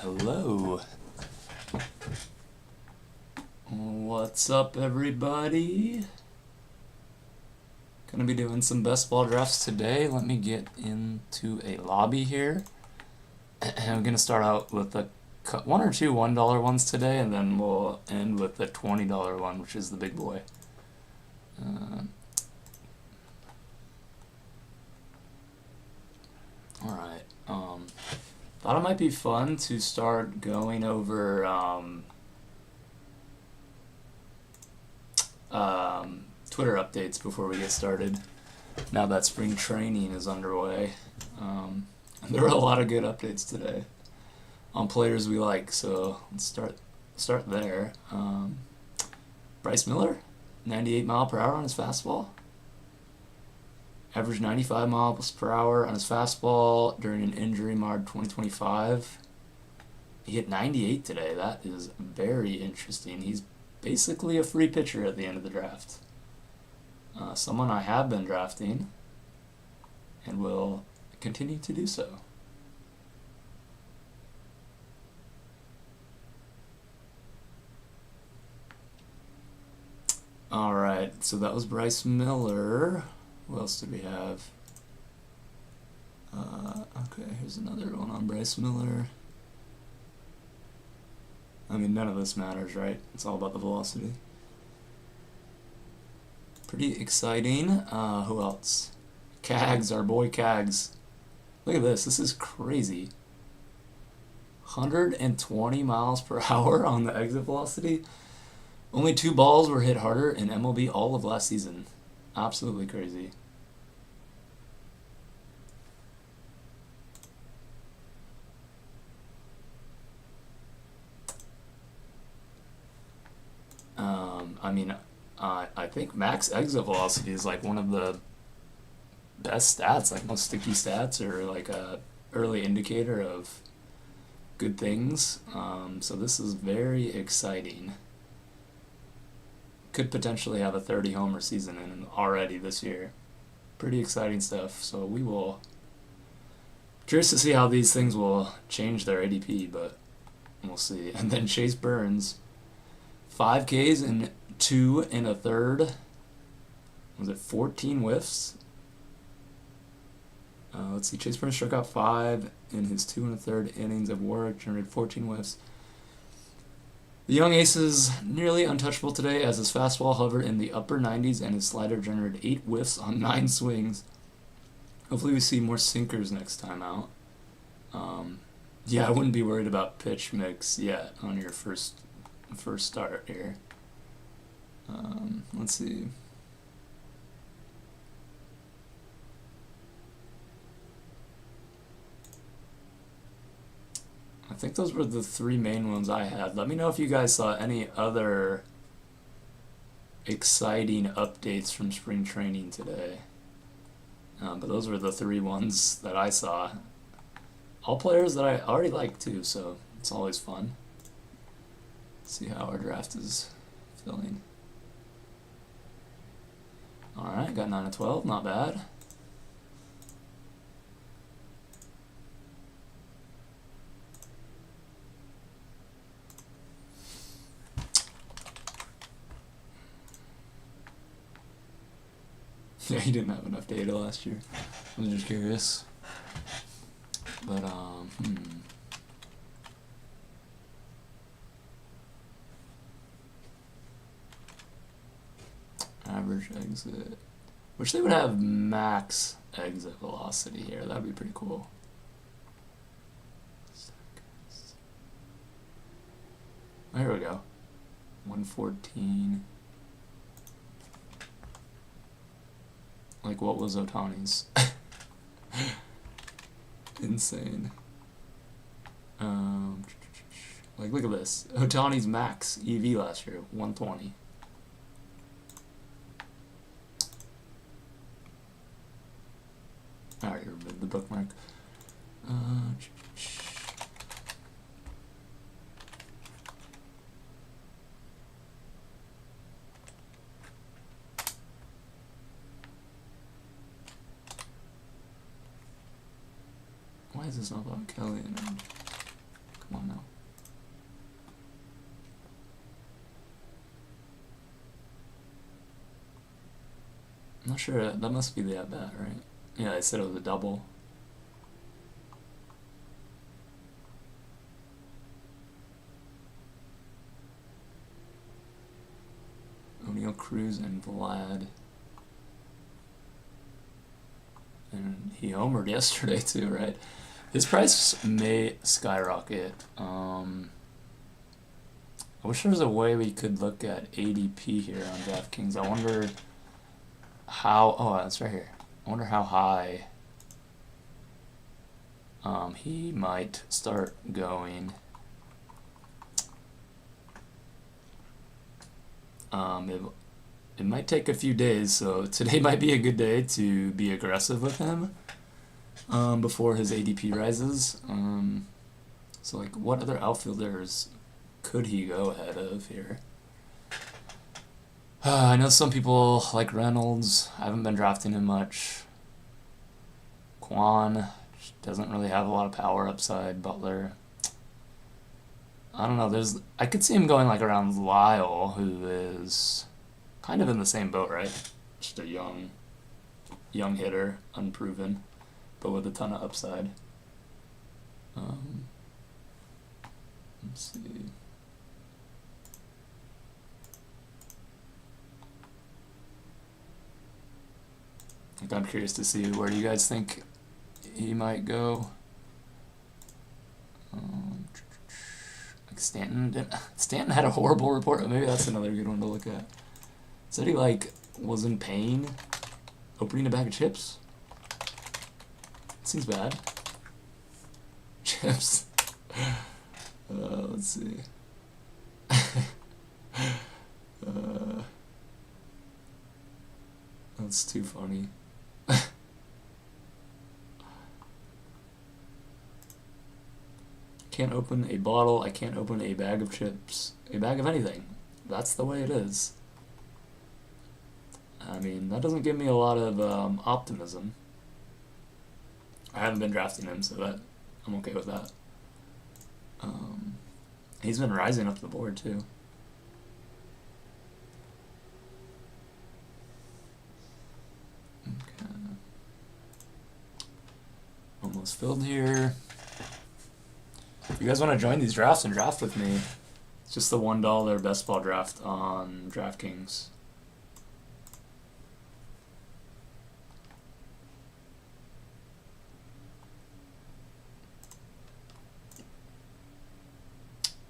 Hello. What's up, everybody? Gonna be doing some best ball drafts today. Let me get into a lobby here. I'm gonna start out with one or two $1 ones today, and then we'll end with the $20 one, which is the big boy. Alright. Thought it might be fun to start going over Twitter updates before we get started, now that spring training is underway. There were a lot of good updates today on players we like, so let's start there. Bryce Miller, 98 mile per hour on his fastball. Averaged 95 miles per hour on his fastball during an injury-marred 2025. He hit 98 today. That is very interesting. He's basically a free pitcher at the end of the draft. Someone I have been drafting and will continue to do so. Alright, so that was Bryce Miller. Who else did we have? Okay, here's another one on Bryce Miller. I mean, none of this matters, right? It's all about the velocity. Pretty exciting. Who else? Cags, our boy Cags. Look at this. This is crazy. 120 miles per hour on the exit velocity. Only 2 balls were hit harder in MLB all of last season. Absolutely crazy. I think max exit velocity is like one of the best stats, like most sticky stats, or like a early indicator of good things. So this is very exciting. Could potentially have a 30 homer season in already this year. Pretty exciting stuff. So we will curious to see how these things will change their ADP, but we'll see. And then Chase Burns, 5 Ks and 2 1/3. Was it 14 whiffs? Let's see. Chase Burns struck out 5 in his 2 1/3 innings of work, generated 14 whiffs. The young ace is nearly untouchable today as his fastball hovered in the upper 90s and his slider generated 8 whiffs on 9 swings. Hopefully we see more sinkers next time out. Yeah, I wouldn't be worried about pitch mix yet on your first start here. Let's see. I think those were the 3 main ones I had. Let me know if you guys saw any other exciting updates from spring training today. But those were the 3 ones that I saw. All players that I already like too, so it's always fun. Let's see how our draft is filling. Alright, got 9 of 12, not bad. Yeah, he didn't have enough data last year. I was just curious. But, Average exit. Wish they would have max exit velocity here. That'd be pretty cool. Oh, here we go. 114. Like, what was Ohtani's? Insane. Like, look at this. Ohtani's max EV last year, 120. Alright, you're the bookmark. Why is this not about Kelly? Come on now. I'm not sure. That must be the at-bat, right? Yeah, I said it was a double. O'Neill, Cruz, and Vlad. And he homered yesterday too, right? His price may skyrocket. I wish there was a way we could look at ADP here on DraftKings. I wonder how. Oh, that's right here. I wonder how high he might start going. It might take a few days, so today might be a good day to be aggressive with him before his ADP rises. So, like, what other outfielders could he go ahead of here? I know some people like Reynolds. I haven't been drafting him much. Kwan doesn't really have a lot of power upside. Butler. I don't know. I could see him going like around Lyle, who is kind of in the same boat, right? Just a young hitter, unproven, but with a ton of upside. Let's see. Like, I'm curious to see where do you guys think he might go. Like Stanton had a horrible report. Maybe that's another good one to look at. Said he like was in pain opening a bag of chips. Seems bad. Chips. Let's see. That's too funny. Can't open a bottle. I can't open a bag of chips. A bag of anything. That's the way it is. I mean, that doesn't give me a lot of optimism. I haven't been drafting him, so that I'm okay with that. He's been rising up the board too. Okay. Almost filled here. If you guys want to join these drafts and draft with me, it's just the $1 best ball draft on DraftKings.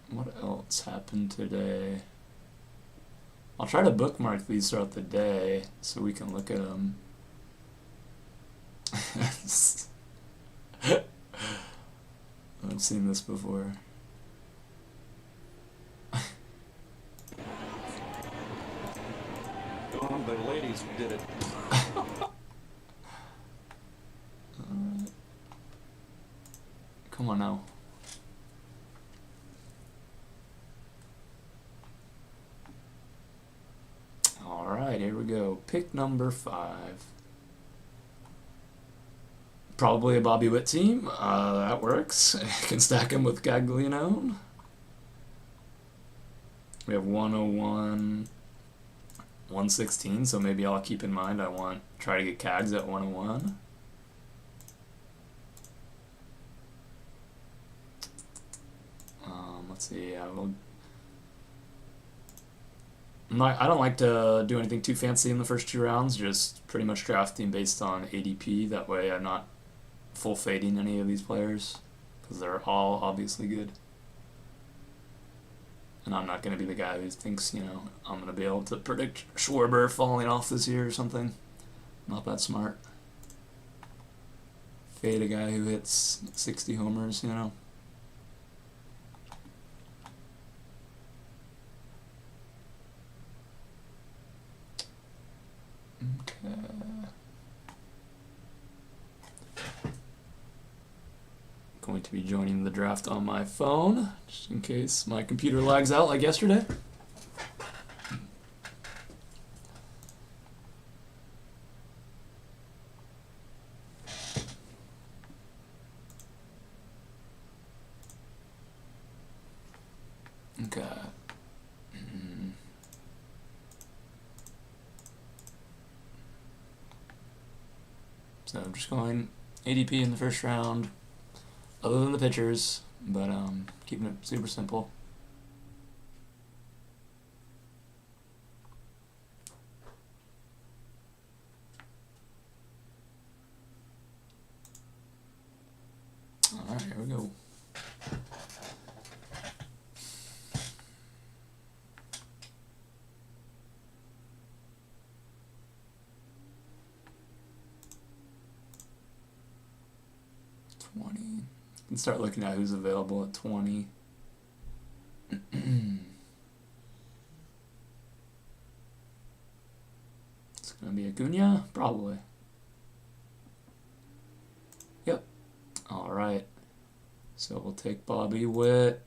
What else happened today? I'll try to bookmark these throughout the day so we can look at them. I've seen this before. The ladies did it. Come on now. Alright, here we go. Pick number 5. Probably a Bobby Witt team. That works. I can stack him with Gagliano. We have 101, 116, so maybe I'll keep in mind try to get Cags at 101. Let's see. I don't like to do anything too fancy in the first 2 rounds. Just pretty much drafting based on ADP. That way, I'm not full fading any of these players because they're all obviously good. And I'm not going to be the guy who thinks, I'm going to be able to predict Schwarber falling off this year or something. Not that smart. Fade a guy who hits 60 homers, Okay. Going to be joining the draft on my phone, just in case my computer lags out like yesterday. So I'm just going ADP in the first round, other than the pitchers, but keeping it super simple. Alright, here we go. And start looking at who's available at 20. It's going to be Acuna? Probably. Yep. Alright. So we'll take Bobby Witt.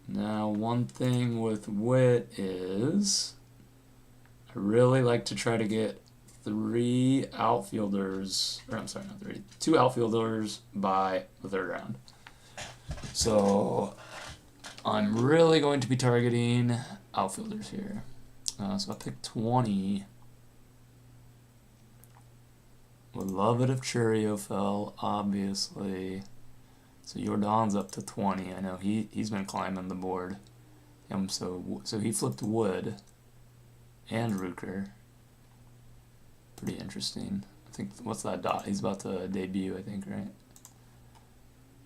Now, one thing with Witt is I really like to try to get two outfielders by the third round. So I'm really going to be targeting outfielders here. So I picked 20. Would love it if Churio fell, obviously. So Jordan's up to 20. I know he's been climbing the board. So he flipped Wood and Rooker. Pretty interesting. I think, what's that dot? He's about to debut, I think, right?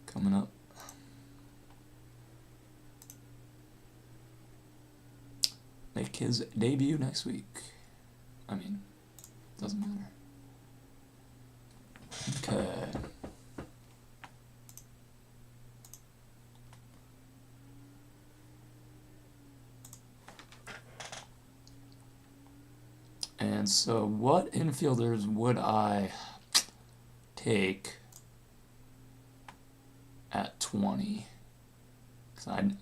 Coming up. Make his debut next week. I mean, doesn't matter. Okay. And so what infielders would I take at 20? Because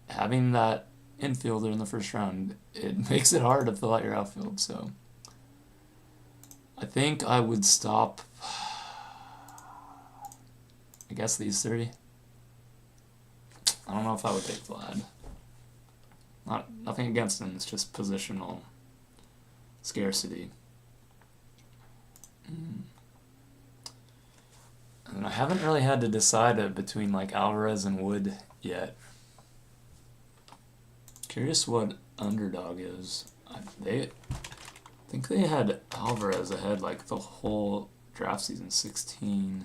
having that infielder in the first round, it makes it hard to fill out your outfield. So I think I would stop, I guess, these 3. I don't know if I would take Vlad. Nothing against him, it's just positional scarcity. And I haven't really had to decide between like Alvarez and Wood yet. Curious what underdog is. I think they had Alvarez ahead like the whole draft season. 16,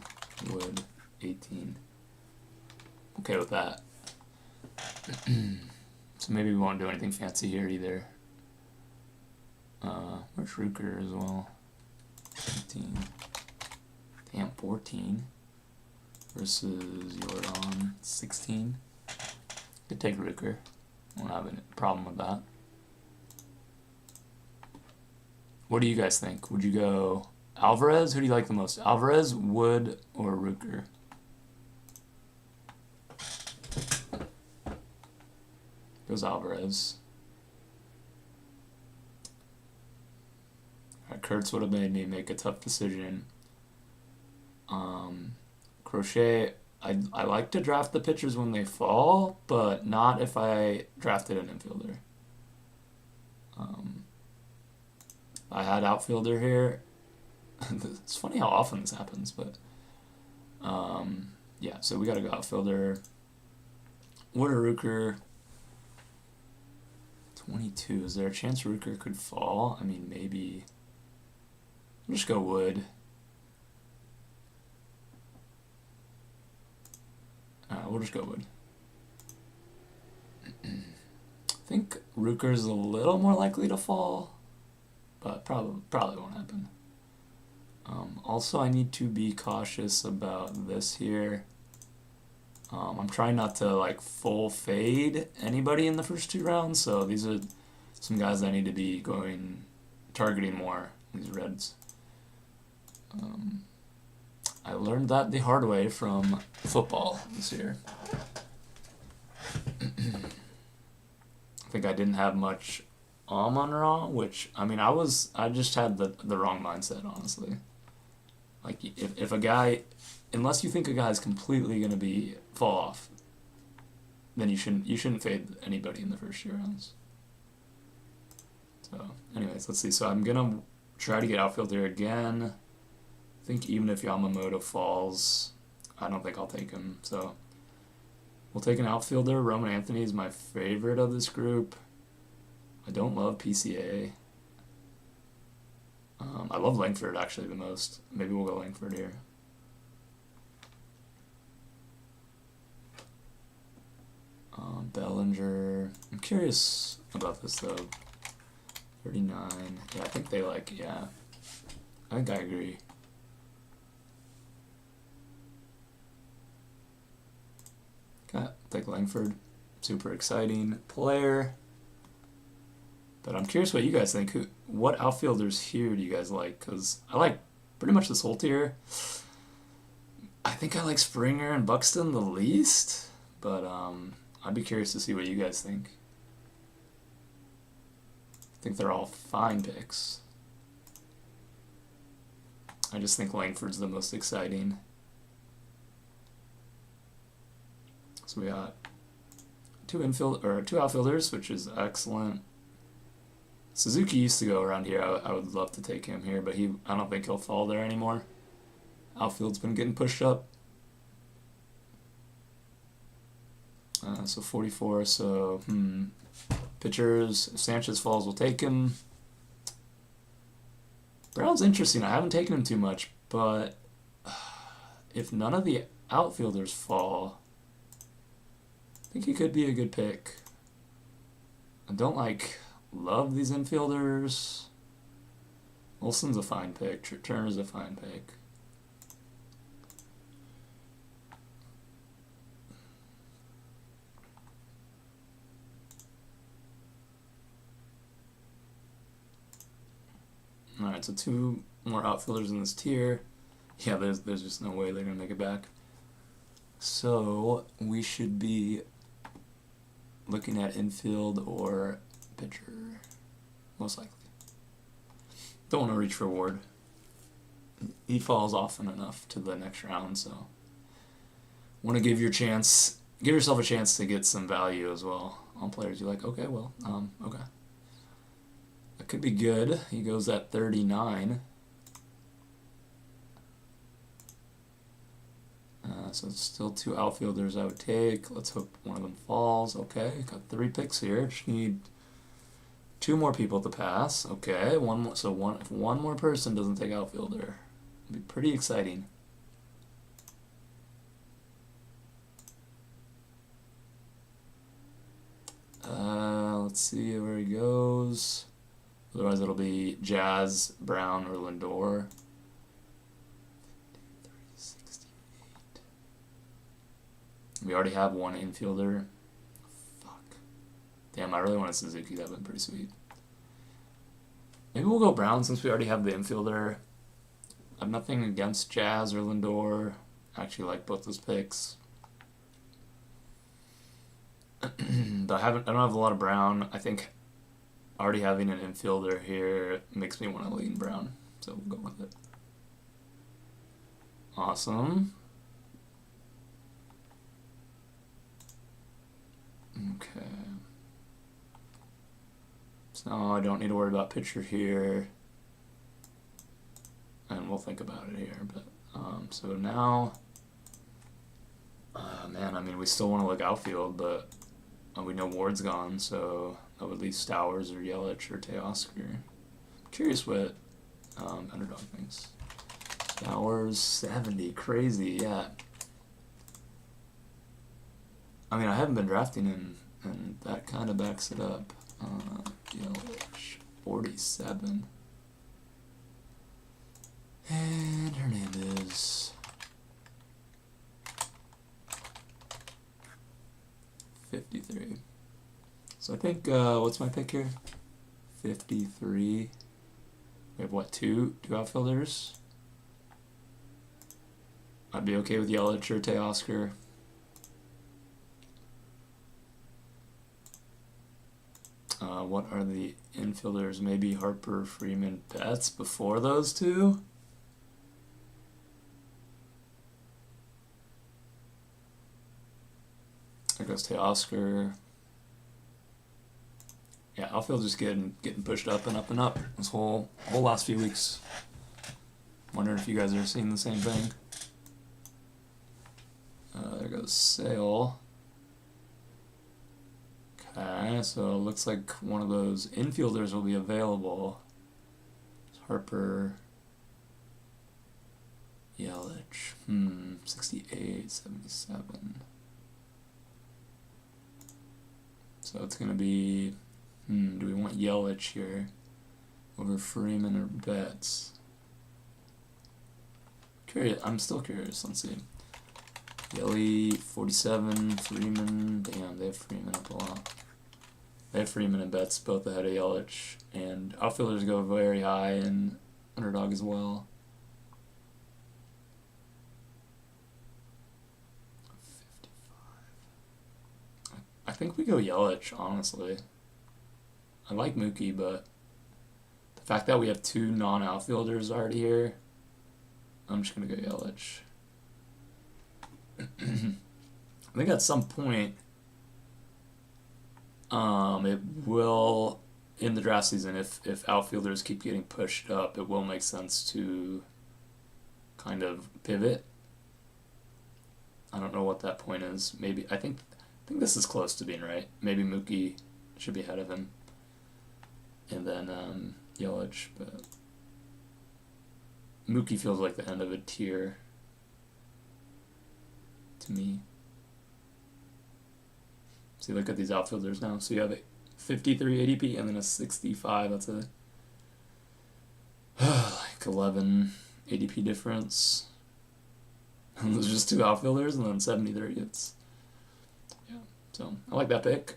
Wood 18. Okay with that. So maybe we won't do anything fancy here either. Where's Rooker as well? 15. Damn, 14. Versus Jordan, 16. Could take Rooker. Won't have any problem with that. What do you guys think? Would you go Alvarez? Who do you like the most? Alvarez, Wood, or Rooker? Goes Alvarez. Kurtz would have made me make a tough decision. Crochet, I like to draft the pitchers when they fall, but not if I drafted an infielder. I had outfielder here. It's funny how often this happens, but yeah, so we gotta go outfielder. Wood or Rooker? 22. Is there a chance Rooker could fall? I mean, maybe. I'll just go Wood. We'll just go Wood. I think Rooker's a little more likely to fall, but probably won't happen. Also, I need to be cautious about this here. I'm trying not to like full fade anybody in the first 2 rounds, so these are some guys I need to be targeting more, these Reds. I learned that the hard way from football this year. I think I didn't have much Amon-Ra, which, I mean, I just had the wrong mindset, honestly. Like, if a guy, unless you think a guy's completely going to fall off, then you shouldn't fade anybody in the first 2 rounds. So, anyways, let's see. So I'm going to try to get outfielder again. think even if Yamamoto falls, I don't think I'll take him. So we'll take an outfielder. Roman Anthony is my favorite of this group. I don't love PCA. I love Langford actually the most. Maybe we'll go Langford here. Bellinger. I'm curious about this though. 39. Yeah, I think they yeah. I think I agree. Okay, take Langford. Super exciting player. But I'm curious what you guys think. What outfielders here do you guys like? Because I like pretty much this whole tier. I think I like Springer and Buxton the least. But I'd be curious to see what you guys think. I think they're all fine picks. I just think Langford's the most exciting. So we got two outfielders, which is excellent. Suzuki used to go around here. I would love to take him here, but I don't think he'll fall there anymore. Outfield's been getting pushed up. So 44. So pitchers. If Sanchez falls, we'll take him. Brown's interesting. I haven't taken him too much, but if none of the outfielders fall, I think he could be a good pick. I don't love these infielders. Olsen's a fine pick. Turner's a fine pick. Alright, so two more outfielders in this tier. Yeah, there's just no way they're going to make it back. So we should be looking at infield or pitcher, most likely. Don't want to reach for Ward. He falls often enough to the next round, so want to give yourself a chance to get some value as well on players you like. Okay, well, okay. That could be good. He goes at 39. So it's still two outfielders I would take. Let's hope one of them falls. Okay, got 3 picks here. Just need 2 more people to pass. Okay, if one more person doesn't take outfielder, it'd be pretty exciting. Let's see where he goes. Otherwise, it'll be Jazz, Brown, or Lindor. 53, 68. We already have one infielder. Fuck. Damn, I really wanted Suzuki. That would have been pretty sweet. Maybe we'll go Brown since we already have the infielder. I have nothing against Jazz or Lindor. I actually like both those picks. But I don't have a lot of Brown. I think already having an infielder here makes me want to lean Brown. So we'll go with it. Awesome. Okay. So now I don't need to worry about pitcher here. And we'll think about it here. But so now, man, I mean, we still want to look outfield, but we know Ward's gone, so that would leave Stowers or Yelich or Teoscar. Curious what Underdog thinks. Stowers 70, crazy, yeah. I mean, I haven't been drafting him, and that kind of backs it up. Yelich 47. And Hernandez 53. So I think, what's my pick here? 53. We have what, two outfielders? I'd be okay with Yelich or Teoscar. What are the infielders? Maybe Harper, Freeman, Betts before those two? There goes Teoscar. Yeah, outfield just getting pushed up and up and up this whole last few weeks. Wondering if you guys are seeing the same thing. There goes Sale. Okay, so it looks like one of those infielders will be available. Harper. Yelich. 68, 77. So it's going to be, do we want Yelich here over Freeman or Betts? Curious. I'm still curious. Let's see. Yelich, 47, Freeman. Damn, they have Freeman up a lot. They have Freeman and Betts both ahead of Yelich. And outfielders go very high in underdog as well. 55. I think we go Yelich, honestly. I like Mookie, but the fact that we have two non-outfielders already here, I'm just going to go Yelich. I think at some point, it will, in the draft season, if outfielders keep getting pushed up, it will make sense to kind of pivot. I don't know what that point is. Maybe I think this is close to being right. Maybe Mookie should be ahead of him, and then Yelich. But Mookie feels like the end of a tier to me. See, look at these outfielders now. So you have a 53 ADP and then a 65. That's a like 11 ADP difference. And there's just two outfielders and then 73. It's yeah. So I like that pick.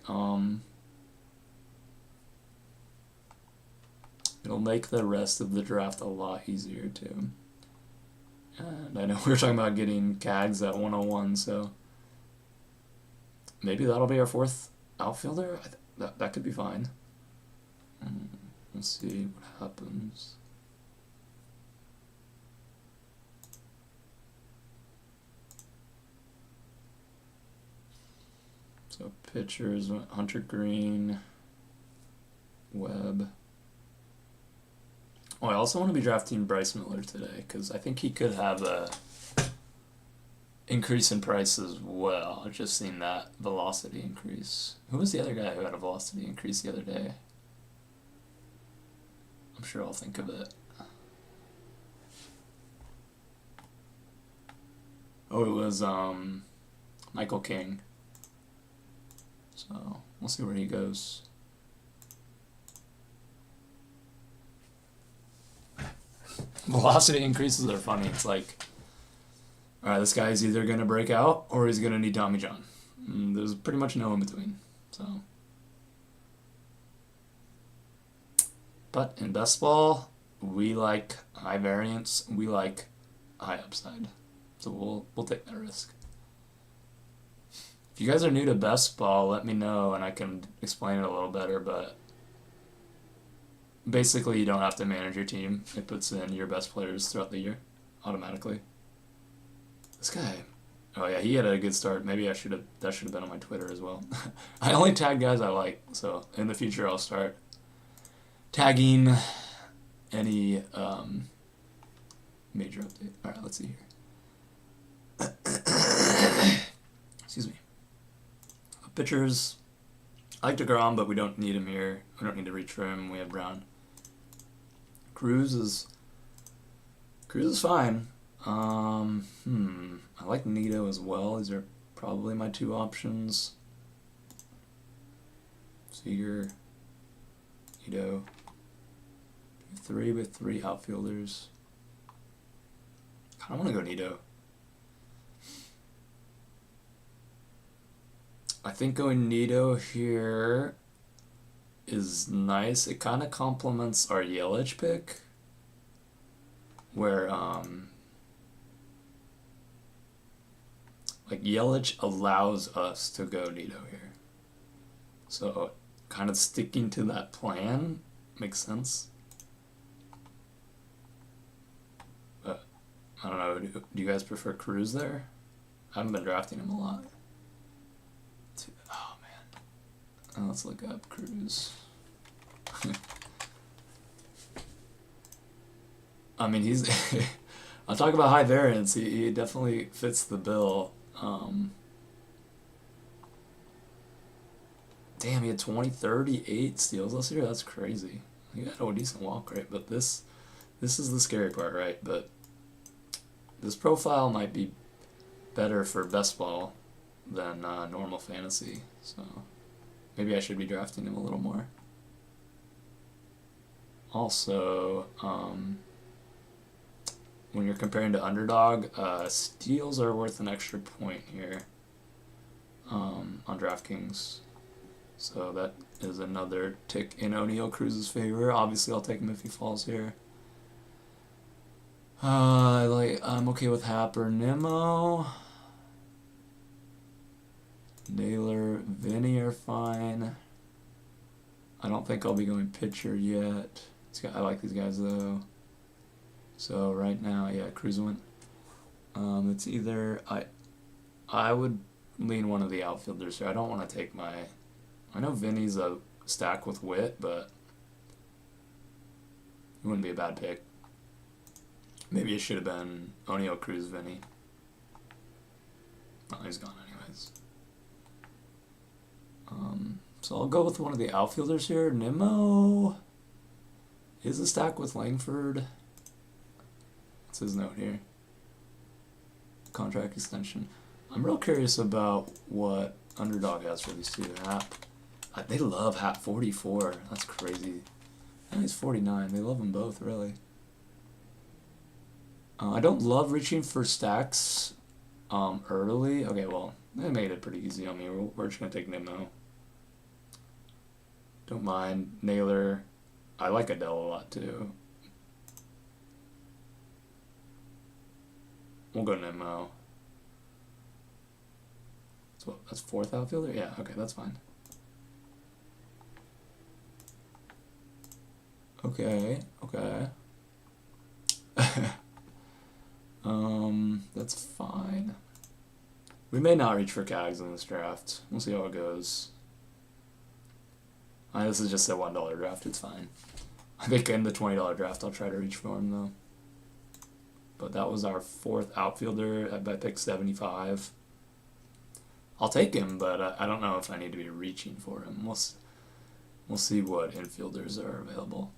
It'll make the rest of the draft a lot easier too. And I know we were talking about getting Cags at 101, so maybe that'll be our fourth outfielder. That could be fine. Let's see what happens. So pitchers, Hunter Green, Webb. Oh, I also want to be drafting Bryce Miller today because I think he could have a increase in price as well. I've just seen that velocity increase. Who was the other guy who had a velocity increase the other day? I'm sure I'll think of it. Oh, it was Michael King. So we'll see where he goes. Velocity increases are funny. It's like, all right, this guy's either going to break out or he's going to need Tommy John. There's pretty much no in between. So, but in best ball, we like high variance. We like high upside. So we'll take that risk. If you guys are new to best ball, let me know and I can explain it a little better. But basically, you don't have to manage your team. It puts in your best players throughout the year automatically. This guy, oh yeah, he had a good start. Maybe that should have been on my Twitter as well. I only tag guys I like, so in the future I'll start tagging any major update. All right, let's see here. Excuse me. Pitchers, I like DeGrom, but we don't need him here. We don't need to reach for him. We have Brown. Cruz is fine. I like Nito as well. These are probably my two options. Seager, Nito. 3 with 3 outfielders. I want to go Nito. I think going Nito here is nice. It kind of complements our Yelich pick, where like Yelich allows us to go Nito here. So kind of sticking to that plan makes sense. But I don't know, do you guys prefer Cruz there? I haven't been drafting him a lot. Oh man. Let's look up Cruz. I mean, I'll talk about high variance. He definitely fits the bill. Damn, he had 20, 38 steals last year. That's crazy. He had a decent walk rate, but this is the scary part, right? But this profile might be better for best ball than normal fantasy, so maybe I should be drafting him a little more. Also, when you're comparing to underdog, steals are worth an extra point here on DraftKings. So that is another tick in O'Neal Cruz's favor. Obviously, I'll take him if he falls here. I'm okay with Happer, Nimmo, Naylor, Vinny are fine. I don't think I'll be going pitcher yet. I like these guys though. So right now, yeah, Cruz went. It's either I would lean one of the outfielders here. I don't want to take my. I know Vinny's a stack with Witt, but it wouldn't be a bad pick. Maybe it should have been O'Neal Cruz, Vinny. Oh, he's gone anyways. So I'll go with one of the outfielders here. Nimmo is a stack with Langford. That's his note here. Contract extension. I'm real curious about what Underdog has for these two. Hap. They love Hap 44. That's crazy. And he's 49. They love them both, really. I don't love reaching for stacks early. Okay, well, they made it pretty easy on me. We're just going to take Nimmo. Don't mind. Naylor. I like Adele a lot, too. We'll go Nimmo. That's fourth outfielder? Yeah, okay, that's fine. Okay. That's fine. We may not reach for Cags in this draft. We'll see how it goes. This is just a $1 draft, it's fine. I think in the $20 draft I'll try to reach for him though. But that was our fourth outfielder at pick 75. I'll take him, but I don't know if I need to be reaching for him. We'll see what infielders are available.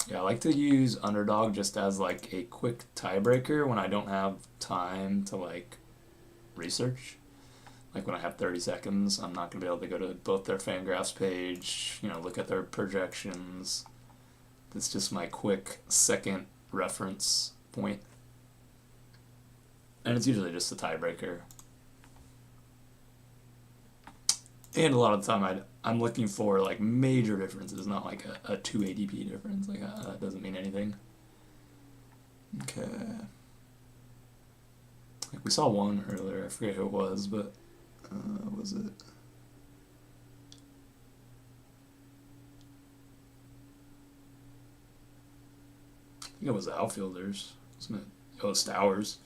Yeah, I like to use Underdog just as like a quick tiebreaker when I don't have time to like research. Like when I have 30 seconds, I'm not going to be able to go to both their Fangraphs page, look at their projections. That's just my quick second reference point. And it's usually just a tiebreaker. And a lot of the time I'm looking for like major differences, not like a 2 ADP difference. Like that doesn't mean anything. Okay. Like we saw one earlier, I forget who it was, but was it? I think it was the outfielders, wasn't it? Oh, Stowers.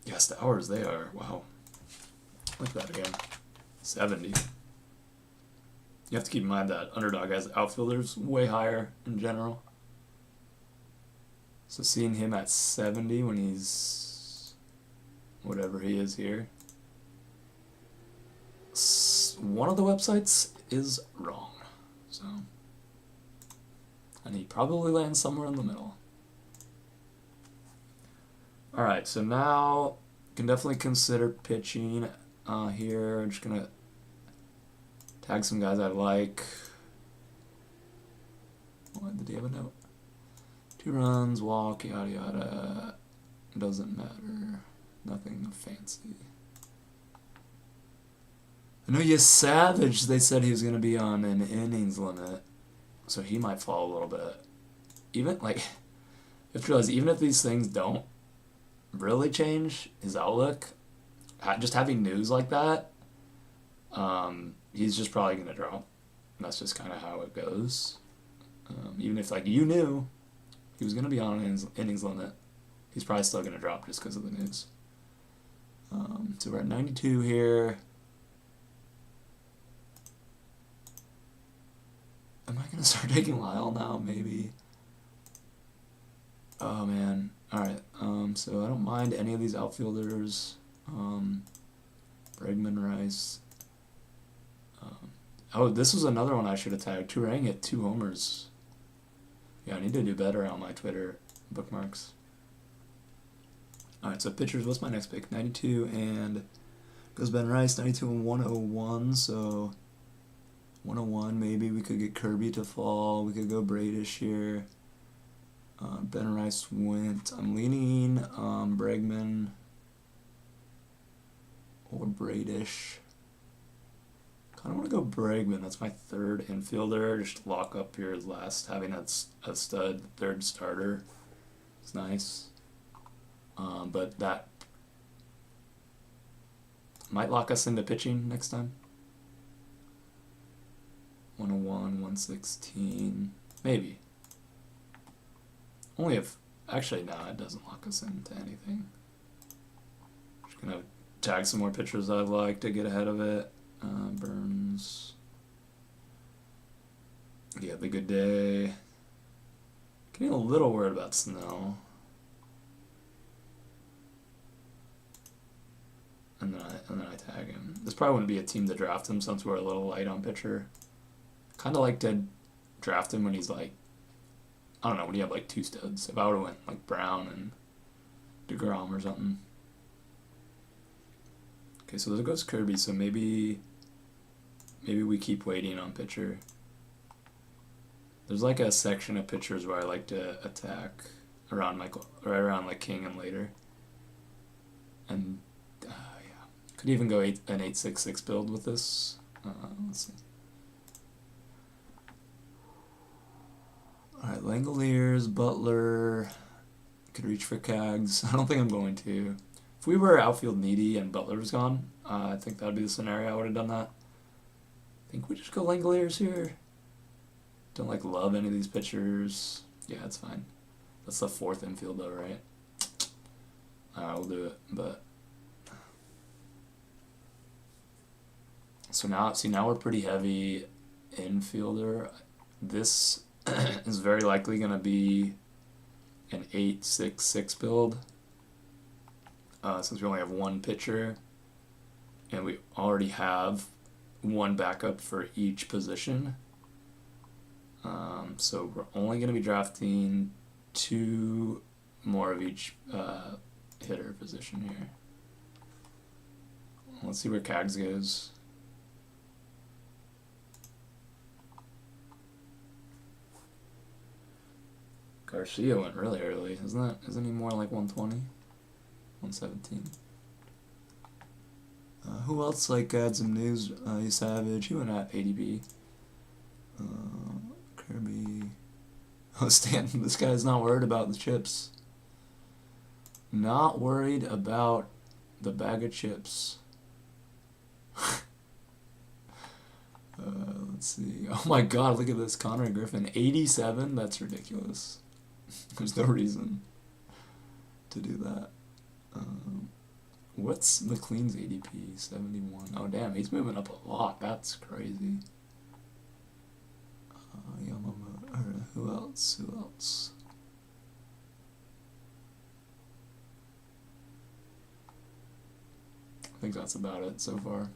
Yeah, Stowers, they are. Wow. Look at that again. 70. You have to keep in mind that Underdog has outfielders way higher in general. So seeing him at 70 when he's whatever he is here, one of the websites is wrong. So, and he probably lands somewhere in the middle. Alright, so now you can definitely consider pitching here. I'm just going to tag some guys I like. What, did he have a note? 2 runs, walk, yada yada. Doesn't matter. Nothing fancy. I know you Savage, they said he was going to be on an innings limit. So he might fall a little bit. Even, like, you have to realize, even if these things don't really change his outlook, just having news like that, he's just probably going to drop. And that's just kind of how it goes. Even if, like, you knew he was going to be on an innings limit, he's probably still going to drop just because of the news. So we're at 92 here. Am I gonna start taking Lyle now? Maybe. Oh man. Alright, so I don't mind any of these outfielders. Bregman, Rice. Oh, this was another one I should have tagged. Turang hit 2 homers. Yeah, I need to do better on my Twitter bookmarks. Alright, so pitchers, what's my next pick? 92 and goes Ben Rice, 92 and 101, so 101, maybe we could get Kirby to fall. We could go Bradish here. Ben Rice went. I'm leaning Bregman or Bradish. Kind of want to go Bregman. That's my third infielder. Just lock up your last, having a stud third starter. It's nice. But that might lock us into pitching next time. 101, 116, maybe. Only if, actually no, it doesn't lock us into anything. Just gonna tag some more pitchers I'd like to get ahead of it. Burns. Yeah, the good day. Getting a little worried about Snow. And then I tag him. This probably wouldn't be a team to draft him since we're a little light on pitcher. Kind of like to draft him when he's like, I don't know, when you have like 2 studs. If I would have went like Brown and DeGrom or something. Okay, so there goes Kirby. So maybe we keep waiting on pitcher. There's like a section of pitchers where I like to attack around right around like King and later. And yeah, could even go an 8-6-6 build with this. Let's see. Alright, Langoliers, Butler. Could reach for Cags. I don't think I'm going to. If we were outfield needy and Butler was gone, I think that would be the scenario I would have done that. I think we just go Langoliers here. Don't like love any of these pitchers. Yeah, it's fine. That's the 4th infield though, right? Alright, we'll do it, but... So now we're pretty heavy infielder. This is very likely going to be an 8-6-6 build. Since we only have 1 pitcher. And we already have 1 backup for each position. So we're only going to be drafting 2 more of each hitter position here. Let's see where Cags goes. Garcia went really early, isn't he more like 120? 117. Who else had some news? Savage, he went at ADB. Kirby. Oh, Stanton, this guy's not worried about the chips. Not worried about the bag of chips. Let's see. Oh my god, look at this. Connor Griffin. 87? That's ridiculous. There's no reason to do that. What's McLean's ADP? 71. Oh damn, he's moving up a lot. That's crazy. Yamamoto. Who else? I think that's about it so far.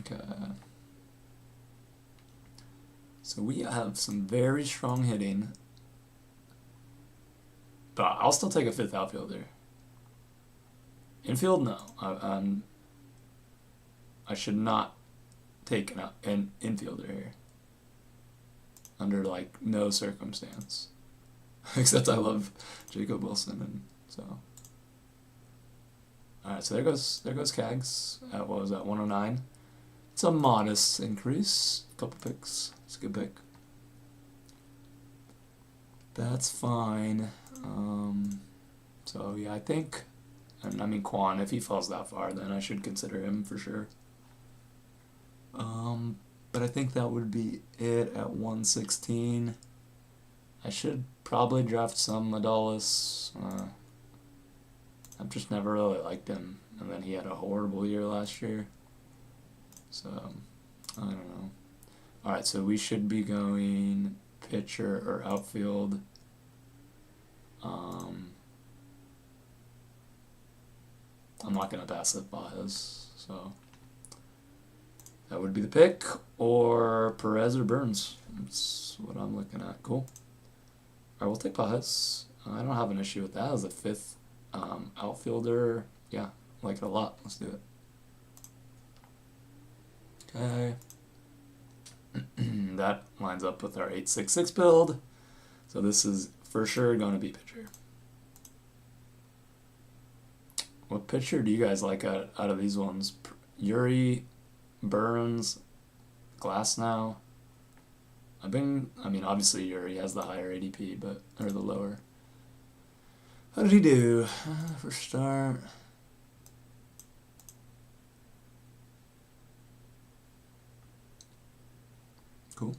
Okay. So we have some very strong hitting. But I'll still take a 5th outfielder. Infield, no. I should not take an infielder here. Under, like, no circumstance. Except I love Jacob Wilson, and so... Alright, so there goes Cags at, what was that, 109? It's a modest increase. A couple picks. It's a good pick. That's fine. So yeah, I think, and I mean Quan, if he falls that far, then I should consider him for sure. But I think that would be it at 116. I should probably draft some Adalis. I've just never really liked him, and then he had a horrible year last year. So, I don't know. Alright, so we should be going pitcher or outfield. I'm not going to pass up Baez, so that would be the pick, or Perez or Burns. That's what I'm looking at. Cool. Alright, we'll take Baez. I don't have an issue with that as a fifth outfielder. Yeah, I like it a lot. Let's do it. Okay. That lines up with our 866 build. So this is for sure going to be pitcher. What pitcher do you guys like out of these ones? Yuri, Burns, Glasnow. I mean, obviously Yuri has the higher ADP, or the lower. How did he do? First start. Cool.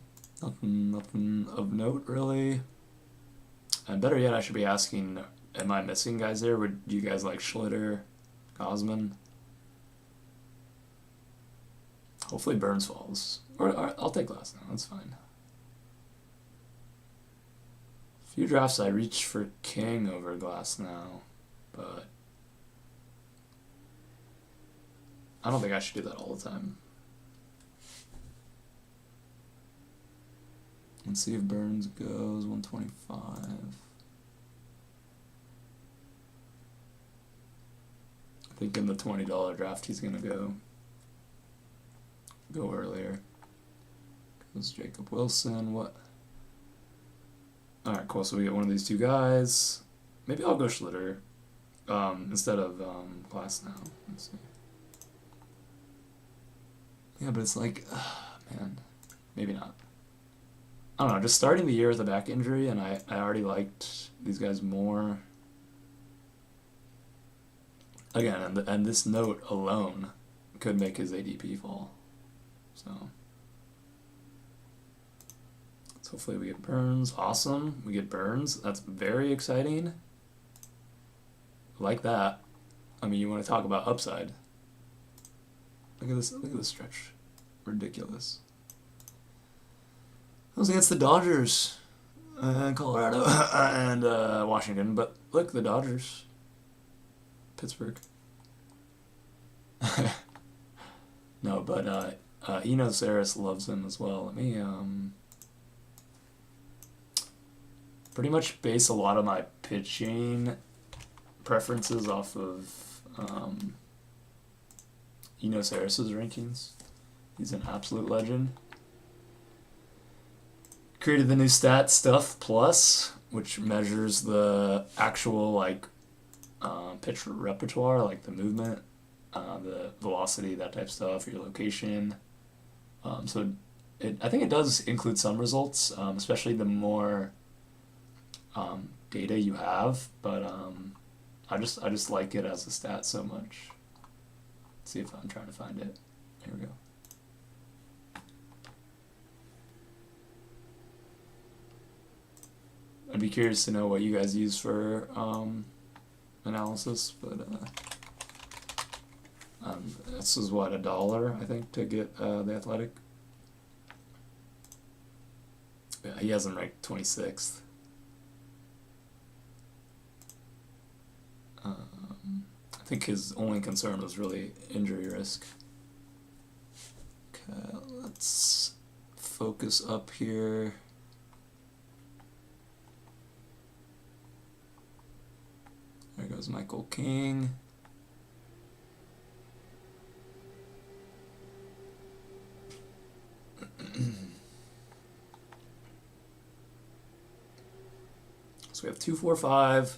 Nothing of note, really. And better yet, I should be asking, am I missing guys there? Do you guys like Schlitter, Gosman? Hopefully Burns falls. Or I'll take Glasnow, that's fine. A few drafts I reached for King over Glasnow, but I don't think I should do that all the time. Let's see if Burns goes 125. I think in the $20 draft he's gonna go earlier. Goes Jacob Wilson. What? All right, cool. So we get one of these two guys. Maybe I'll go Schlitter instead of Glasnow. Let's see. Yeah, but it's like, man, maybe not. I don't know, just starting the year with a back injury, and I already liked these guys more. Again, and this note alone could make his ADP fall. So hopefully we get Burns. Awesome, we get Burns. That's very exciting. Like that. I mean, you want to talk about upside. Look at this stretch. Ridiculous. It was against the Dodgers, Colorado, and Washington. But look, the Dodgers, Pittsburgh. No, but Eno Saris loves him as well. Let me pretty much base a lot of my pitching preferences off of Eno Saris's rankings. He's an absolute legend. Created the new stat Stuff Plus, which measures the actual pitch repertoire, like the movement, the velocity, that type of stuff, your location. So I think it does include some results, especially the more data you have. But I just like it as a stat so much. Let's see if I'm trying to find it. Here we go. I'd be curious to know what you guys use for analysis, but this is what, $1, I think, to get the Athletic. Yeah, he has him ranked 26th. I think his only concern was really injury risk. Okay, let's focus up here. There goes Michael King. So we have 2, 4, 5.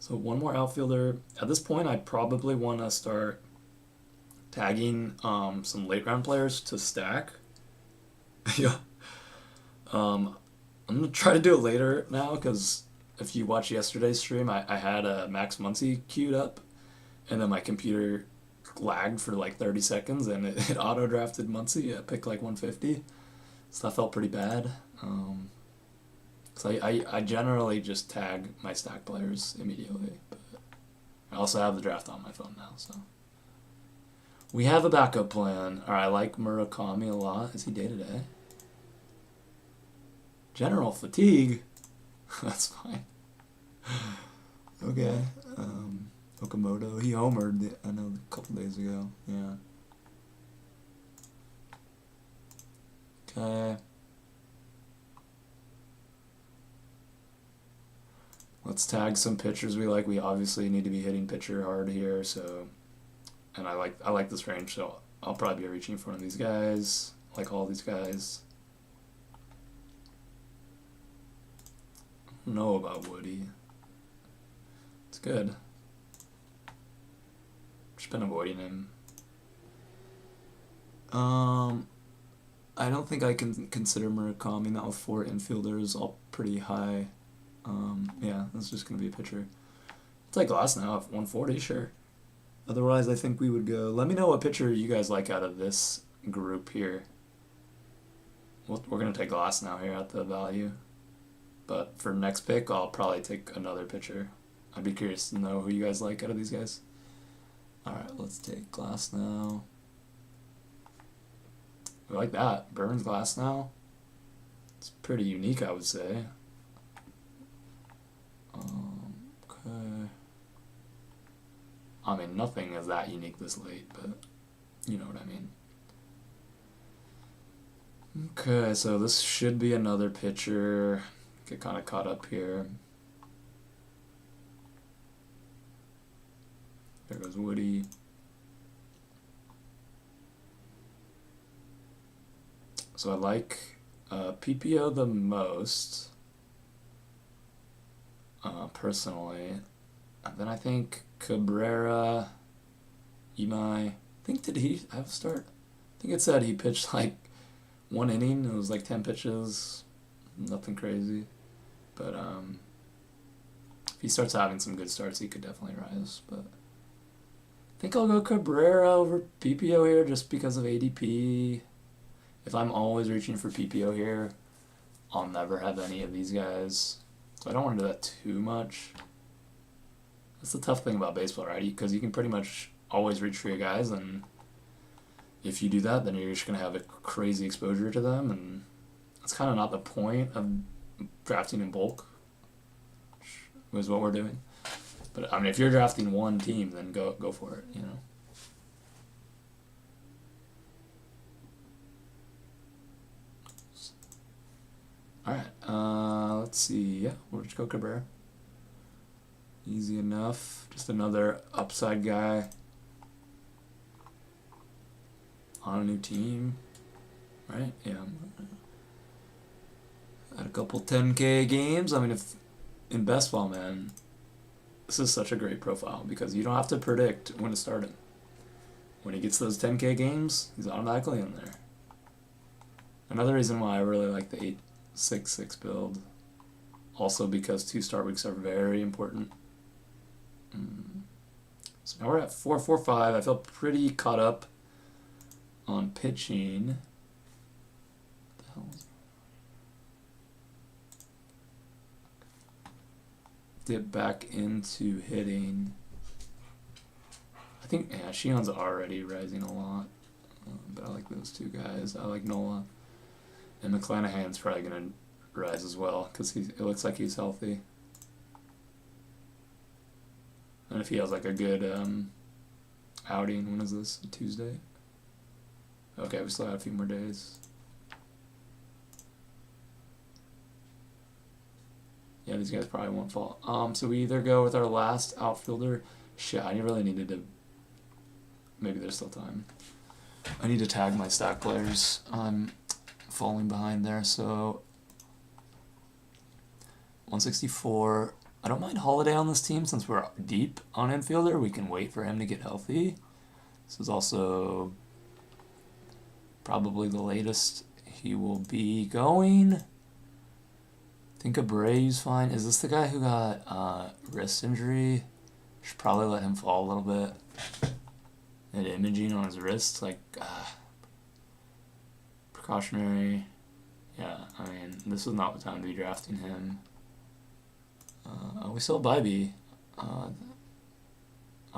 So one more outfielder. At this point, I probably want to start tagging some late round players to stack. Yeah. I'm gonna try to do it later now because if you watch yesterday's stream, I had Max Muncy queued up, and then my computer lagged for like 30 seconds, and it auto-drafted Muncy at pick like 150, so that felt pretty bad. So I generally just tag my stack players immediately, but I also have the draft on my phone now, so We have a backup plan. Alright, I like Murakami a lot. Is he day to day? General fatigue? That's fine. Okay. Okamoto. He homered, I know, a couple days ago. Yeah. Okay. Let's tag some pitchers we like. We obviously need to be hitting pitcher hard here, so... And I like this range, so I'll probably be reaching for one of these guys. Like all these guys. I don't know about Woody. It's good. Just been avoiding him. I don't think I can consider Murakami, not with 4 infielders, all pretty high. Yeah, that's just going to be a pitcher. I'll take Glass now at 140, sure. Otherwise, I think we would go... Let me know what pitcher you guys like out of this group here. We're going to take Glass now here at the value. But for next pick, I'll probably take another pitcher. I'd be curious to know who you guys like out of these guys. Alright, let's take Glass now. We like that. Burns Glass now. It's pretty unique, I would say. Okay. I mean, nothing is that unique this late, but you know what I mean. Okay, so this should be another pitcher. Get kind of caught up here. There goes Woody. So I like PPO the most, personally. And then I think Cabrera, Imai. Did he have a start? I think it said he pitched like 1 inning. It was like 10 pitches. Nothing crazy. But if he starts having some good starts, he could definitely rise. But I think I'll go Cabrera over PPO here just because of ADP. If I'm always reaching for PPO here, I'll never have any of these guys. So I don't want to do that too much. That's the tough thing about baseball, right? Because you can pretty much always reach for your guys, and if you do that, then you're just going to have a crazy exposure to them, and that's kind of not the point of drafting in bulk, which is what we're doing. But, I mean, if you're drafting one team, then go for it, you know? Alright, let's see. Yeah, we'll just go Cabrera. Easy enough. Just another upside guy on a new team. Right? Yeah. Had a couple 10K games. I mean, if in Best Ball, man, this is such a great profile because you don't have to predict when to start him. When he gets those 10K games, he's automatically in there. Another reason why I really like the 8-6-6 build. Also because 2 start weeks are very important. So now we're at 4-4-5. I feel pretty caught up on pitching. What the hell is that? Dip back into hitting. I think, yeah, Shion's already rising a lot. But I like those 2 guys. I like Nola. And McClanahan's probably going to rise as well because it looks like he's healthy. And if he has like a good outing, when is this? Tuesday? Okay, we still have a few more days. Yeah, these guys probably won't fall. So we either go with our last outfielder. Shit, I really needed to... Maybe there's still time. I need to tag my stack players. I'm falling behind there, so... 164. I don't mind Holiday on this team since we're deep on infielder. We can wait for him to get healthy. This is also probably the latest he will be going. I think Abreu's fine. Is this the guy who got wrist injury? Should probably let him fall a little bit. And imaging on his wrist, like precautionary. Yeah, I mean, this is not the time to be drafting him. We still have Bybee. I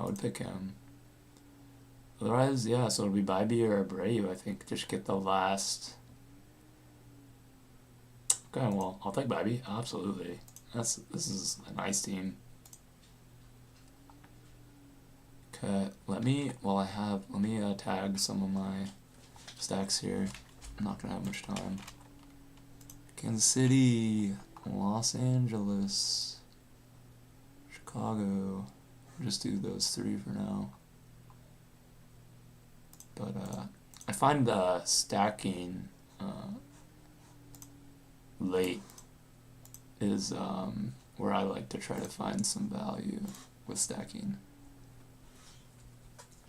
would pick him. Otherwise, yeah, so it'll be Bybee or Abreu, I think. Just get the last. Okay, well, I'll take Bybee. Absolutely. This is a nice team. Okay, let me tag some of my stacks here. I'm not gonna have much time. Kansas City, Los Angeles, Chicago. I'll just do those three for now. But I find stacking late is where I like to try to find some value with stacking.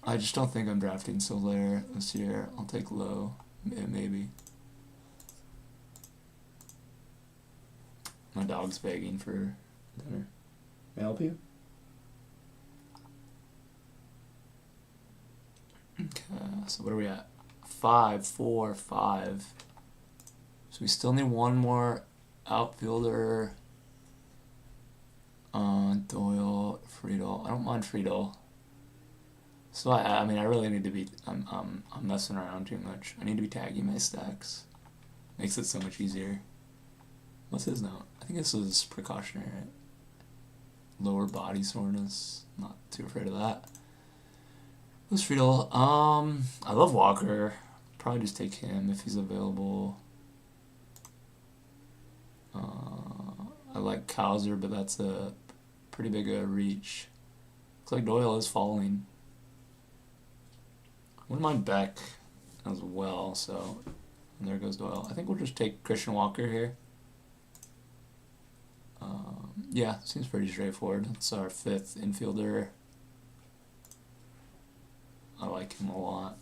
I just don't think I'm drafting Soler this year. I'll take low, maybe. My dog's begging for dinner. May I help you? Okay, so what are we at? 5, 4, 5. So we still need one more outfielder. Doyle, Friedel. I don't mind Friedel. So I mean I really need to be. I'm messing around too much. I need to be tagging my stacks. Makes it so much easier. What's his note? I think this is precautionary, right? Lower body soreness. Not too afraid of that. Who's Friedel? I love Walker. Probably just take him if he's available. I like Kowser, but that's a pretty big reach. Looks like Doyle is falling. Wouldn't mind Beck as well, so and there goes Doyle. I think we'll just take Christian Walker here. Yeah, seems pretty straightforward. It's our 5th infielder. I like him a lot.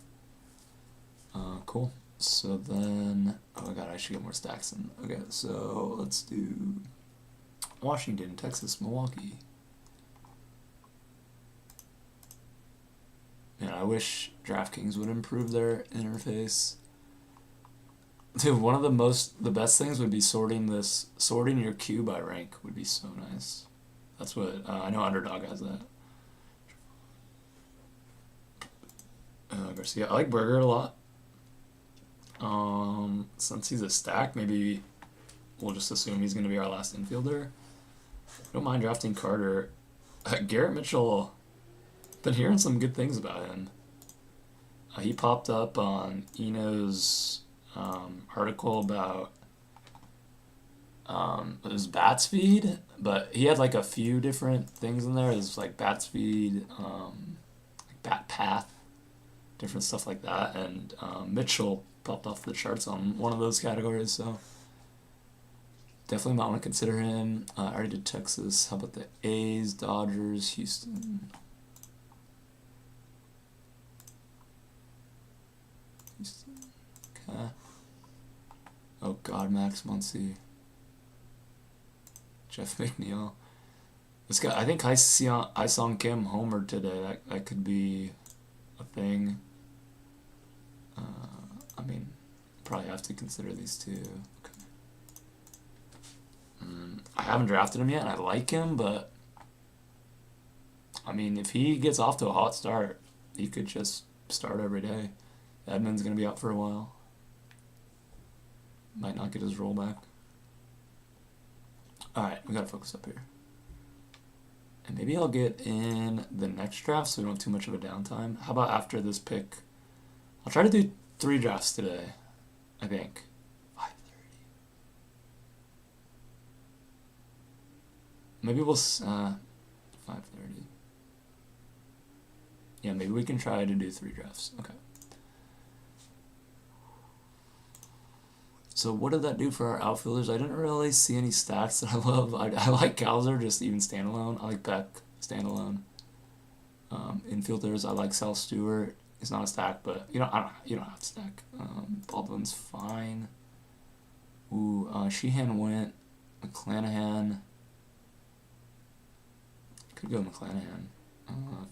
Cool. So then, oh god, I should get more stacks in. Okay, so let's do Washington, Texas, Milwaukee. Man, I wish DraftKings would improve their interface. Dude, one of the best things would be sorting your queue by rank would be so nice. That's what, I know Underdog has that. Garcia, I like Berger a lot. Since he's a stack, maybe we'll just assume he's going to be our last infielder. I don't mind drafting Carter. Garrett Mitchell, been hearing some good things about him. He popped up on Eno's article about his bat speed, but he had like a few different things in there. There's like bat speed, like bat path, different stuff like that, and Mitchell popped off the charts on one of those categories, so definitely might want to consider him. I already did Texas. How about the A's, Dodgers, Houston? Okay. Oh god, Max Muncy. Jeff McNeil. This guy, I think Sung Kim homered today. That could be a thing. I mean, probably have to consider these two. Okay. I haven't drafted him yet, and I like him, but I mean, if he gets off to a hot start, he could just start every day. Edmonds gonna be out for a while. Might not get his roll back. Alright, we gotta focus up here. And maybe I'll get in the next draft so we don't have too much of a downtime. How about after this pick? I'll try to do 3 drafts today, I think. 5:30. Maybe we'll 5:30. Yeah, maybe we can try to do 3 drafts. Okay. So what did that do for our outfielders? I didn't really see any stats that I love. I like Kowser just even standalone. I like Beck standalone. Infielders, I like Sal Stewart. He's not a stack, but you don't have to stack. Baldwin's fine. Ooh, Sheehan went. McClanahan. Could go McClanahan.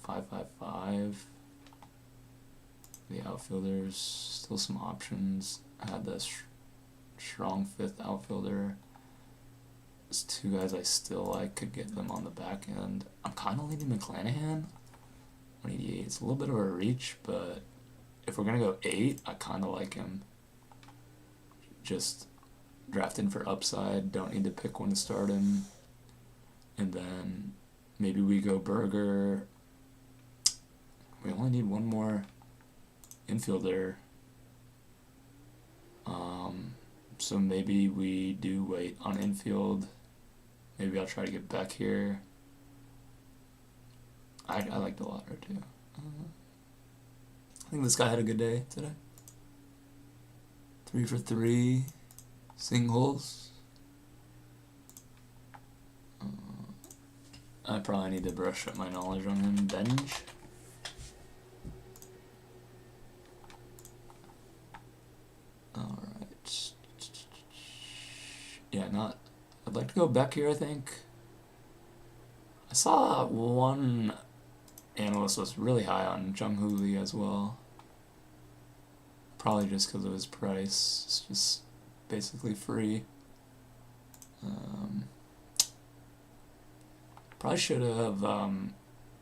5.55. The outfielders, still some options. I had this strong 5th outfielder. There's 2 guys I still like. Could get them on the back end. I'm kind of leaning McClanahan. 188. It's a little bit of a reach, but if we're going to go 8, I kind of like him. Just drafting for upside, don't need to pick when to start him. And then maybe we go Burger. We only need one more infielder. So maybe we do wait on infield. Maybe I'll try to get back here. I like the latter too. I think this guy had a good day today. 3 for 3 singles. I probably need to brush up my knowledge on him. Bench. Alright. Yeah, not. I'd like to go back here, I think. I saw one analyst was really high on Jung-Hoo Lee as well. Probably just because of his price. It's just basically free. Probably should have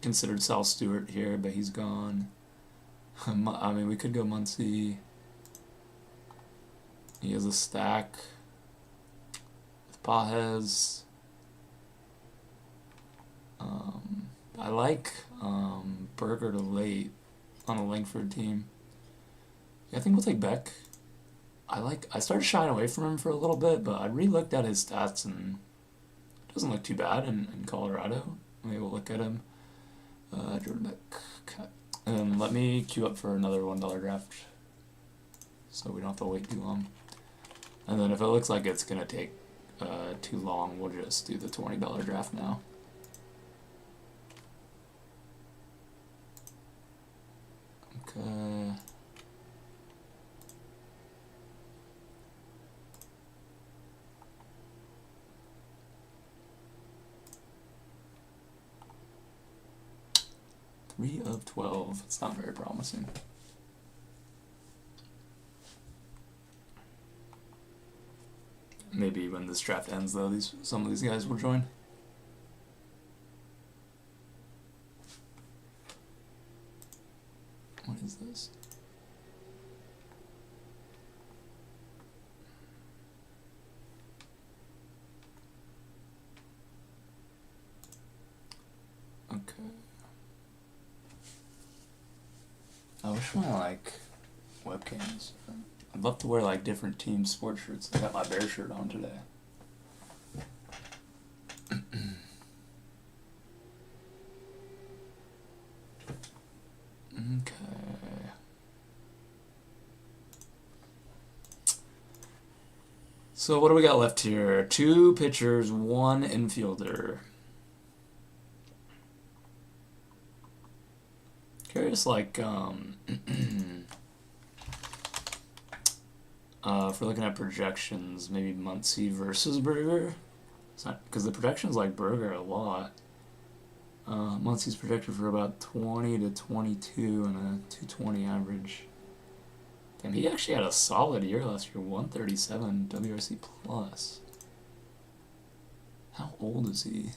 considered Sal Stewart here, but he's gone. I mean, we could go Muncy. He has a stack with Pajes. I like Burger to late on a Langford team. Yeah, I think we'll take Beck. I started shying away from him for a little bit, but I re-looked at his stats and it doesn't look too bad in Colorado. Maybe we'll look at him. Jordan Beck. Okay. And let me queue up for another $1 draft so we don't have to wait too long. And then if it looks like it's going to take too long, we'll just do the $20 draft now. Okay. Three of 12. It's not very promising. Maybe when this draft ends, though, some of these guys will join. What is this? Okay. I wish my webcams. I'd love to wear different team sports shirts. I got my Bear shirt on today. Okay. So what do we got left here? 2 pitchers, 1 infielder. Curious, if we're looking at projections, maybe Muncy versus Burger. It's not because the projections like Burger a lot. Muncy's projected for about 20 to 22 and a 220 average. Damn, he actually had a solid year last year, 137 WRC plus. How old is he?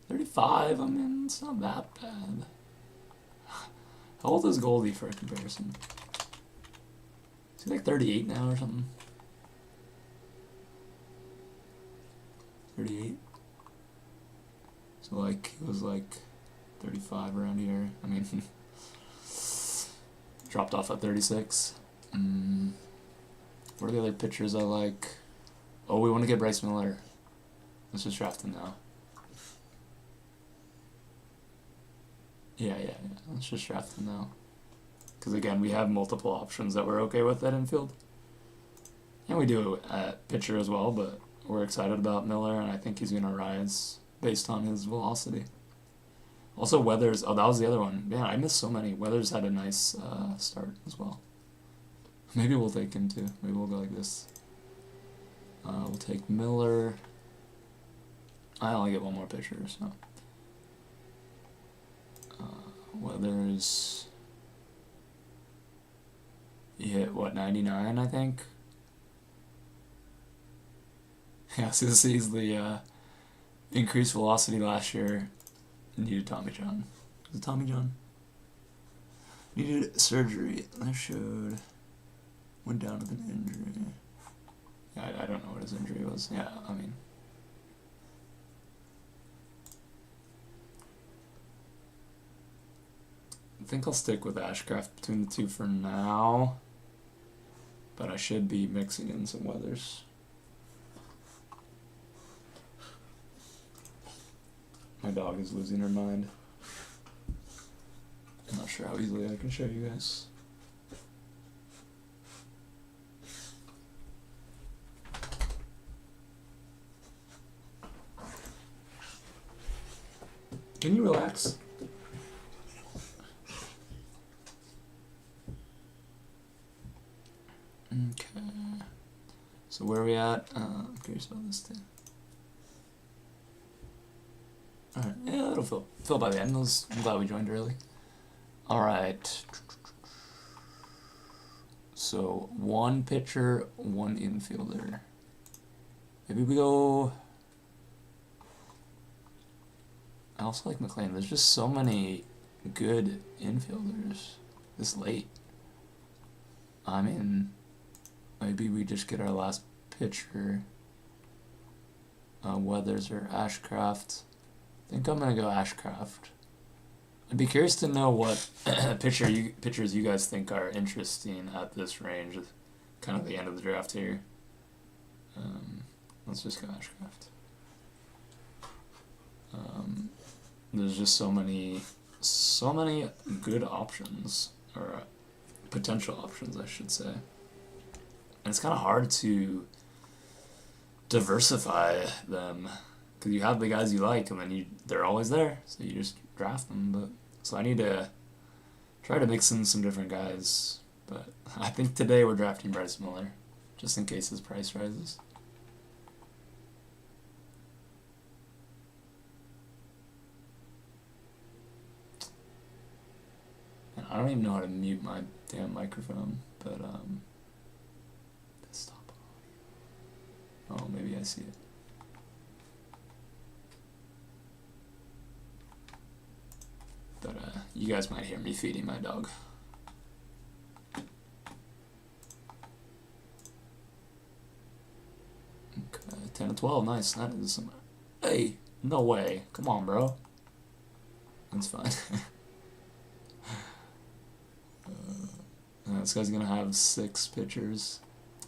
35. I mean, it's not that bad. How old is Goldie for a comparison? Is he 38 now or something? 38? So he was 35 around here. I mean, dropped off at 36. What are the other pitchers I like? Oh, we want to get Bryce Miller. Let's just draft him now. Yeah. Let's just draft him now. Because again, we have multiple options that we're okay with at infield. And we do at pitcher as well, but we're excited about Miller, and I think he's going to rise based on his velocity. Also, Weathers. Oh, that was the other one. Man, I missed so many. Weathers had a nice start as well. Maybe we'll take him too. Maybe we'll go like this. We'll take Miller. I only get one more pitcher, so. Weathers. He hit, 99, I think? Yeah, so this is the increased velocity last year. Needed Tommy John. Was it Tommy John? Needed surgery. That showed. Went down with an injury. Yeah, I don't know what his injury was. Yeah, I mean. I think I'll stick with Ashcraft between the two for now. But I should be mixing in some weathers. My dog is losing her mind. I'm not sure how easily I can show you guys. Can you relax? Okay. So where are we at? I'm curious about this too. Alright, yeah, it'll fill by the end. I'm glad we joined early. Alright. So, one pitcher, one infielder. Maybe we go... I also like McLean. There's just so many good infielders this late. I mean, maybe we just get our last pitcher. Weathers or Ashcraft. I think I'm gonna go Ashcraft. I'd be curious to know what pitchers you guys think are interesting at this range, kind of the end of the draft here. Let's just go Ashcraft. There's just so many good options, or potential options, I should say. And it's kind of hard to diversify them, because you have the guys you like, and then they're always there, so you just draft them. But so I need to try to mix in some different guys. But I think today we're drafting Bryce Miller, just in case his price rises. And I don't even know how to mute my damn microphone, but stop. Oh, maybe I see it. But you guys might hear me feeding my dog. Okay, 10 to 12, nice. That is some. Hey, no way. Come on, bro. That's fine. This guy's gonna have 6 pitchers.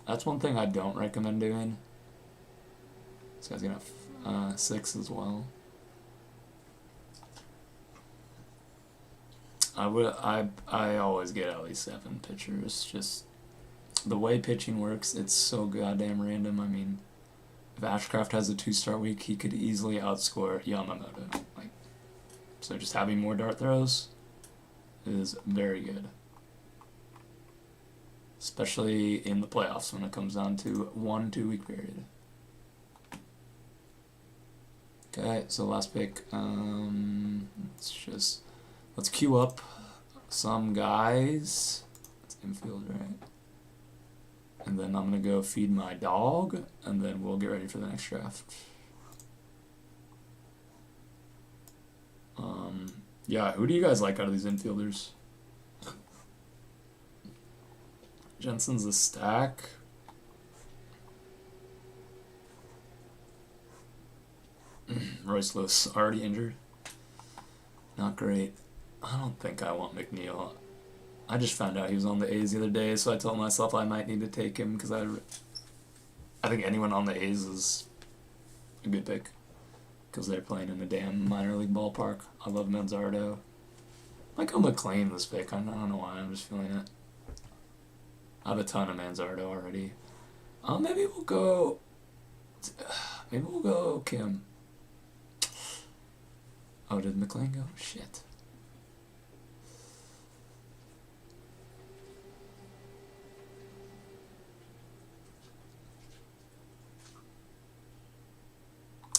That's one thing I don't recommend doing. This guy's gonna have 6 as well. I always get at least 7 pitchers. Just the way pitching works, it's so goddamn random. I mean, if Ashcraft has a 2-star week, he could easily outscore Yamamoto. So just having more dart throws is very good, especially in the playoffs when it comes down to 1-2 week period. Okay, so last pick. Let's queue up some guys. It's infield, right? And then I'm gonna go feed my dog, and then we'll get ready for the next draft. Yeah, who do you guys like out of these infielders? Jensen's a stack. Royce Lewis already injured. Not great. I don't think I want McNeil. I just found out he was on the A's the other day, so I told myself I might need to take him, because I think anyone on the A's is a good pick, because they're playing in the damn minor league ballpark. I love Manzardo. I might go McLean this pick. I don't know why. I'm just feeling it. I have a ton of Manzardo already. Maybe we'll go Kim. Oh, did McLean go? Shit.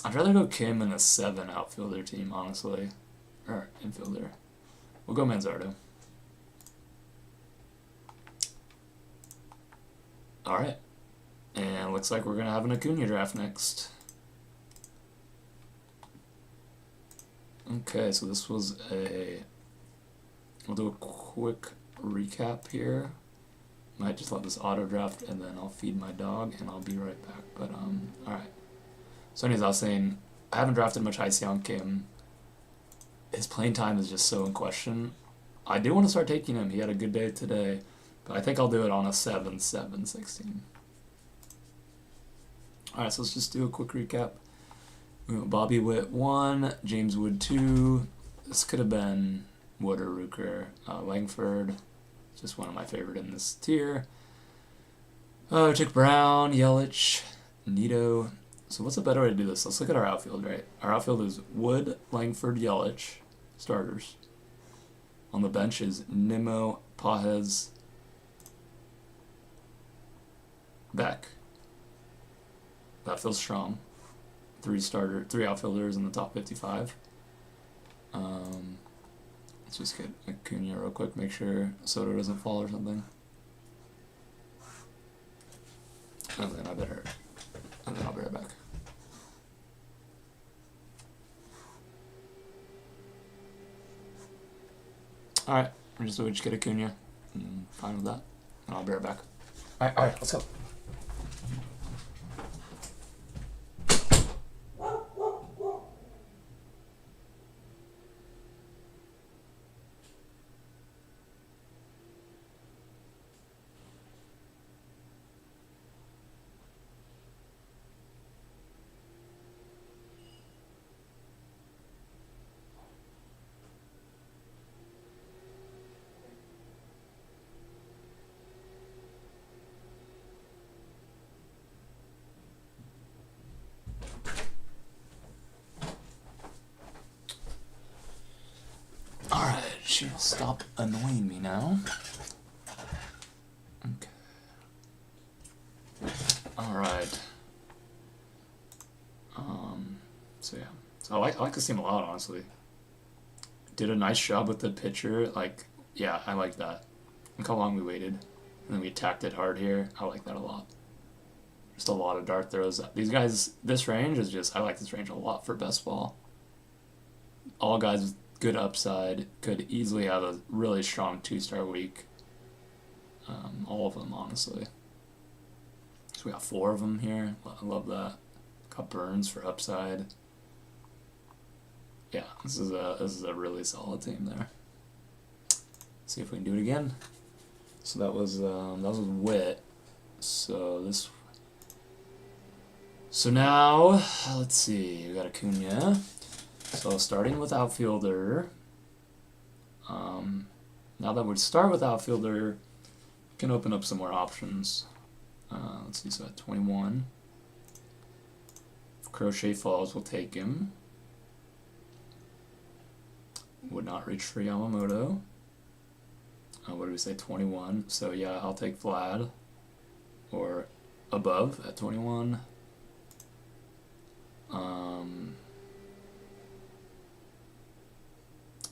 I'd rather go Kim in a 7 outfielder team, honestly. Or infielder. We'll go Manzardo. Alright. And looks like we're going to have an Acuna draft next. Okay, so this was a we'll do a quick recap here. Might just let this auto draft and then I'll feed my dog and I'll be right back. But alright. So anyways, I was saying I haven't drafted much Hyseon Kim. His playing time is just so in question. I do want to start taking him. He had a good day today, but I think I'll do it on a 7-7-16. Alright, so let's just do a quick recap. We went Bobby Witt 1, James Wood 2. This could have been Wood or Rooker. Langford, just one of my favorite in this tier. Took Brown, Yelich, Nito. So what's a better way to do this? Let's look at our outfield, right? Our outfield is Wood, Langford, Yelich, starters. On the bench is Nimmo, Pajes, Beck. That feels strong. 3 outfielders in the top 55. Let's just get Acuna real quick, make sure Soto doesn't fall or something. And then I'll be right back. Alright, we'll just get Acuna. Fine with that. And I'll be right back. Alright, let's go. Alright, she'll stop annoying me now. Okay. Alright. So yeah. So I like this team a lot, honestly. Did a nice job with the pitcher. Like, yeah, I like that. Look how long we waited. And then we attacked it hard here. I like that a lot. Just a lot of dart throws. These guys, this range is just, I like this range a lot for best ball. All guys with good upside, could easily have a really strong 2-star week. All of them, honestly. So we got 4 of them here. I love that. Got Burns for upside. Yeah, this is a really solid team there. Let's see if we can do it again. So that was with Witt. So now let's see. We got Acuna. So starting with outfielder. Now that we start with outfielder, we can open up some more options. Let's see. So at 21, if Crochet falls, we'll take him. Would not reach for Yamamoto. What did we say? 21. So yeah, I'll take Vlad or above at 21.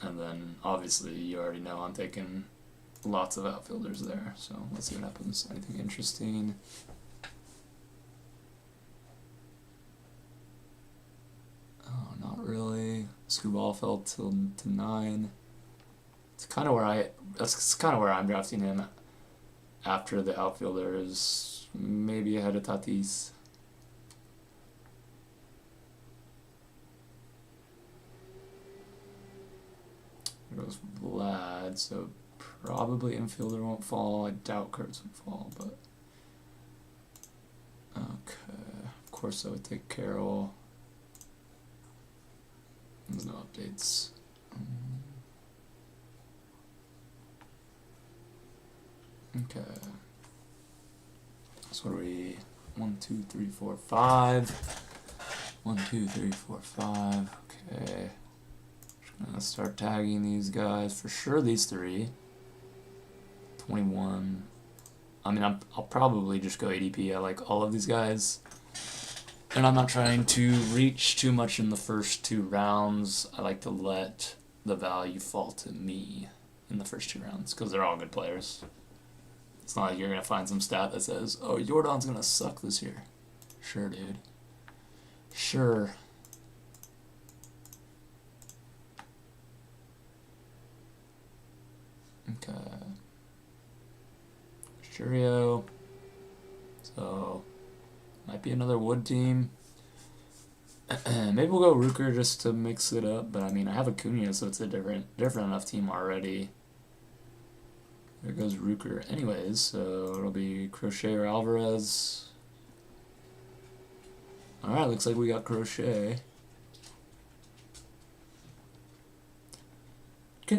And then obviously you already know I'm taking lots of outfielders there. So let's see what happens. Anything interesting? Oh, not really. Screwball fell to 9. It's kind of where that's kind of where I'm drafting him after the outfielders, maybe ahead of Tatis. There goes Vlad, so probably infielder won't fall. I doubt Kurtz would fall, but okay. Of course I would take Carroll. There's no updates. Okay. So what are we? 1, 2, 3, 4, 5. 1, 2, 3, 4, 5. Okay. Just gonna start tagging these guys. For sure these 3. 21. I mean, I'll probably just go ADP. I like all of these guys. And I'm not trying to reach too much in the first 2 rounds. I like to let the value fall to me in the first 2 rounds because they're all good players. It's not like you're going to find some stat that says, oh, Jordan's going to suck this year. Sure, dude. Sure. Churio. So, might be another Wood team. Maybe we'll go Rooker just to mix it up. But I mean, I have Acuna, so it's a different enough team already. There goes Rooker. Anyways, so it'll be Crochet or Alvarez. Alright, looks like we got Crochet.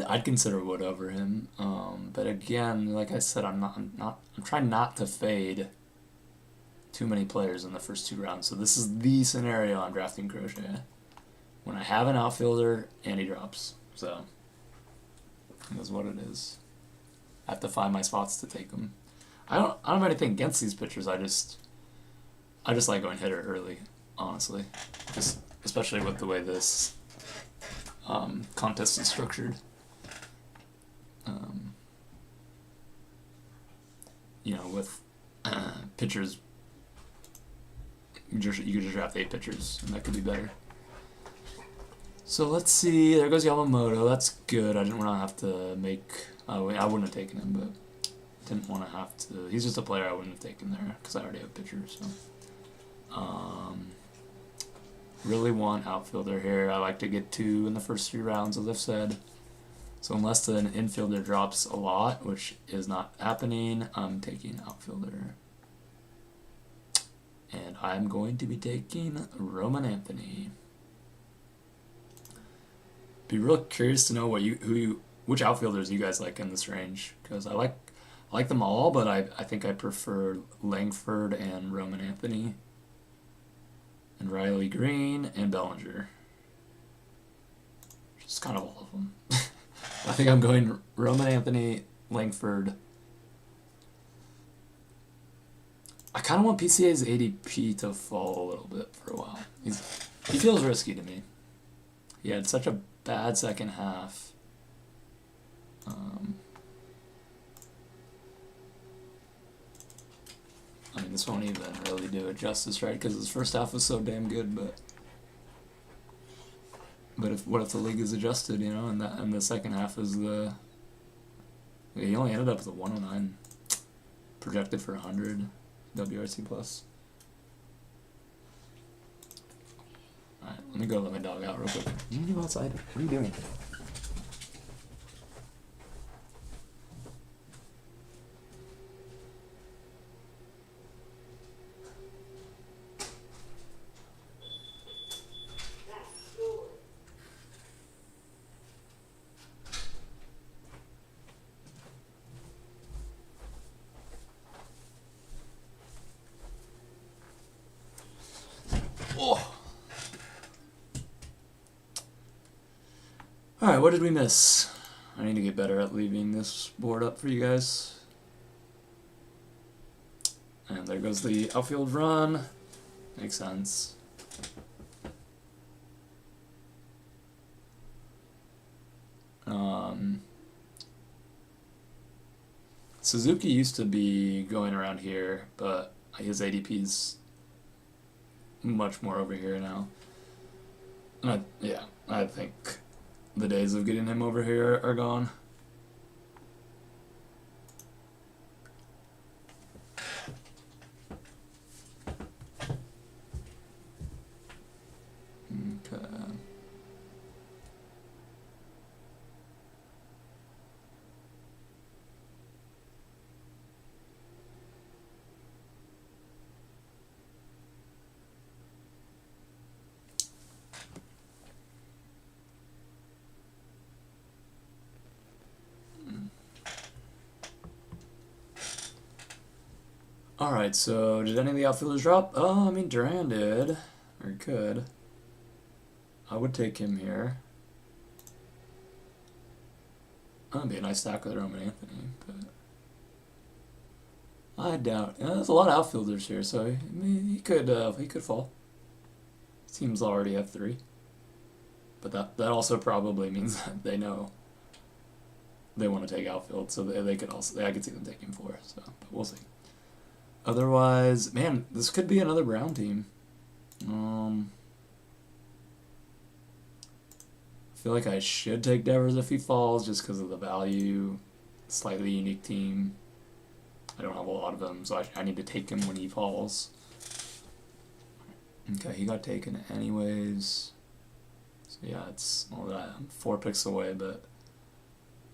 I'd consider Wood over him. But again, like I said, I'm trying not to fade too many players in the first 2 rounds. So this is the scenario I'm drafting Crochet. When I have an outfielder and he drops. So that's what it is. I have to find my spots to take them. I don't have anything against these pitchers. I just like going hitter early, honestly. Just especially with the way this contest is structured. With pitchers, you could just draft 8 pitchers, and that could be better. So let's see. There goes Yamamoto. That's good. I didn't want to have to make. I wouldn't have taken him, but didn't want to have to. He's just a player I wouldn't have taken there because I already have pitchers. So, really want outfielder here. I like to get 2 in the first 3 rounds, as I've said. So unless an infielder drops a lot, which is not happening, I'm taking outfielder. And I'm going to be taking Roman Anthony. Be real curious to know which outfielders you guys like in this range, because I like them all, but I think I prefer Langford and Roman Anthony and Riley Green and Bellinger. Just kind of all of them. I think I'm going Roman Anthony, Langford. I kind of want PCA's ADP to fall a little bit for a while. He feels risky to me. He had such a bad second half. I mean, this won't even really do it justice, right? Because his first half was so damn good, but what if the league is adjusted, and the second half is the. He only ended up with a 109, projected for 100 WRC plus. All right, let me go let my dog out real quick. You can go outside. What are you doing? Oh. Alright, what did we miss? I need to get better at leaving this board up for you guys. And there goes the outfield run. Makes sense. Suzuki used to be going around here, but his ADP's much more over here now. And I think the days of getting him over here are gone. Okay. Alright, so did any of the outfielders drop? Oh, I mean, Duran did. Or could. I would take him here. That'd be a nice stack with Roman Anthony, but I doubt. There's a lot of outfielders here, so he could fall. Teams already have 3, but that also probably means that they know they want to take outfield, so they could also I could see them taking 4. So, but we'll see. Otherwise, man, this could be another Brown team. I feel like I should take Devers if he falls just because of the value. Slightly unique team. I don't have a lot of him, so I need to take him when he falls. Okay, he got taken anyways. So yeah, it's all that. I'm 4 picks away, but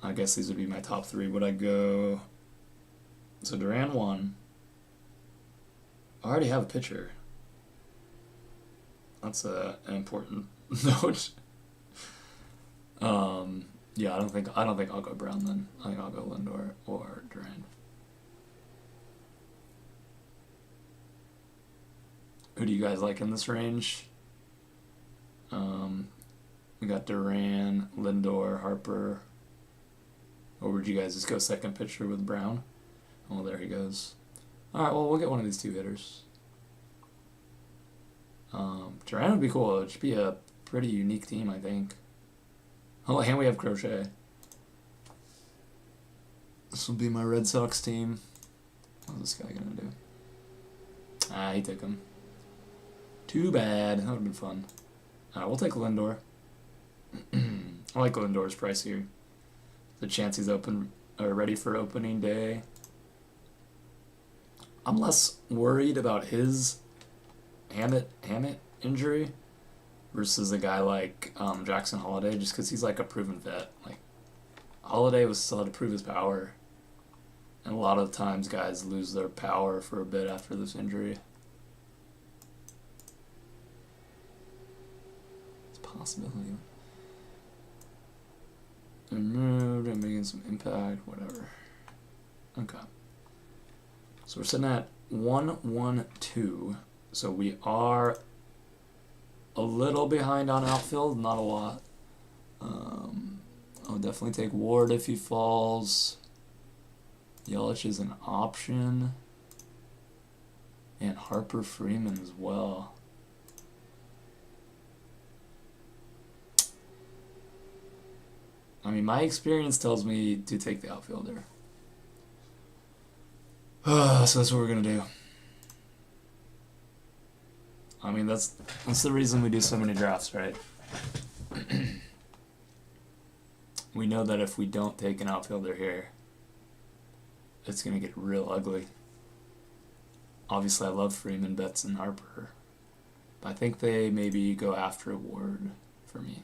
I guess these would be my top 3. Would I go... So Duran 1. I already have a pitcher. That's an important note. Yeah, I don't think I'll go Brown then. I think I'll go Lindor or Duran. Who do you guys like in this range? We got Duran, Lindor, Harper. Or would you guys just go second pitcher with Brown? Oh, there he goes. Alright, well, we'll get one of these 2 hitters. Duran would be cool. It should be a pretty unique team, I think. Oh, and we have Crochet. This will be my Red Sox team. What's this guy gonna do? Ah, he took him. Too bad. That would have been fun. Alright, we'll take Lindor. I like Lindor's price here. The chance he's ready for opening day. I'm less worried about his Hammett injury versus a guy like Jackson Holiday, just because he's like a proven vet. Like Holiday was still had to prove his power, and a lot of times guys lose their power for a bit after this injury. It's a possibility. Removed and making some impact, whatever. Okay. So we're sitting at 1-1-2. So we are a little behind on outfield, not a lot. I'll definitely take Ward if he falls. Yelich is an option. And Harper Freeman as well. I mean, my experience tells me to take the outfielder. So that's what we're going to do. I mean, that's the reason we do so many drafts, right? We know that if we don't take an outfielder here, it's going to get real ugly. Obviously, I love Freeman, Betts, and Harper. But I think they maybe go after Ward for me.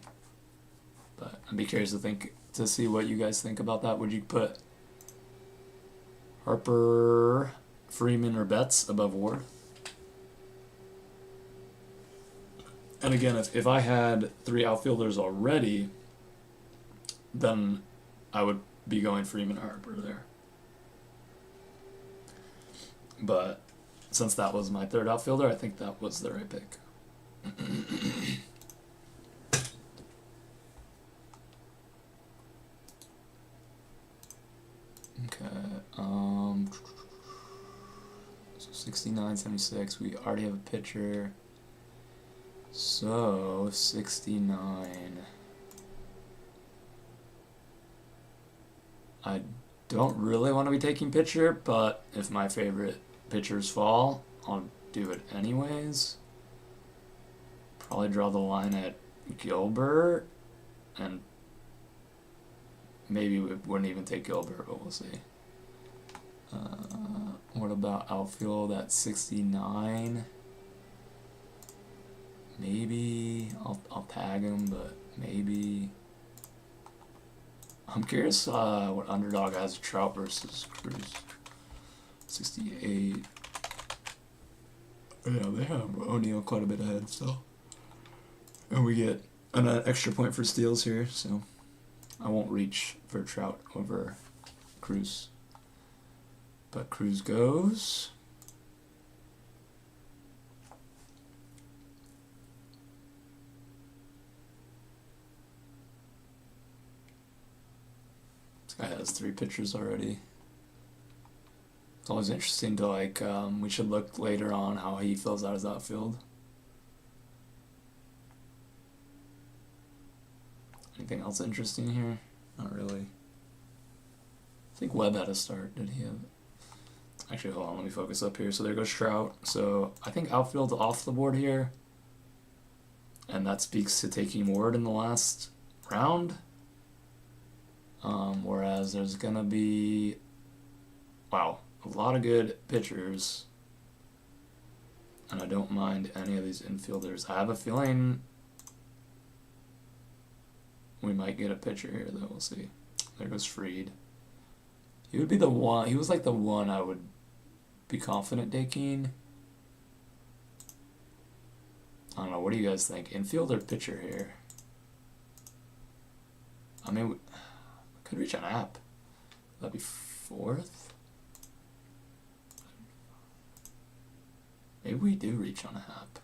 But I'd be curious to see what you guys think about that. Would you put Harper, Freeman, or Betts above Ward? And again, if I had 3 outfielders already, then I would be going Freeman or Harper there. But since that was my 3rd outfielder, I think that was the right pick. Okay, so 69, 76, we already have a pitcher. So, 69. I don't really want to be taking pitcher, but if my favorite pitchers fall, I'll do it anyways. Probably draw the line at Gilbert, and maybe we wouldn't even take Gilbert, but we'll see. What about outfield at 69? Maybe I'll tag him, but maybe. I'm curious what underdog has Trout versus Cruz. 68. Yeah, they have O'Neal quite a bit ahead still. And we get an extra point for steals here, so I won't reach for Trout over Cruz. But Cruz goes. This guy has 3 pitchers already. It's always interesting to we should look later on how he fills out his outfield. Anything else interesting here? Not really. I think Webb had a start. Did he have? Actually, hold on. Let me focus up here. So there goes Trout. So I think outfield's off the board here. And that speaks to taking Ward in the last round. Whereas there's going to be... Wow. a lot of good pitchers, and I don't mind any of these infielders. I have a feeling we might get a pitcher here, though. We'll see. There goes Fried. He would be the one. He was like the one I would be confident taking. I don't know. What do you guys think? Infield or pitcher here? I mean, we could reach an app. That'd be fourth. Maybe we do reach on a app.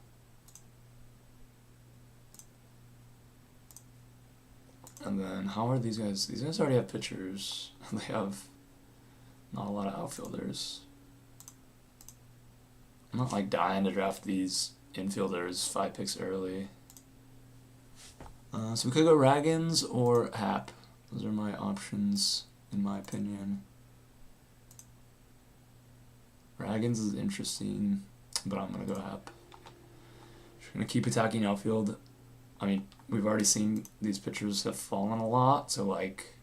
And then, how are these guys? These guys already have pitchers. They have not a lot of outfielders. I'm not like dying to draft these infielders 5 picks early. So we could go Raggins or Hap. Those are my options, in my opinion. Raggins is interesting, but I'm going to go Hap. Just going to keep attacking outfield. I mean, we've already seen these pitchers have fallen a lot, so like,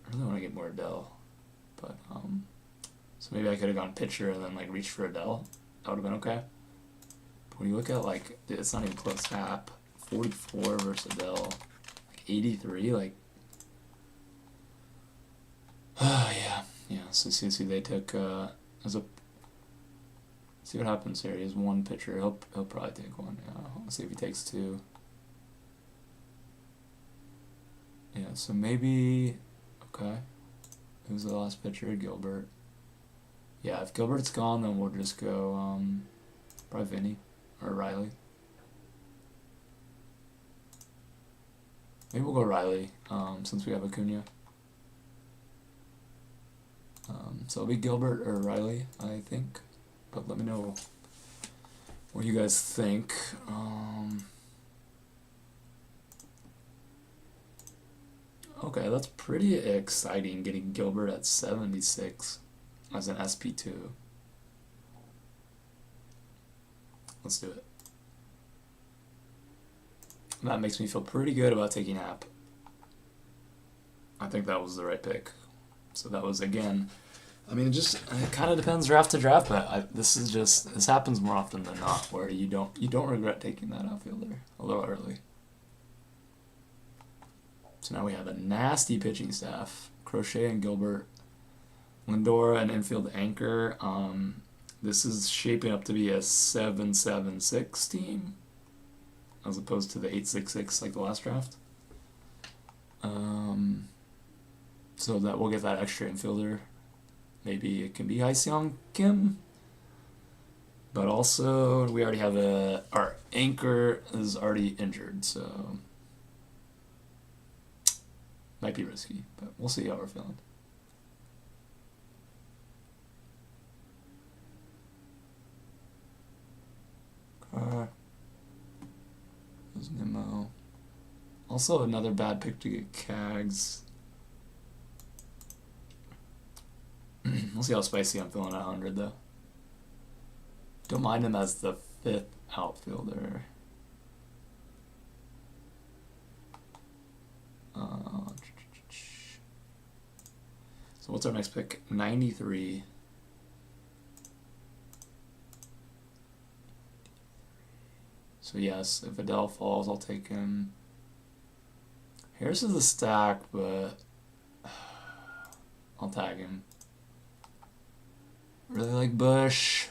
I really want to get more Adele, but so maybe I could have gone pitcher and then like reached for Adele. That would have been okay. But when you look at like, it's not even close. Hap 44 versus Adele, like 83, like, yeah. So see they took as a. See what happens here. He has one pitcher. He'll probably take one. Yeah, let's see if he takes 2. Yeah, so maybe. Okay. Who's the last pitcher? Gilbert. Yeah, if Gilbert's gone, then we'll just go probably Vinny or Riley. Maybe we'll go Riley since we have Acuna. So it'll be Gilbert or Riley, I think. But let me know what you guys think. Okay, that's pretty exciting, getting Gilbert at 76 as an SP2. Let's do it. That makes me feel pretty good about taking Hap. I think that was the right pick. So that was, again, I mean, it kind of depends draft to draft, but this happens more often than not, where you don't regret taking that outfielder a little early. So now we have a nasty pitching staff: Crochet and Gilbert, Lindor, an infield anchor. This is shaping up to be a 7-7-6 team, as opposed to the 8-6-6 like the last draft. So that we'll get that extra infielder. Maybe it can be Hyseong Kim. But also, we already have our anchor is already injured, so might be risky, but we'll see how we're feeling. There's Nimmo. Also, another bad pick to get Cags. We'll see how spicy I'm feeling at 100, though. Don't mind him as the 5th outfielder. So what's our next pick? 93. So yes, if Adele falls, I'll take him. Harris is the stack, but I'll tag him. Really like Bush.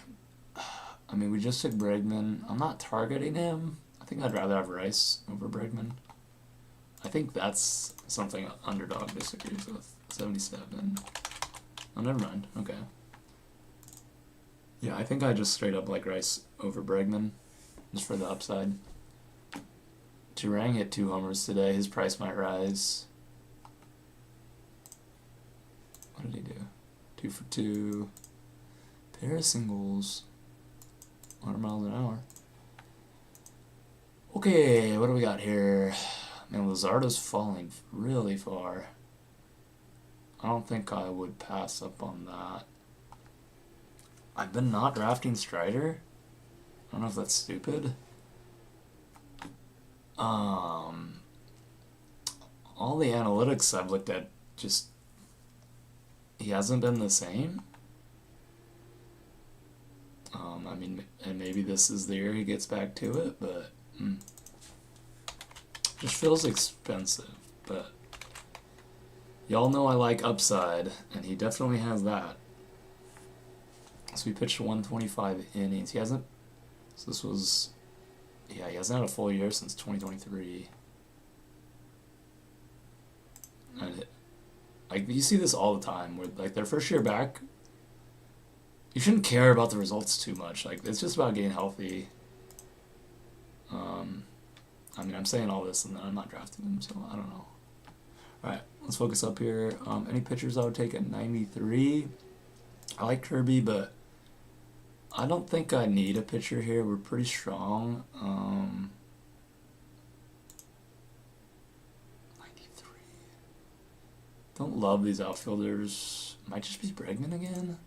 I mean, we just took Bregman. I'm not targeting him. I think I'd rather have Rice over Bregman. I think that's something Underdog disagrees with. 77. Oh, never mind. Okay. Yeah, I think I just straight up like Rice over Bregman, just for the upside. Durang hit 2 homers today. His price might rise. What did he do? 2 for 2. Pair of singles. 100 miles an hour. Okay, what do we got here? Man, Luzardo's falling really far. I don't think I would pass up on that. I've been not drafting Strider. I don't know if that's stupid. All the analytics I've looked at just he hasn't been the same. I mean, and maybe this is the year he gets back to it, but just feels expensive. But y'all know I like upside, and he definitely has that. So he pitched 125 innings. He hasn't. So this was, yeah, he hasn't had a full year since 2023. And like you see this all the time, where like their first year back, you shouldn't care about the results too much. Like it's just about getting healthy. I mean, I'm saying all this and then I'm not drafting him, so I don't know. All right, let's focus up here. Any pitchers I would take at 93? I like Kirby, but I don't think I need a pitcher here. We're pretty strong. 93. Don't love these outfielders. Might just be Bregman again.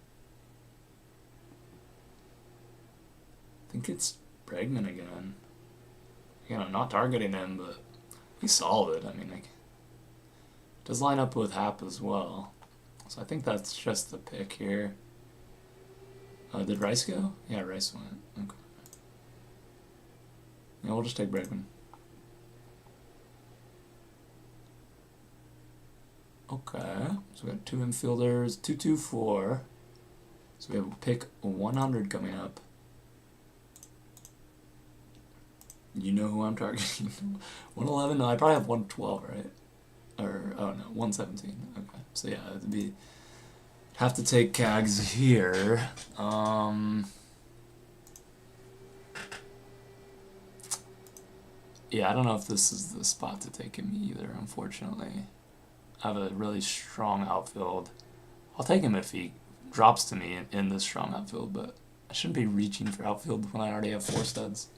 I think it's Bregman again. Again, I'm not targeting him, but he's solid. I mean, like, does line up with Hap as well. So I think that's just the pick here. Did Rice go? Yeah, Rice went. Okay. Yeah, we'll just take Bregman. Okay, so we got two infielders, 2-2-4. So we have pick 100 coming up. You know who I'm targeting. 111? No, I probably have 112, right? Or, oh no, 117. Okay, so yeah, it'd be... Have to take Cags here. Yeah, I don't know if this is the spot to take him either, unfortunately. I have a really strong outfield. I'll take him if he drops to me in this strong outfield, but I shouldn't be reaching for outfield when I already have 4 studs.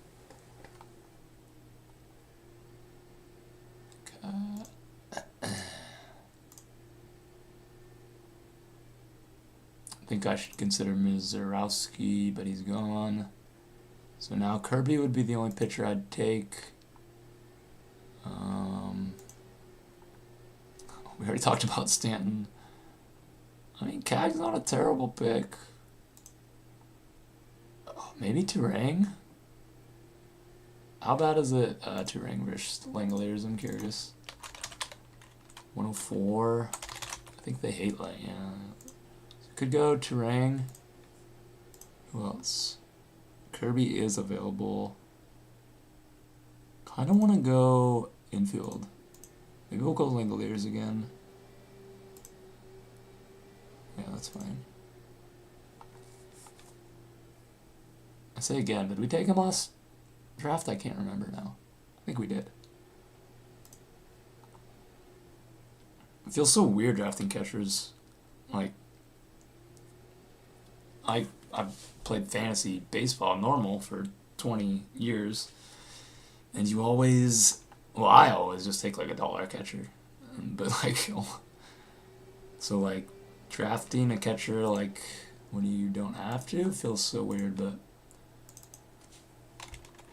I think I should consider Mizorowski, but he's gone. So now Kirby would be the only pitcher I'd take. We already talked about Stanton. I mean, Cag's not a terrible pick. Oh, maybe Turang? How bad is it, Turang versus Langoliers? I'm curious. 104. I think they hate Lang, yeah. Could go Turang. Who else? Kirby is available. Kind of want to go infield. Maybe we'll go Langoliers again. Yeah, that's fine. I say again, did we take him last draft? I can't remember now. I think we did. It feels so weird drafting catchers. Like, I've played fantasy baseball normal for 20 years, and you always, well, I always just take like a dollar catcher, but like, so like drafting a catcher like when you don't have to feels so weird, but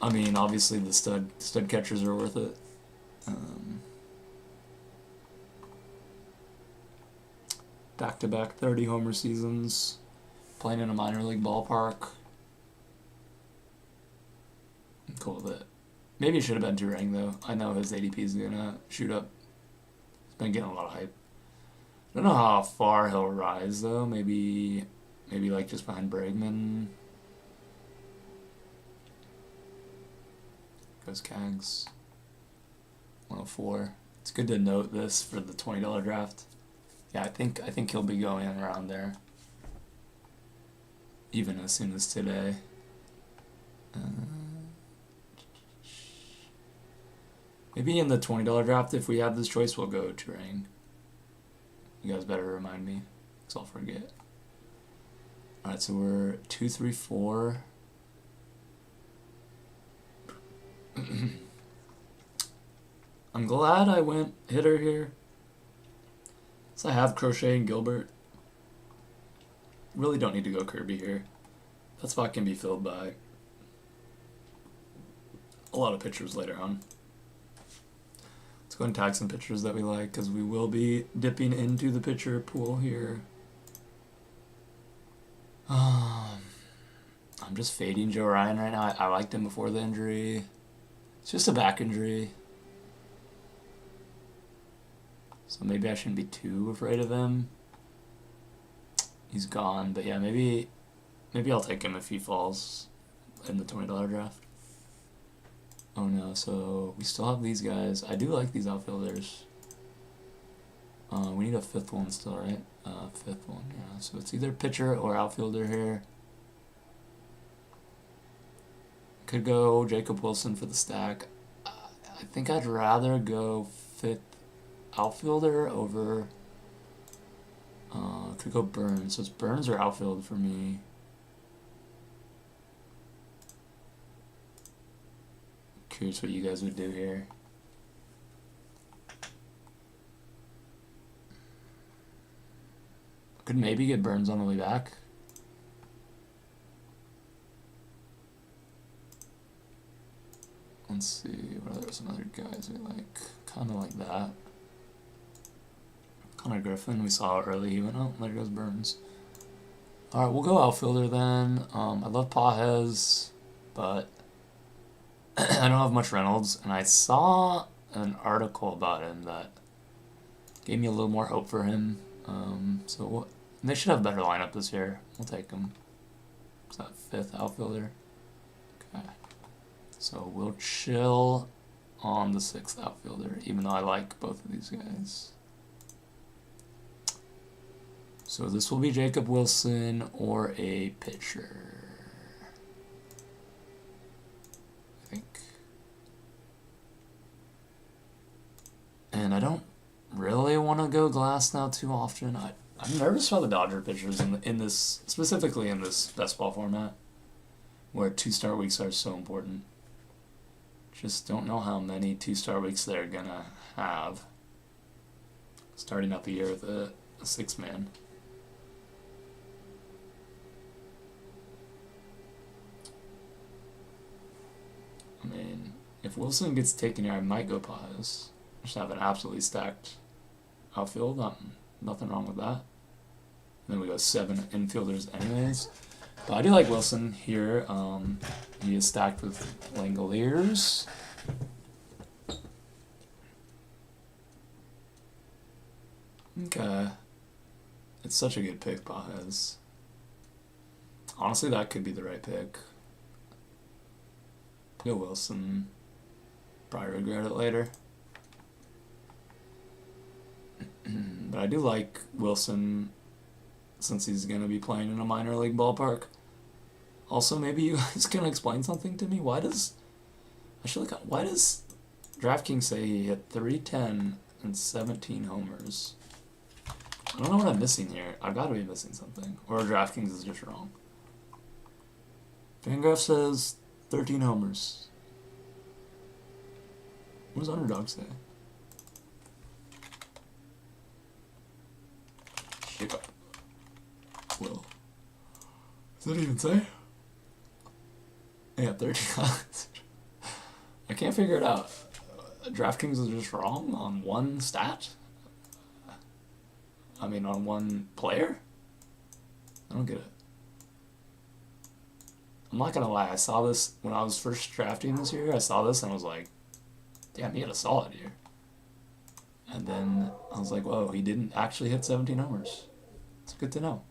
I mean, obviously the stud catchers are worth it. Back-to-back 30 homer seasons. Playing in a minor league ballpark. I'm cool with it. Maybe it should have been Turang though. I know his ADP is gonna shoot up. He's been getting a lot of hype. I don't know how far he'll rise though. Maybe like just behind Bregman. Goes Cags. 104. It's good to note this for the $20 draft. Yeah, I think he'll be going around there. Even as soon as today. Maybe in the $20 draft, if we have this choice, we'll go Turang. You guys better remind me, because I'll forget. Alright, so we're 2, 3, 4. I'm glad I went hitter here. So I have Crochet and Gilbert. Really don't need to go Kirby here. That spot can be filled by a lot of pitchers later on. Let's go and tag some pitchers that we like, because we will be dipping into the pitcher pool here. I'm just fading Joe Ryan right now. I liked him before the injury. It's just a back injury. So maybe I shouldn't be too afraid of him. He's gone, but yeah, maybe I'll take him if he falls in the $20 draft. Oh no, so we still have these guys. I do like these outfielders. We need a fifth one still, right? Fifth one, yeah. So it's either pitcher or outfielder here. Could go Jacob Wilson for the stack. I think I'd rather go fifth outfielder over. Could go Burns. So it's Burns or outfield for me. Curious what you guys would do here. Could maybe get Burns on the way back. Let's see, what are some other guys we like? Kind of like that. Connor Griffin, we saw early, he went, oh, there goes Burns. Alright, we'll go outfielder then. I love Pajes, but I don't have much Reynolds, and I saw an article about him that gave me a little more hope for him. So they should have a better lineup this year. We'll take him. Is that fifth outfielder? Okay. So we'll chill on the sixth outfielder, even though I like both of these guys. So this will be Jacob Wilson or a pitcher, I think. And I don't really want to go glass now too often. I'm nervous about the Dodger pitchers in this, specifically in this best ball format, where 2-star weeks are so important. Just don't know how many 2-star weeks they're gonna have. Starting out the year with a 6-man. I mean, if Wilson gets taken here, I might go Pajes. Just have an absolutely stacked outfield. Nothing wrong with that. And then we go 7 infielders anyways. But I do like Wilson here. He is stacked with Langoliers. Okay. It's such a good pick, Pajes. Honestly, that could be the right pick. Go Wilson. Probably regret it later. But I do like Wilson since he's going to be playing in a minor league ballpark. Also, maybe you guys can explain something to me. Why does DraftKings say he hit 310 and 17 homers? I don't know what I'm missing here. I've got to be missing something. Or DraftKings is just wrong. Fangraph says 13 homers. What does Underdog say? Shake up. Will. Does that even say? Yeah, 13. I can't figure it out. DraftKings is just wrong on one stat? I mean, on one player? I don't get it. I'm not gonna lie, I saw this when I was first drafting this year. I saw this and I was like, damn, he had a solid year. And then I was like, whoa, he didn't actually hit 17 homers. It's good to know.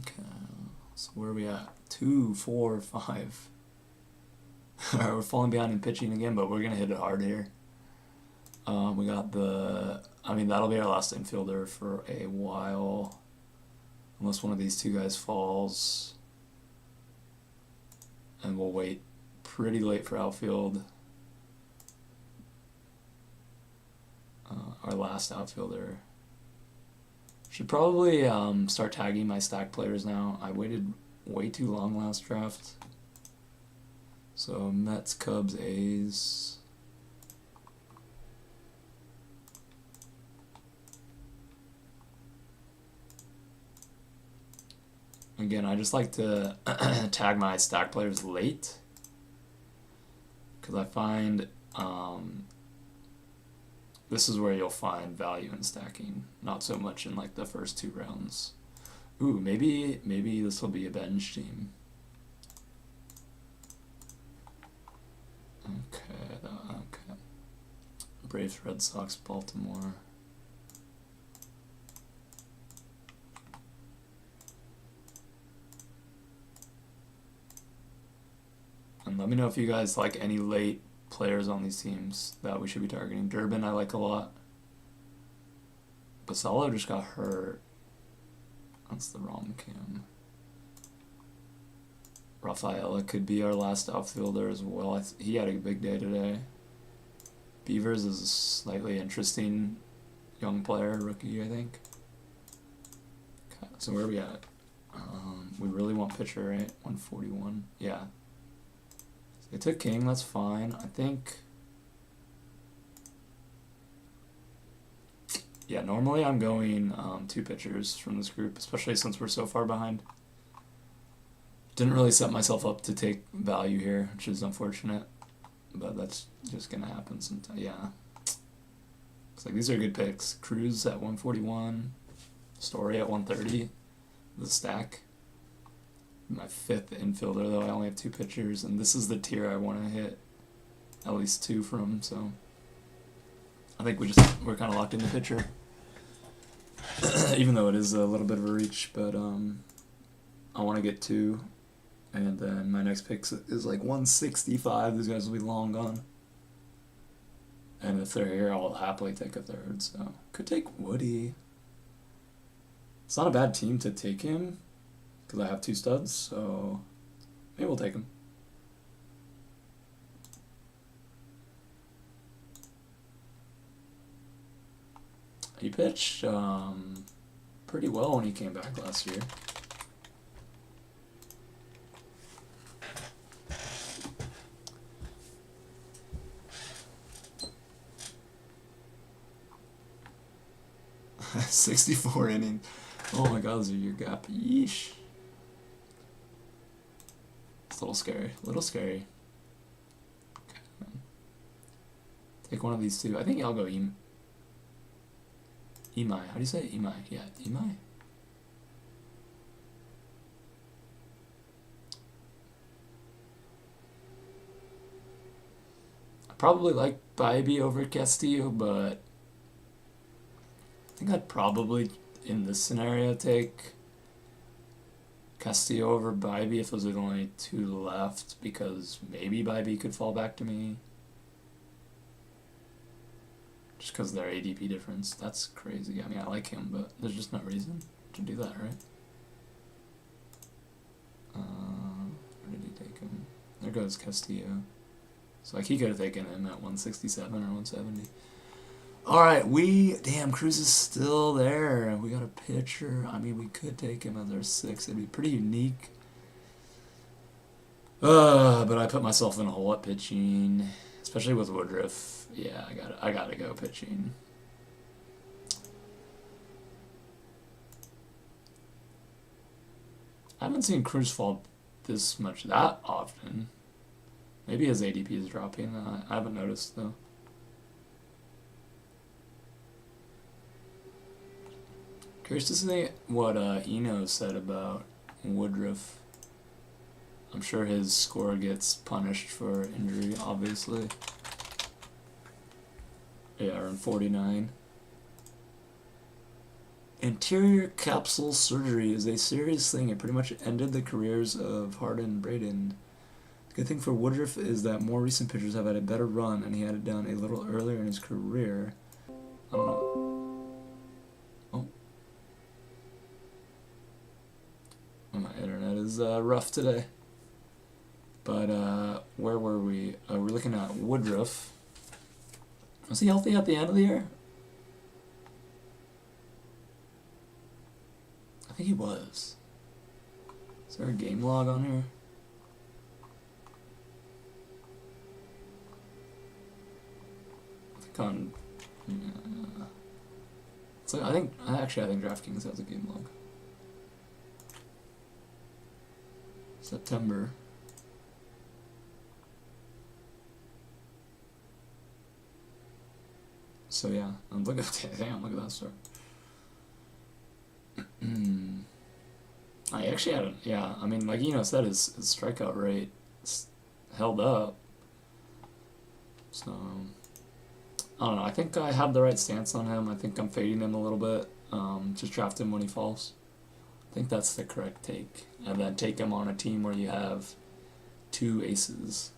Okay, so where are we at? 2, 4, 5. Alright, we're falling behind in pitching again, but we're gonna hit it hard here. We got that'll be our last infielder for a while. Unless one of these two guys falls. And we'll wait pretty late for outfield. Our last outfielder. Should probably start tagging my stack players now. I waited way too long last draft. So Mets, Cubs, A's. Again, I just like to tag my stack players late because I find this is where you'll find value in stacking, not so much in like the first 2 rounds. Ooh, maybe this will be a bench team. Okay. Braves, Red Sox, Baltimore. And let me know if you guys like any late players on these teams that we should be targeting. Durbin I like a lot. Basallo just got hurt. That's the wrong cam. Rafaela could be our last outfielder as well. He had a big day today. Beavers is a slightly interesting young player, rookie, I think. Okay, so where are we at? We really want pitcher, right? 141. Yeah. They took King, that's fine. I think... Yeah, normally I'm going 2 pitchers from this group, especially since we're so far behind. Didn't really set myself up to take value here, which is unfortunate. But that's just going to happen sometime. Yeah. Looks like these are good picks. Cruz at 141. Story at 130. The stack. My 5th infielder, though. I only have 2 pitchers. And this is the tier I want to hit at least 2 from, so... I think we're kind of locked in the pitcher. Even though it is a little bit of a reach, but I want to get 2. And then my next pick is like 165. These guys will be long gone. And if they're here, I'll happily take a 3rd. So could take Woody. It's not a bad team to take him because I have 2 studs. So maybe we'll take him. He pitched pretty well when he came back last year. $64 innings. Oh my god, those are your gap. Yeesh. It's a little scary. A little scary. Okay. Take one of these 2. I think I'll go Imai. How do you say it? Imai? Yeah, Imai? I probably like Bybee over Castillo, but I think I'd probably, in this scenario, take Castillo over Bybee if those are the only 2 left, because maybe Bybee could fall back to me. Just because of their ADP difference. That's crazy. I mean, I like him, but there's just no reason to do that, right? Where did he take him? There goes Castillo. So, like, he could have taken him at 167 or 170. Alright, damn, Cruz is still there. We got a pitcher. I mean, we could take him as our 6th. It'd be pretty unique. But I put myself in a hole at pitching, especially with Woodruff. Yeah, I gotta go pitching. I haven't seen Cruz fall this much that often. Maybe his ADP is dropping. I haven't noticed though. Curious to see what Eno said about Woodruff. I'm sure his score gets punished for injury, obviously. Yeah, around 49. Anterior capsule surgery is a serious thing. It pretty much ended the careers of Harden and Braden. The good thing for Woodruff is that more recent pitchers have had a better run, and he had it down a little earlier in his career. I don't know. Oh. My internet is rough today. But where were we? We're looking at Woodruff. Was he healthy at the end of the year? I think he was. Is there a game log on here? I think on... it's like, I think DraftKings has a game log. September. So yeah, look at damn, look at that start. I actually had yeah. I mean, like said, his strikeout rate held up. So I don't know. I think I have the right stance on him. I think I'm fading him a little bit. Just draft him when he falls. I think that's the correct take. And then take him on a team where you have 2 aces.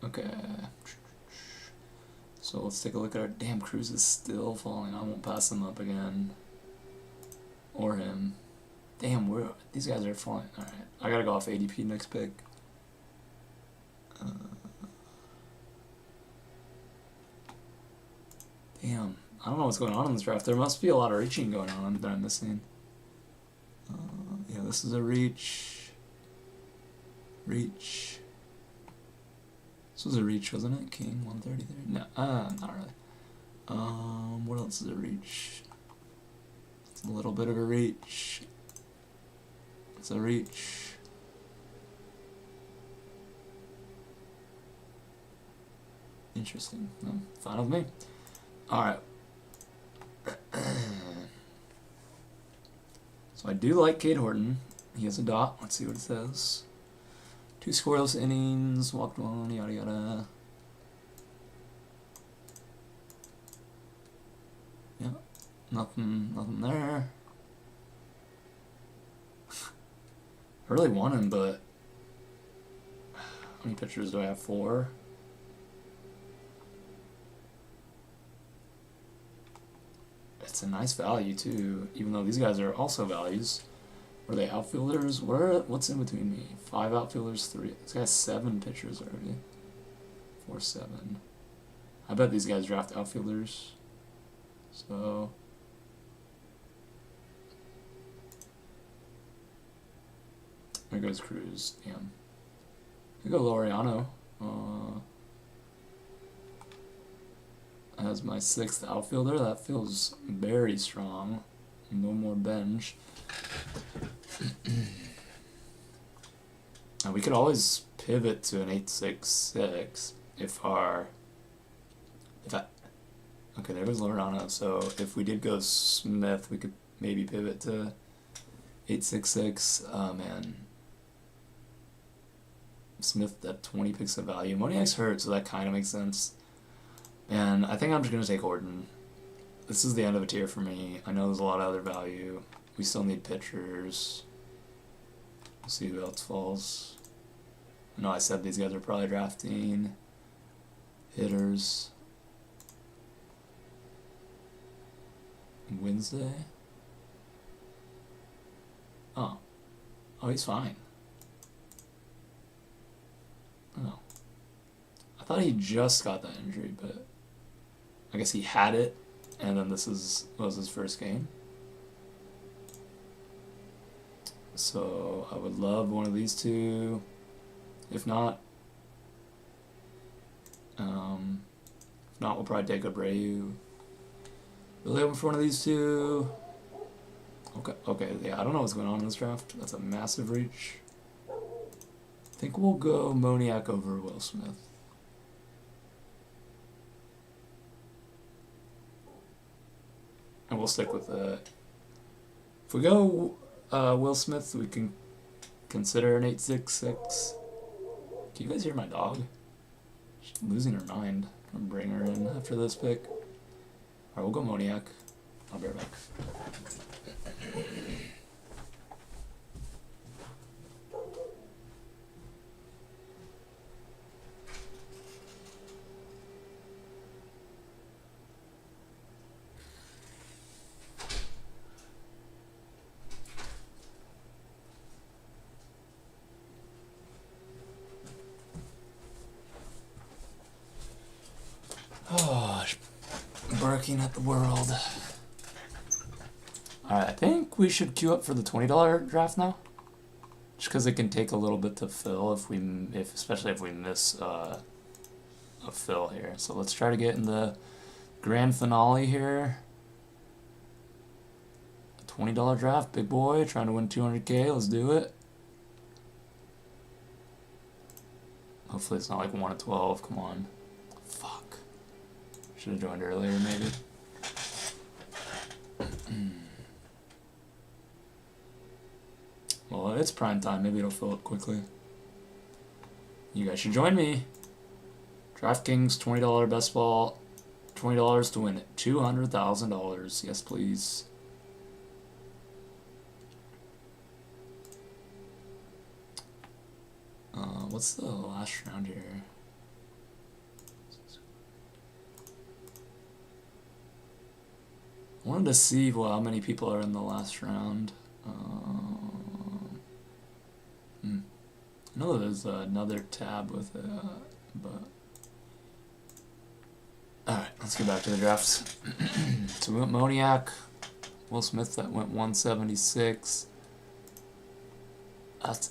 Okay. So let's take a look at our... Damn, Cruz is still falling. I won't pass him up again. Or him. Damn, these guys are falling. Alright, I gotta go off ADP next pick. Damn, I don't know what's going on in this draft. There must be a lot of reaching going on that I'm missing. Yeah, this is a reach. Reach. This was a reach, wasn't it? King 133. No, not really. What else is a reach? It's a little bit of a reach. It's a reach. Interesting. No, fine with me. Alright. So I do like Cade Horton. He has a dot. Let's see what it says. 2 scoreless innings, walked 1, yada yada. Yeah, nothing there. I really want him, but how many pitchers do I have? 4. It's a nice value too, even though these guys are also values. Were they outfielders? What's in between me? 5 outfielders, 3. This guy's 7 pitchers already. 4, 7. I bet these guys draft outfielders. So there goes Cruz. Damn. I go Laureano. As my 6th outfielder. That feels very strong. No more bench. Now we could always pivot to an 8-6-6 okay, there goes Laureano. So if we did go Smith, we could maybe pivot to 8-6-6. Man, Smith at 20 picks of value. Moniak's hurt, so that kind of makes sense. And I think I'm just gonna take Horton. This is the end of a tier for me. I know there's a lot of other value. We still need pitchers. We'll see who else falls. I know I said these guys are probably drafting hitters. Wednesday? Oh, he's fine. Oh. I thought he just got that injury, but I guess he had it, and then this was his first game. So I would love one of these 2. If not, we'll probably take Abreu. Really hoping for one of these 2. Okay, yeah, I don't know what's going on in this draft. That's a massive reach. I think we'll go Moniak over Will Smith. And we'll stick with that. If we go Will Smith, we can consider an 8-6-6. Can you guys hear my dog? She's losing her mind. I'm gonna bring her in after this pick. Alright, we'll go Moniak. I'll be right back. Oh, barking at the world. Alright, I think we should queue up for the $20 draft now. Just because it can take a little bit to fill especially if we miss a fill here. So let's try to get in the grand finale here. $20 draft, big boy, trying to win 200K. Let's do it. Hopefully it's not like 1 of 12. Come on. Fuck. Should have joined earlier, maybe. Well, it's prime time. Maybe it'll fill up quickly. You guys should join me. DraftKings $20 best ball. $20 to win $200,000. Yes, please. What's the last round here? I wanted to see how many people are in the last round. I know there's another tab with it, but... Alright, let's get back to the drafts. So we went Moniak, Will Smith, that went 176.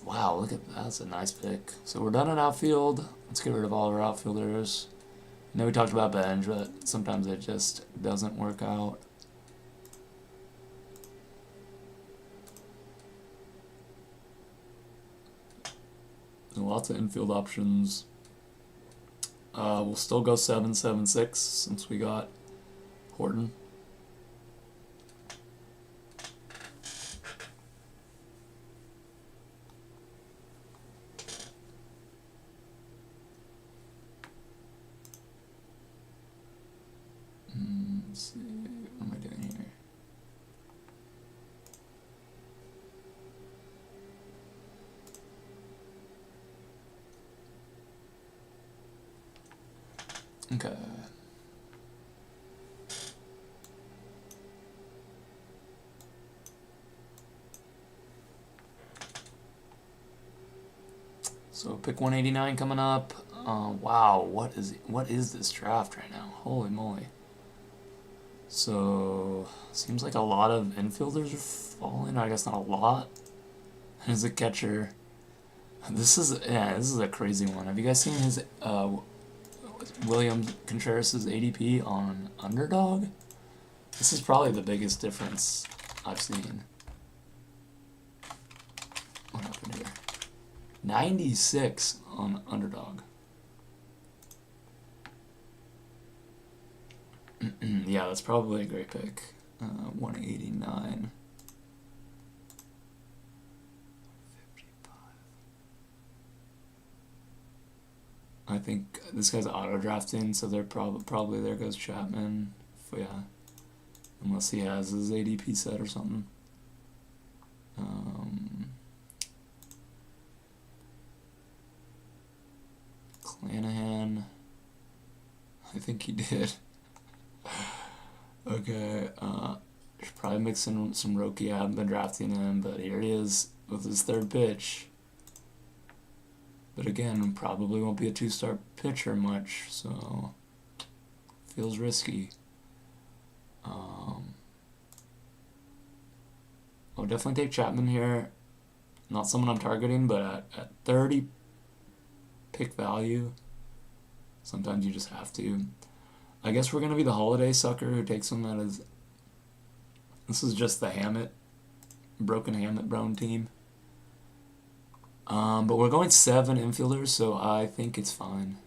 Wow, look at that. That's a nice pick. So we're done at outfield. Let's get rid of all our outfielders. I know we talked about bench, but sometimes it just doesn't work out. Lots of infield options. We'll still go 7-7-6 since we got Horton. Let's see, what am I doing here? Okay. So pick 189 coming up. Wow, what is this draft right now? Holy moly. So seems like a lot of infielders are falling. I guess not a lot. There's a catcher. This is a crazy one. Have you guys seen his William Contreras' ADP on Underdog? This is probably the biggest difference I've seen. What happened here? 96 on Underdog. Yeah, that's probably a great pick. 189. 55. I think this guy's auto drafting, so they're probably there goes Chapman. Yeah, unless he has his ADP set or something. Clanahan. I think he did. Okay, should probably mix in some Roki. I haven't been drafting him, but here he is with his third pitch. But again, probably won't be a 2-star pitcher much, so feels risky. I'll definitely take Chapman here. Not someone I'm targeting, but at 30 pick value, sometimes you just have to. I guess we're going to be the holiday sucker who takes him at his... This is just the broken Hammett Brown team. But we're going 7 infielders, so I think it's fine.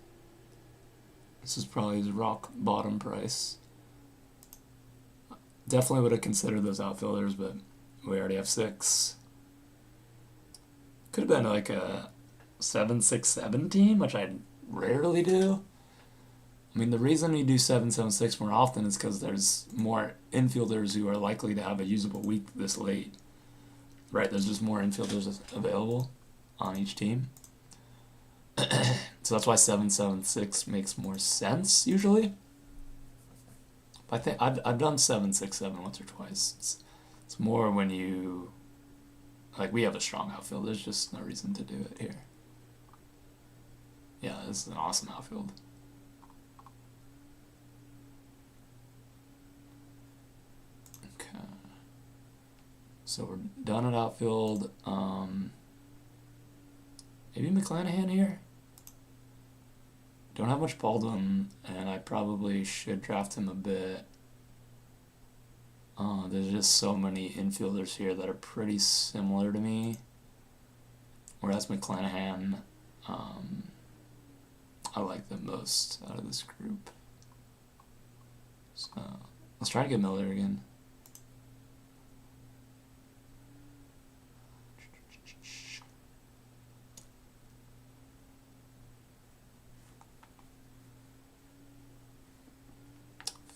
This is probably his rock bottom price. Definitely would have considered those outfielders, but we already have 6. Could have been like a 7-6-7 team, which I rarely do. I mean, the reason we do 7-7-6 more often is because there's more infielders who are likely to have a usable week this late. Right, there's just more infielders available on each team. So that's why 7-7-6 makes more sense, usually. But I think I've done 7-6-7 once or twice. It's more when you... Like, we have a strong outfield. There's just no reason to do it here. Yeah, this is an awesome outfield. So we're done at outfield. Maybe McClanahan here? Don't have much Baldwin, and I probably should draft him a bit. There's just so many infielders here that are pretty similar to me. Whereas McClanahan, I like the most out of this group. So let's try to get Miller again.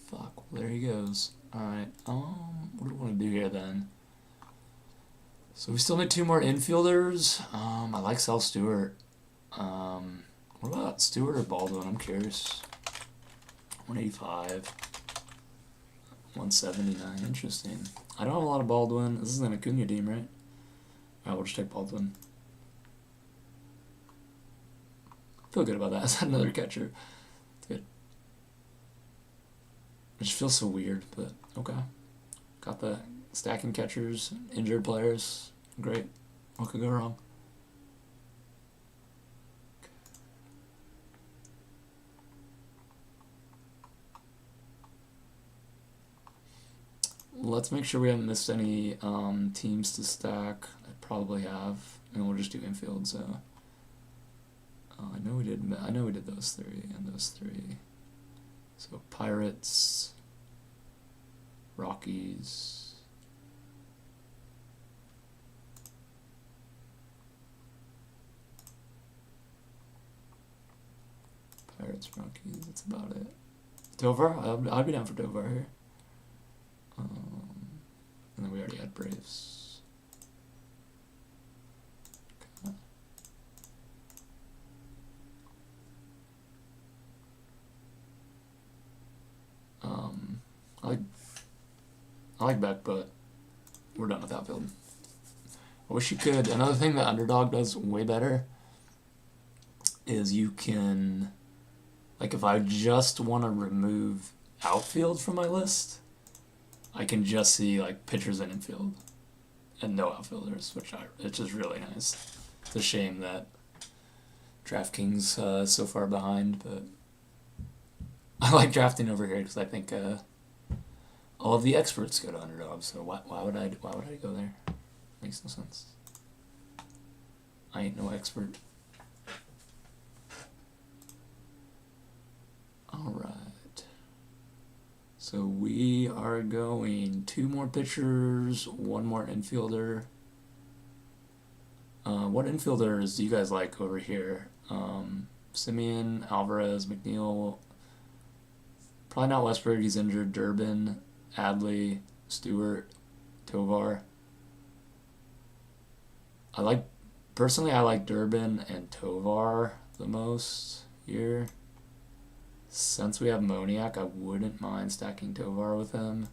Fuck, well, there he goes. Alright, what do we want to do here then? So we still need 2 more infielders. I like Sal Stewart. What about Stewart or Baldwin? I'm curious. 185. 179. Interesting. I don't have a lot of Baldwin. This is an Acuna team, right? Alright, we'll just take Baldwin. Feel good about that. Is that another catcher? Good. It just feels so weird, but okay. Got the stacking catchers, injured players. Great. What could go wrong? Let's make sure we haven't missed any teams to stack. I probably have, and we'll just do infield. So I know we did. I know we did those 3 and those 3. So Pirates, Rockies, Rockies. That's about it. Tovar. I'd be down for Tovar here. And then we already had Braves. Okay. I like Beck, but we're done with outfield. I wish you could. Another thing that Underdog does way better is you can, like, if I just want to remove outfield from my list, I can just see like pitchers and infield and no outfielders, it's just really nice. It's a shame that DraftKings is so far behind, but I like drafting over here because I think all of the experts go to Underdog. So why would I go there? Makes no sense. I ain't no expert. All right. So we are going 2 more pitchers, 1 more infielder. What infielders do you guys like over here? Simeon, Alvarez, McNeil. Probably not Westburg, he's injured. Durbin, Adley, Stewart, Tovar. Personally, I like Durbin and Tovar the most here. Since we have Moniak, I wouldn't mind stacking Tovar with him.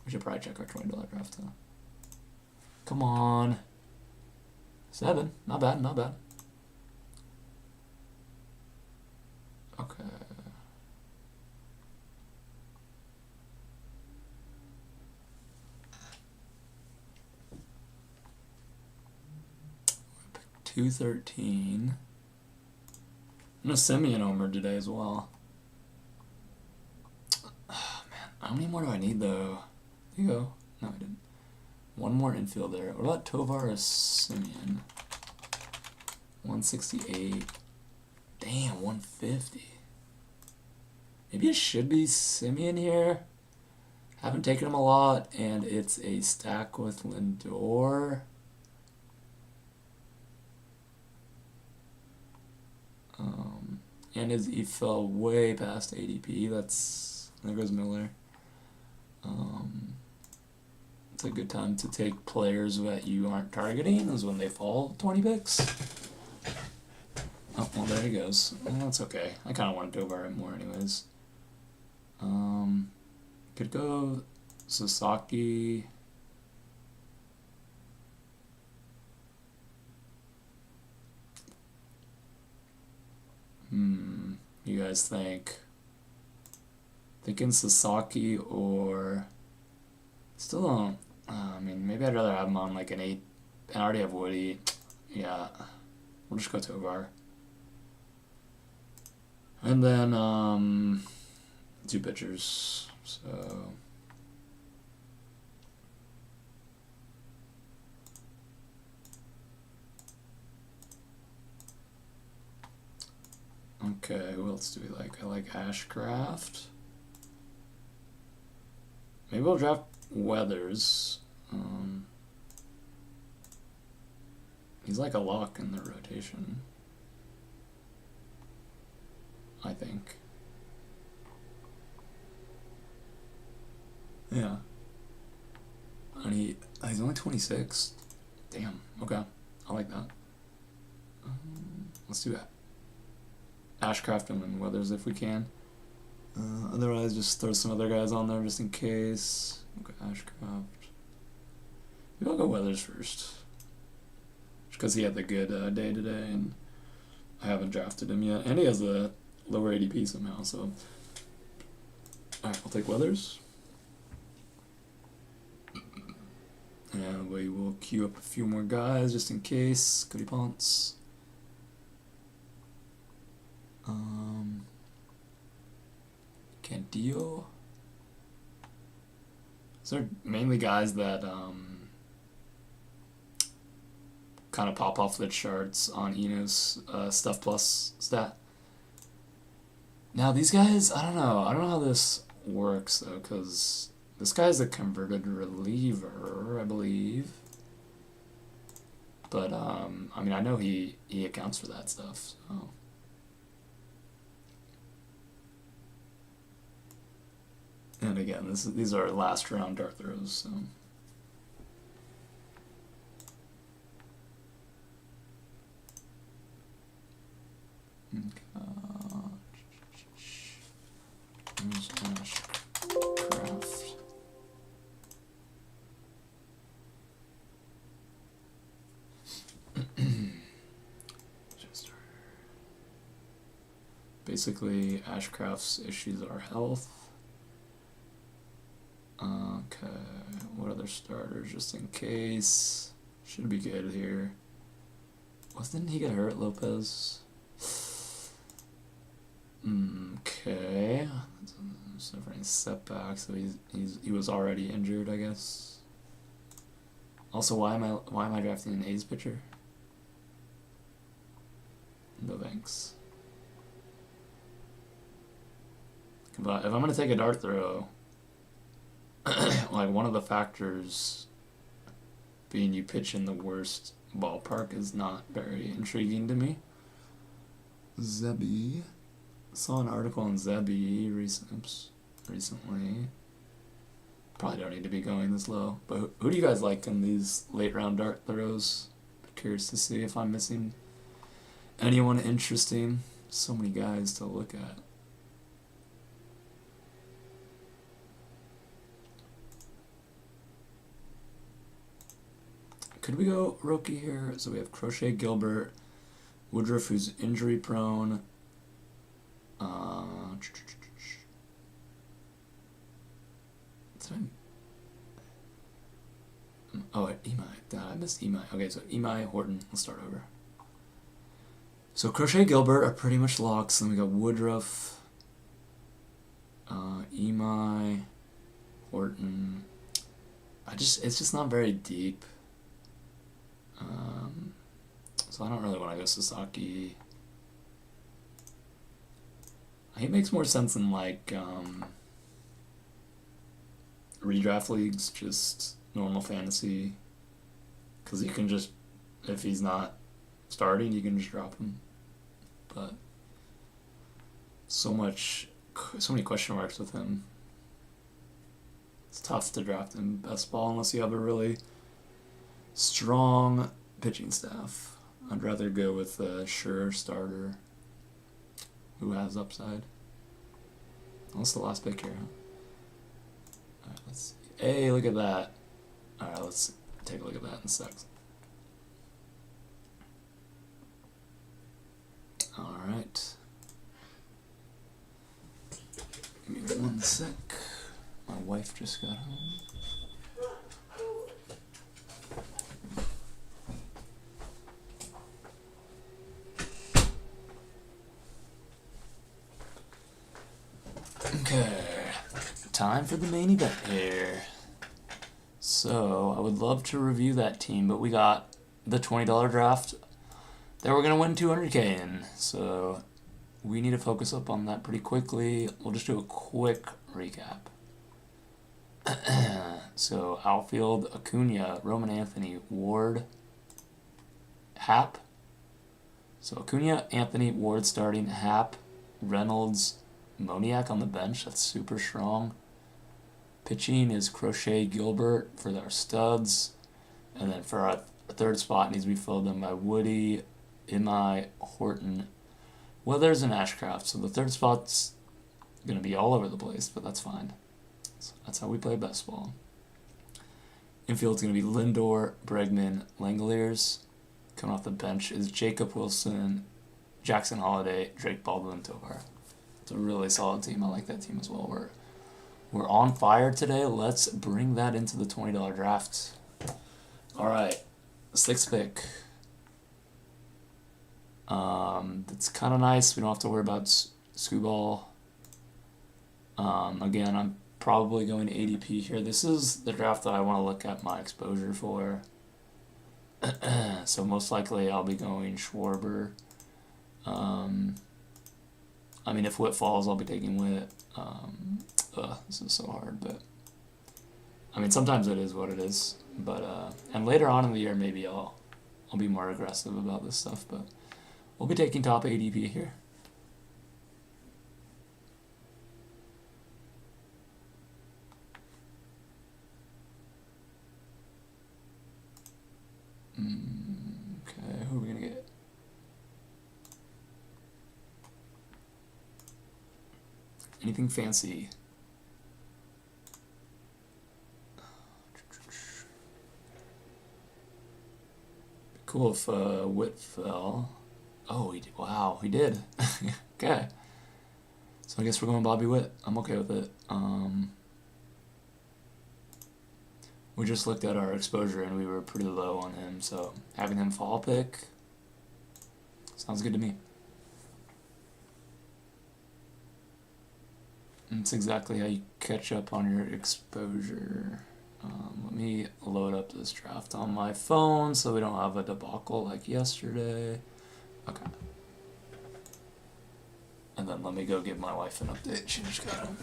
We should probably check our $20 draft though. Come on. 7. Not bad, not bad. Okay. Pick 213. No Simeon homer today as well. Oh, man, how many more do I need though? There you go. No, I didn't. 1 more infielder. What about Tovar or Simeon? 168. Damn, 150. Maybe it should be Simeon here. Haven't taken him a lot, and it's a stack with Lindor. And he fell way past ADP. There goes Miller. It's a good time to take players that you aren't targeting, is when they fall 20 picks. Oh, well, there he goes. That's okay. I kind of wanted to over him more anyways. Could go Sasaki. You guys think? Thinking Sasaki or... Still don't... I mean, maybe I'd rather have him on like an 8. I already have Woody. Yeah. We'll just go Tovar. And then, 2 pitchers. So okay, who else do we like? I like Ashcraft. Maybe we'll draft Weathers. He's like a lock in the rotation, I think. Yeah. And he's only 26. Damn. Okay. I like that. Let's do that. Ashcraft and then Weathers if we can. Otherwise, just throw some other guys on there just in case. Okay, Ashcraft. Maybe I'll go Weathers first. Just because he had the good day today, and I haven't drafted him yet. And he has a lower ADP somehow, so. Alright, I'll take Weathers. And we will queue up a few more guys just in case. Cody Ponce. Cantillo. These are mainly guys that kind of pop off the charts on Eno's Stuff Plus stat. Now these guys, I don't know how this works though, because this guy's a converted reliever, I believe. But I mean, I know he accounts for that stuff. So. And again, these are last round dart throws. So. Where's Ashcraft? Basically, Ashcraft's issues are health. Okay, what other starters just in case? Should be good here. Didn't he get hurt, Lopez? Okay, suffering setback, so he was already injured, I guess. Also, why am I drafting an A's pitcher? No thanks. But if I'm gonna take a dart throw, like one of the factors being you pitch in the worst ballpark is not very intriguing to me. Zebby. Saw an article on Zebby recently. Probably don't need to be going this low. But who do you guys like in these late round dart throws? Curious to see if I'm missing anyone interesting. So many guys to look at. Could we go rookie here? So we have Crochet Gilbert, Woodruff, who's injury prone. Oh, Imai. I missed Imai. Okay, so Imai, Horton. Let's start over. So Crochet Gilbert are pretty much locks. Then we got Woodruff, Imai, Horton. It's just not very deep. So I don't really want to go Sasaki. He makes more sense in like redraft leagues, just normal fantasy, because you can just, if he's not starting, you can just drop him. But so many question marks with him. It's tough to draft in best ball unless you have a really strong pitching staff. I'd rather go with a sure starter who has upside. What's the last pick here? Alright, let's see. Hey, look at that. Alright, let's take a look at that in a sec. Alright. Give me 1 sec. My wife just got home. Okay. time for the main event here. So, I would love to review that team, but we got the $20 draft that we're going to win 200K in. So, we need to focus up on that pretty quickly. We'll just do a quick recap. So, outfield, Acuna, Roman Anthony, Ward, Happ. So, Acuna, Anthony, Ward starting, Happ, Reynolds, Moniak on the bench. That's super strong. Pitching is Crochet, Gilbert for our studs. And then for our third spot needs to be filled in by Woody, Imai, Horton, Weathers, and Ashcraft. So the third spot's going to be all over the place, but that's fine. So that's how we play best ball. Infield's going to be Lindor, Bregman, Langoliers. Coming off the bench is Jacob Wilson, Jackson Holiday, Drake Baldwin, Tovar. It's a really solid team. I like that team as well. We're on fire today. Let's bring that into the $20 draft. All right, 6th pick. It's kind of nice. We don't have to worry about Scooball. Again, I'm probably going to ADP here. This is the draft that I want to look at my exposure for. So most likely I'll be going Schwarber. I mean, if Witt falls, I'll be taking Witt. This is so hard, but I mean, sometimes it is what it is. But and later on in the year, maybe I'll be more aggressive about this stuff. But we'll be taking top ADP here. Okay, who are we gonna get? Anything fancy? Cool if Witt fell. Oh, he did. Wow, he did. Okay. So I guess we're going Bobby Witt. I'm okay with it. We just looked at our exposure and we were pretty low on him, so having him fall pick sounds good to me. And it's exactly how you catch up on your exposure. Let me load up this draft on my phone so we don't have a debacle like yesterday. Okay. And then let me go give my wife an update. She just got home.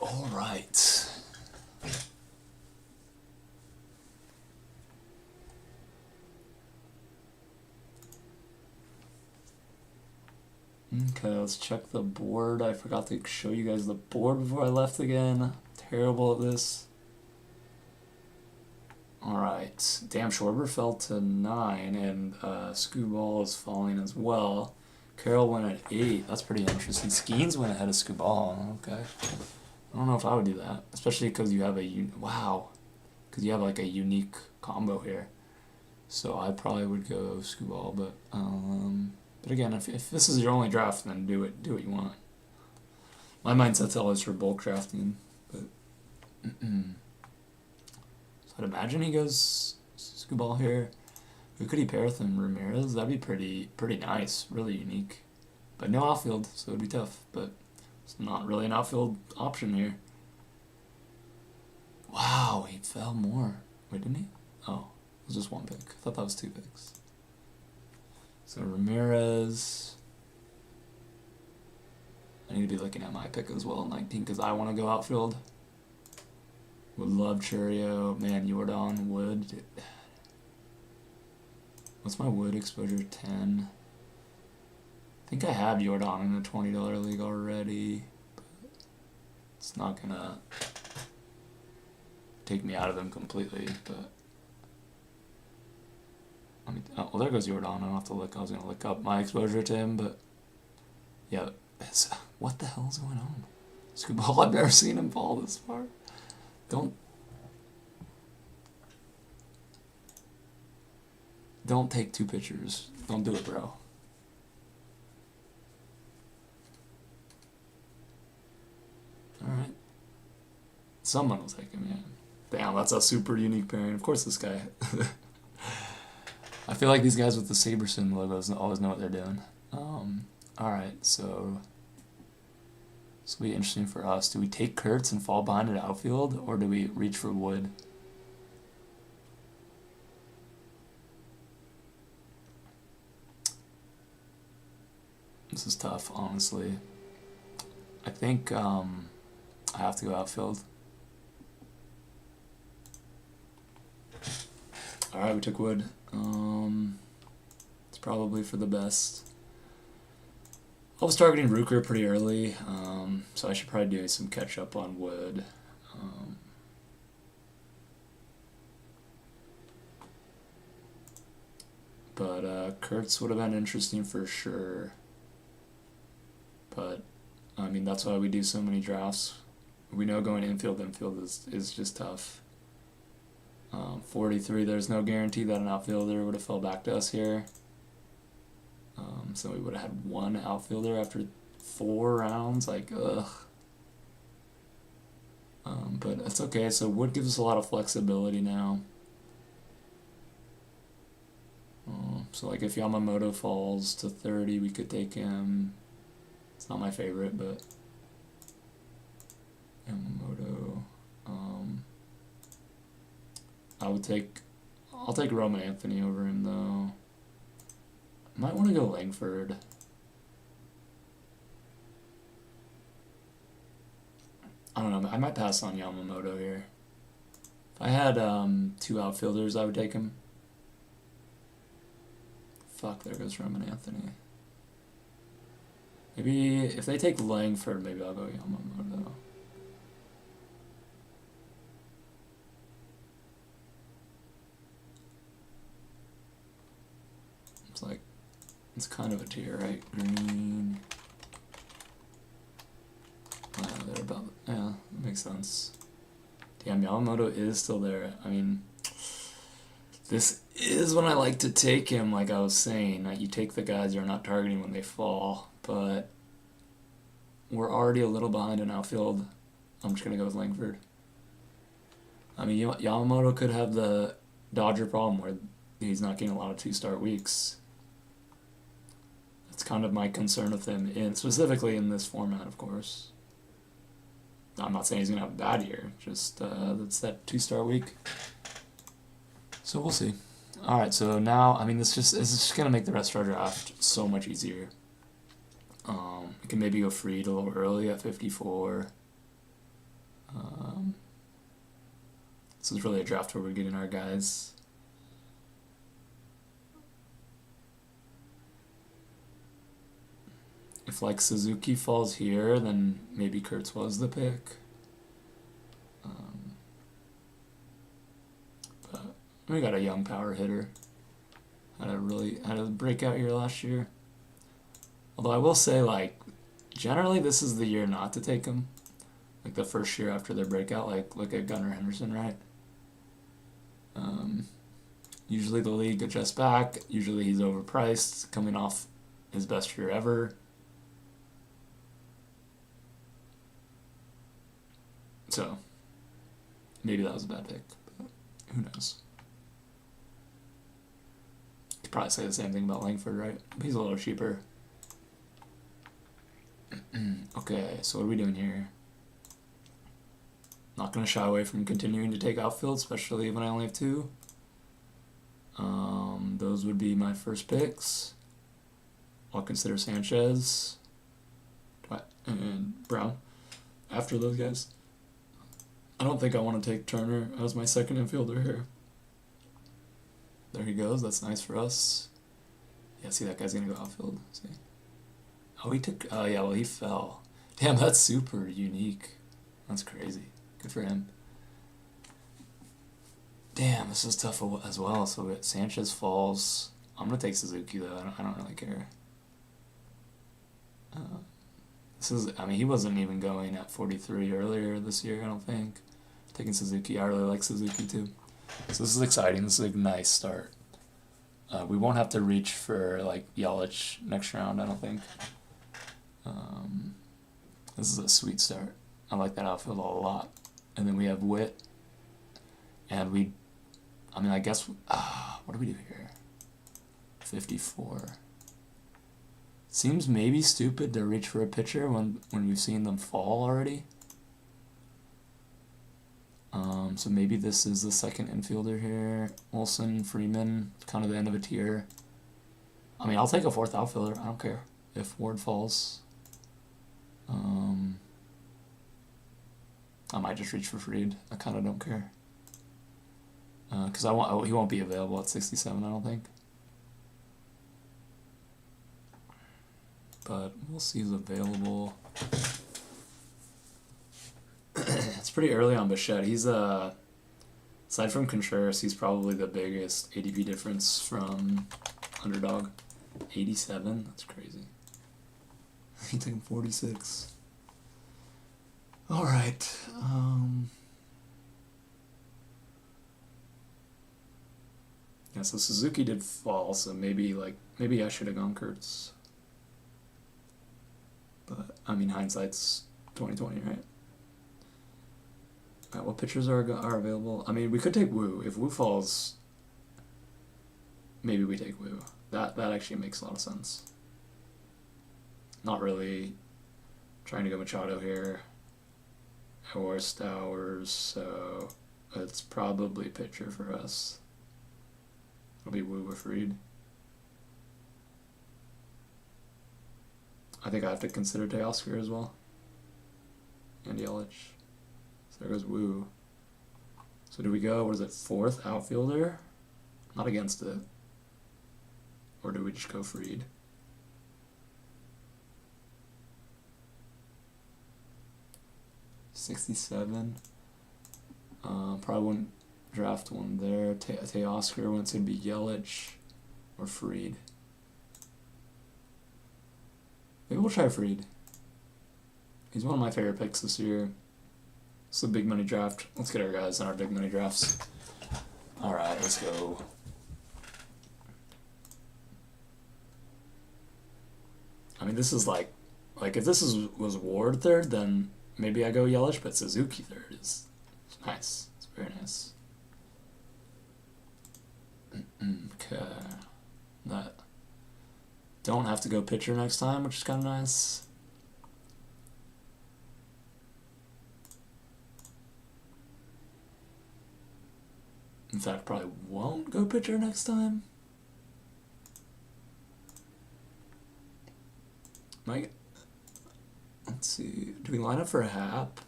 All right. Okay, let's check the board. I forgot to show you guys the board before I left again. Terrible at this. Alright. Damn, Schwarber fell to 9, and Scooball is falling as well. Carroll went at 8. That's pretty interesting. Skeens went ahead of Scooball. Okay. I don't know if I would do that, especially because you have because you have like a unique combo here. So I probably would go Scooball, but again, if this is your only draft, then do what you want. My mindset's always for bulk drafting, but so I'd imagine he goes Scooball here. Who could he pair with him? Ramirez? That'd be pretty nice, really unique, but no outfield, so it'd be tough. But it's not really an outfield option here. Wow, he fell more. Wait, didn't he? Oh, it was just one pick. I thought that was 2 picks. So Ramirez. I need to be looking at my pick as well, 19, because I want to go outfield. Would love Churio. Man, Jordan, Wood. What's my Wood exposure? 10. I think I have Jordan in a $20 league already, but it's not gonna take me out of him completely. But well, there goes Jordan. I don't have to look. I was gonna look up my exposure to him, but yeah, what the hell is going on? Scooball, I've never seen him fall this far. Don't take 2 pitchers. Don't do it, bro. Someone will take him, yeah. Damn, that's a super unique pairing. Of course this guy. I feel like these guys with the Saberson logos always know what they're doing. Alright, so this will be interesting for us. Do we take Kurtz and fall behind at outfield, or do we reach for Wood? This is tough, honestly. I think I have to go outfield. Alright, we took Wood. It's probably for the best. I was targeting Rooker pretty early, so I should probably do some catch up on Wood. But Kurtz would have been interesting for sure. But I mean, that's why we do so many drafts. We know going infield is just tough. 43, there's no guarantee that an outfielder would have fell back to us here. So we would have had one outfielder after 4 rounds, like, ugh. But it's okay, so Wood gives us a lot of flexibility now. So like if Yamamoto falls to 30, we could take him. It's not my favorite, but Yamamoto. I'll take Roman Anthony over him though. I might want to go Langford. I don't know, I might pass on Yamamoto here. If I had 2 outfielders, I would take him. Fuck, there goes Roman Anthony. Maybe if they take Langford, maybe I'll go Yamamoto. It's like, it's kind of a tier, right? Green. Wow, they're about, yeah, that makes sense. Damn, Yamamoto is still there. I mean, this is when I like to take him, like I was saying, that you take the guys you're not targeting when they fall, but we're already a little behind in outfield. I'm just going to go with Langford. I mean, Yamamoto could have the Dodger problem where he's not getting a lot of 2-start weeks. That's kind of my concern with him, specifically in this format, of course. I'm not saying he's going to have a bad year, just that's that 2-start week. So we'll see. Alright, so now, I mean, it's just going to make the rest of our draft so much easier. We can maybe go Freed a little early at 54. This is really a draft where we're getting our guys. If like Suzuki falls here, then maybe Kurtz was the pick. But we got a young power hitter. Had a breakout year last year. Although I will say, like, generally this is the year not to take him. Like the first year after their breakout, like look at Gunnar Henderson, right? Usually the league adjusts back. Usually he's overpriced, coming off his best year ever. So, maybe that was a bad pick, but who knows? Could probably say the same thing about Langford, right? He's a little cheaper. Okay, so what are we doing here? Not going to shy away from continuing to take outfield, especially when I only have 2. Those would be my first picks. I'll consider Sanchez and Brown after those guys. I don't think I want to take Turner as my second infielder here. There he goes. That's nice for us. Yeah, see, that guy's going to go outfield. See? Oh, he took... Oh, yeah, well, he fell. Damn, that's super unique. That's crazy. Good for him. Damn, this is tough as well. So Sanchez falls. I'm going to take Suzuki, though. I don't really care. I mean, he wasn't even going at 43 earlier this year, I don't think. Taking Suzuki. I really like Suzuki, too. So this is exciting. This is a nice start. We won't have to reach for, like, Yelich next round, I don't think. This is a sweet start. I like that outfield a lot. And then we have Witt. And I guess, what do we do here? 54. Seems maybe stupid to reach for a pitcher when we've seen them fall already. So maybe this is the second infielder here. Olsen, Freeman, kind of the end of a tier. I mean, I'll take a fourth outfielder. I don't care if Ward falls. I might just reach for Fried. I kind of don't care. Because he won't be available at 67, I don't think. But we'll see who's available. It's pretty early on Bichette. He's aside from Contreras, he's probably the biggest ADP difference from Underdog. 87. That's crazy. He took him 46. All right. Yeah. So Suzuki did fall. So maybe I should have gone Kurtz. But I mean, hindsight's 20/20, right? Alright, what pitchers are available? I mean, we could take Wu. If Wu falls, maybe we take Wu. That actually makes a lot of sense. Not really trying to go Machado here or Stowers, so it's probably pitcher for us. It'll be Wu or Fried. I think I have to consider Teoscar as well. And Yelich. So there goes Wu. So do we go, what is it, fourth outfielder? Not against it. Or do we just go Fried? $67. Probably wouldn't draft one there. Teoscar wants to be Yelich or Fried. Maybe we'll try Fried. He's one of my favorite picks this year. It's a big money draft. Let's get our guys in our big money drafts. Alright, let's go. I mean, this is like if this was Ward third, then maybe I go Yelich, but Suzuki third is nice. It's very nice. Okay. That. Don't have to go pitcher next time, which is kind of nice. In fact, probably won't go pitcher next time. Let's see. Do we line up for a Hap?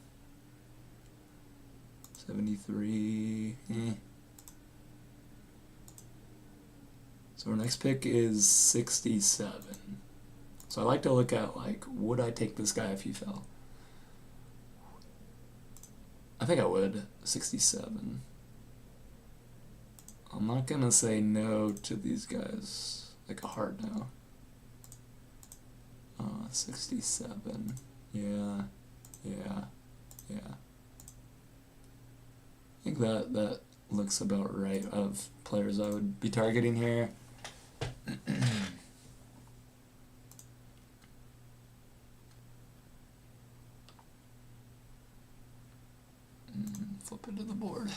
73. So our next pick is 67. So I like to look at, would I take this guy if he fell? I think I would. 67. I'm not gonna say no to these guys. Like a hard no. 67. Yeah. I think that looks about right of players I would be targeting here. Flip it to the board.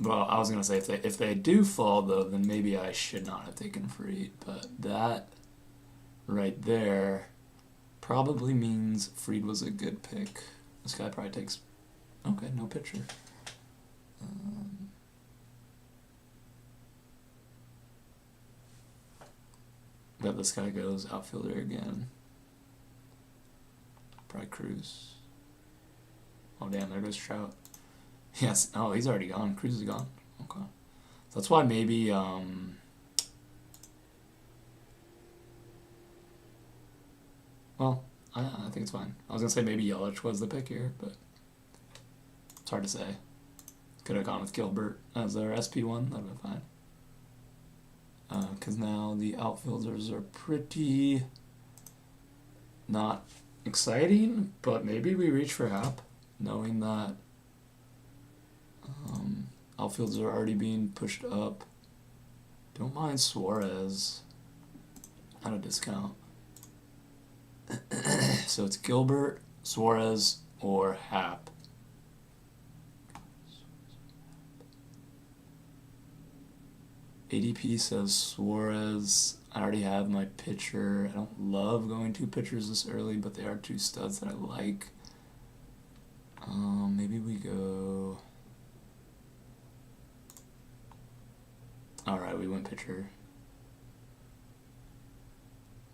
Well, I was gonna say if they do fall though, then maybe I should not have taken Fried, but that right there probably means Fried was a good pick. This guy probably takes. Okay, no pitcher. Bet this guy goes outfielder again. Probably Cruz. Oh damn, there goes Trout. Yes. Oh, he's already gone. Cruz is gone. Okay. So that's why maybe well, I think it's fine. I was gonna say maybe Yelich was the pick here, but it's hard to say. Could have gone with Gilbert as their SP1. That'd have been fine. Because now the outfielders are pretty not exciting, but maybe we reach for Hap, knowing that outfielders are already being pushed up. Don't mind Suarez at a discount. So it's Gilbert, Suarez, or Happ. ADP says Suarez. I already have my pitcher. I don't love going 2 pitchers this early, but they are 2 studs that I like. Maybe we go. Alright, we went pitcher.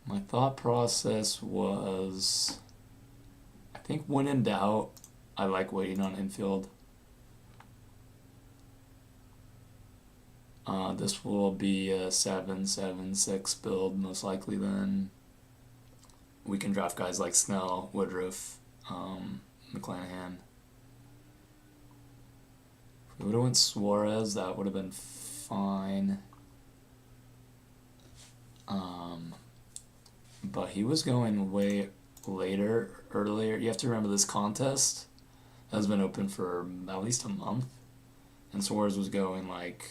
My thought process was, I think when in doubt, I like waiting on infield. This will be a 7-7-6 build, most likely then. We can draft guys like Snell, Woodruff, McClanahan. If we would have went Suarez, that would have been fine. But he was going way earlier. You have to remember this contest has been open for at least a month. And Suarez was going like...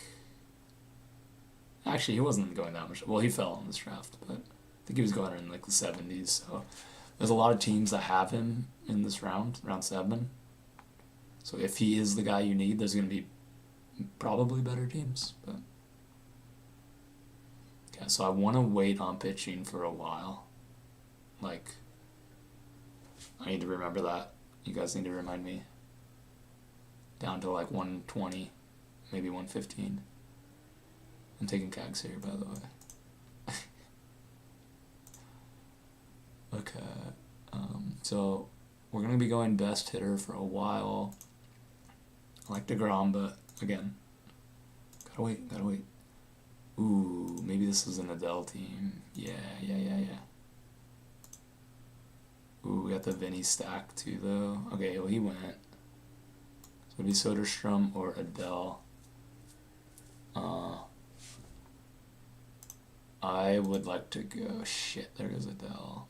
Actually, he wasn't going that much. Well, he fell in this draft, but I think he was going in like the 70s. So there's a lot of teams that have him in this round 7. So if he is the guy you need, there's going to be probably better teams. But okay, so I want to wait on pitching for a while. Like, I need to remember that. You guys need to remind me. Down to like 120, maybe 115. I'm taking Cags here, by the way. Okay, so we're going to be going best hitter for a while. I like DeGrom, but again, gotta wait. Ooh, maybe this is an Adele team. Yeah. Ooh, we got the Vinny stack too, though. Okay, well, he went. So it'd be Soderstrom or Adele. I would like to go... Shit, there goes Adele.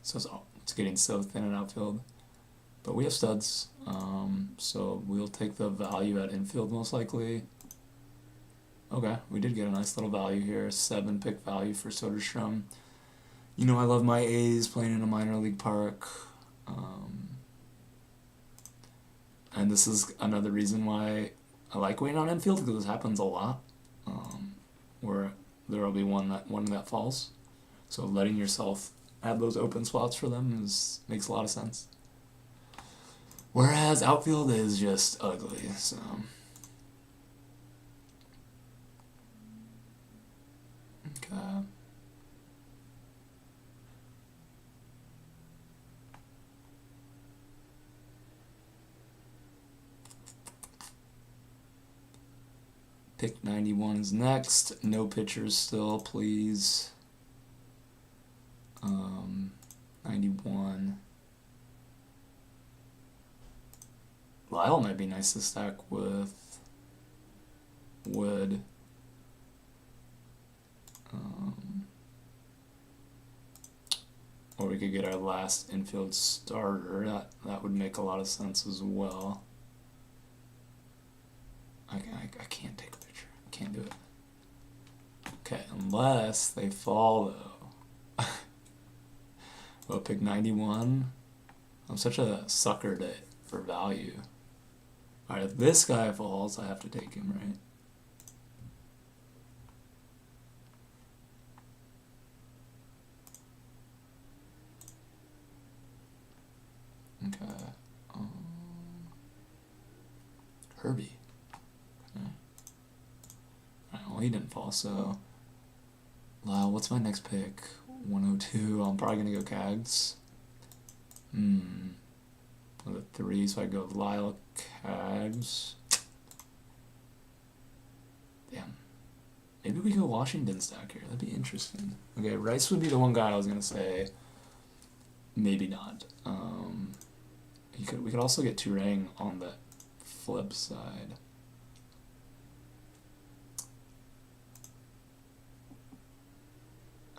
So it's getting so thin in outfield. But we have studs. So we'll take the value at infield most likely. Okay, we did get a nice little value here. 7 pick value for Soderstrom. You know I love my A's playing in a minor league park. And this is another reason why I like waiting on infield, because this happens a lot. Where there will be one that falls. So letting yourself have those open spots for them makes a lot of sense. Whereas outfield is just ugly, so... Okay. Pick 91 is next. No pitchers still, please. 91. Lyle might be nice to stack with Wood. Or we could get our last infield starter. That would make a lot of sense as well. I can't take a picture. I can't do it. Okay, unless they fall though. Well, pick 91. I'm such a sucker for value. Alright, if this guy falls, I have to take him, right? Okay. Herbie. Okay. Alright, well, he didn't fall, so... Lyle, what's my next pick? 102. I'm probably gonna go Cags. With a 3, so I go Lyle, Cags. Damn. Maybe we go Washington stack here. That'd be interesting. Okay, Rice would be the one guy I was gonna say. Maybe not. We could also get Turang on the flip side.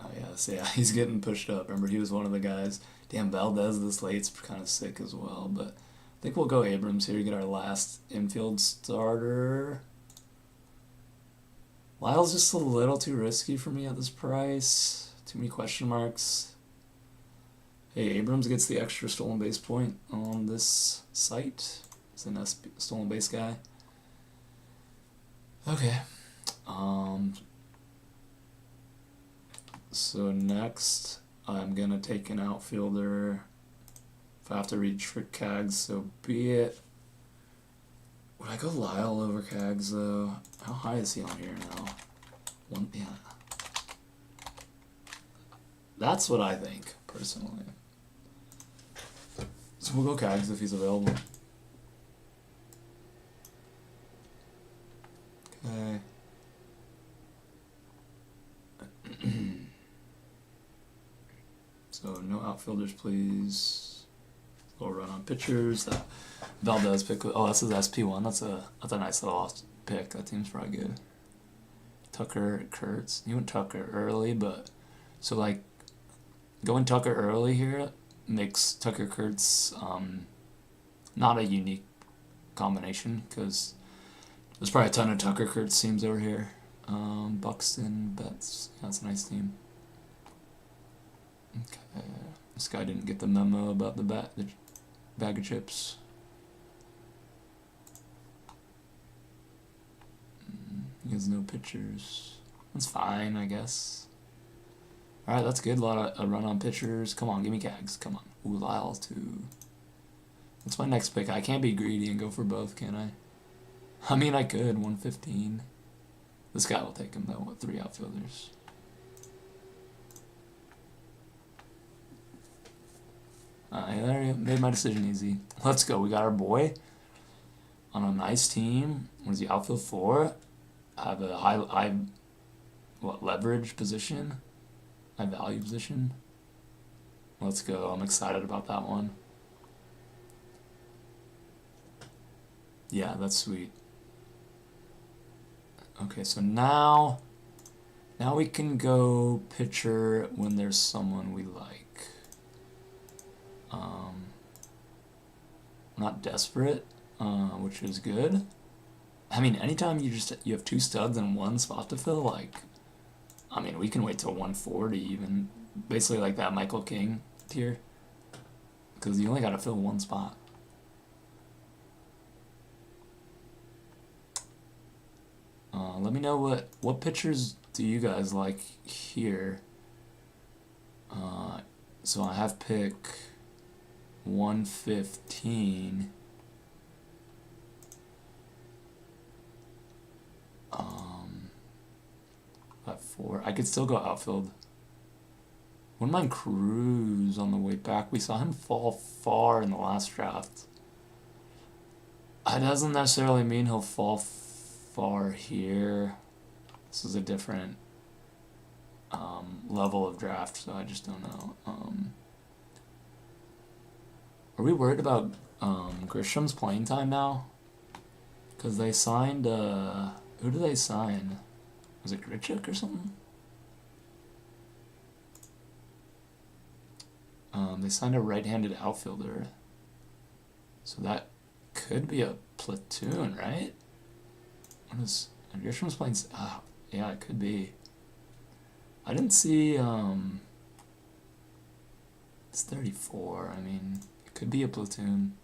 Oh yeah, he's getting pushed up. Remember, he was one of the guys. Damn, Valdez this late's kind of sick as well, but I think we'll go Abrams here to get our last infield starter. Lyle's just a little too risky for me at this price. Too many question marks. Hey, Abrams gets the extra stolen base point on this site. It's an stolen base guy. Okay. So next, I'm gonna take an outfielder. If I have to reach for Cags, so be it. Would I go Lyle over Cags though? How high is he on here now? Yeah. That's what I think, personally. So we'll go Cags if he's available. Okay. So no outfielders, please. Little run on pitchers. That Valdez pick. Oh, this is SP1. That's a nice little pick. That team's probably good. Tucker Kurtz. You went Tucker early, but so like going Tucker early here makes Tucker Kurtz not a unique combination because there's probably a ton of Tucker Kurtz teams over here. Buxton, Betts. Yeah, that's a nice team. Okay. This guy didn't get the memo about the bag of chips. He has no pitchers. That's fine, I guess. Alright, that's good. A lot of run on pitchers. Come on, give me Cags. Come on. Ooh, Lyle, too. What's my next pick? I can't be greedy and go for both, can I? I mean, I could. 115. This guy will take him, though, with 3 outfielders. There you go. Made my decision easy. Let's go. We got our boy on a nice team. What is he, outfield 4? I have a high leverage position? High value position? Let's go. I'm excited about that one. Yeah, that's sweet. Okay, so now we can go pitcher when there's someone we like. Not desperate, which is good. I mean, anytime you have 2 studs and 1 spot to fill, like, I mean, we can wait till 140 even, basically like that Michael King tier, because you only got to fill 1 spot. Let me know what pitchers do you guys like here. So I have pick 115. At 4. I could still go outfield. Wouldn't mind Cruz on the way back. We saw him fall far in the last draft. It doesn't necessarily mean he'll fall far here. This is a different level of draft, so I just don't know. Are we worried about Grisham's playing time now? Because they signed, who did they sign? Was it Grichuk or something? They signed a right-handed outfielder. So that could be a platoon, right? What is... Grisham's playing... yeah, it could be. I didn't see... It's 34. I mean, it could be a platoon.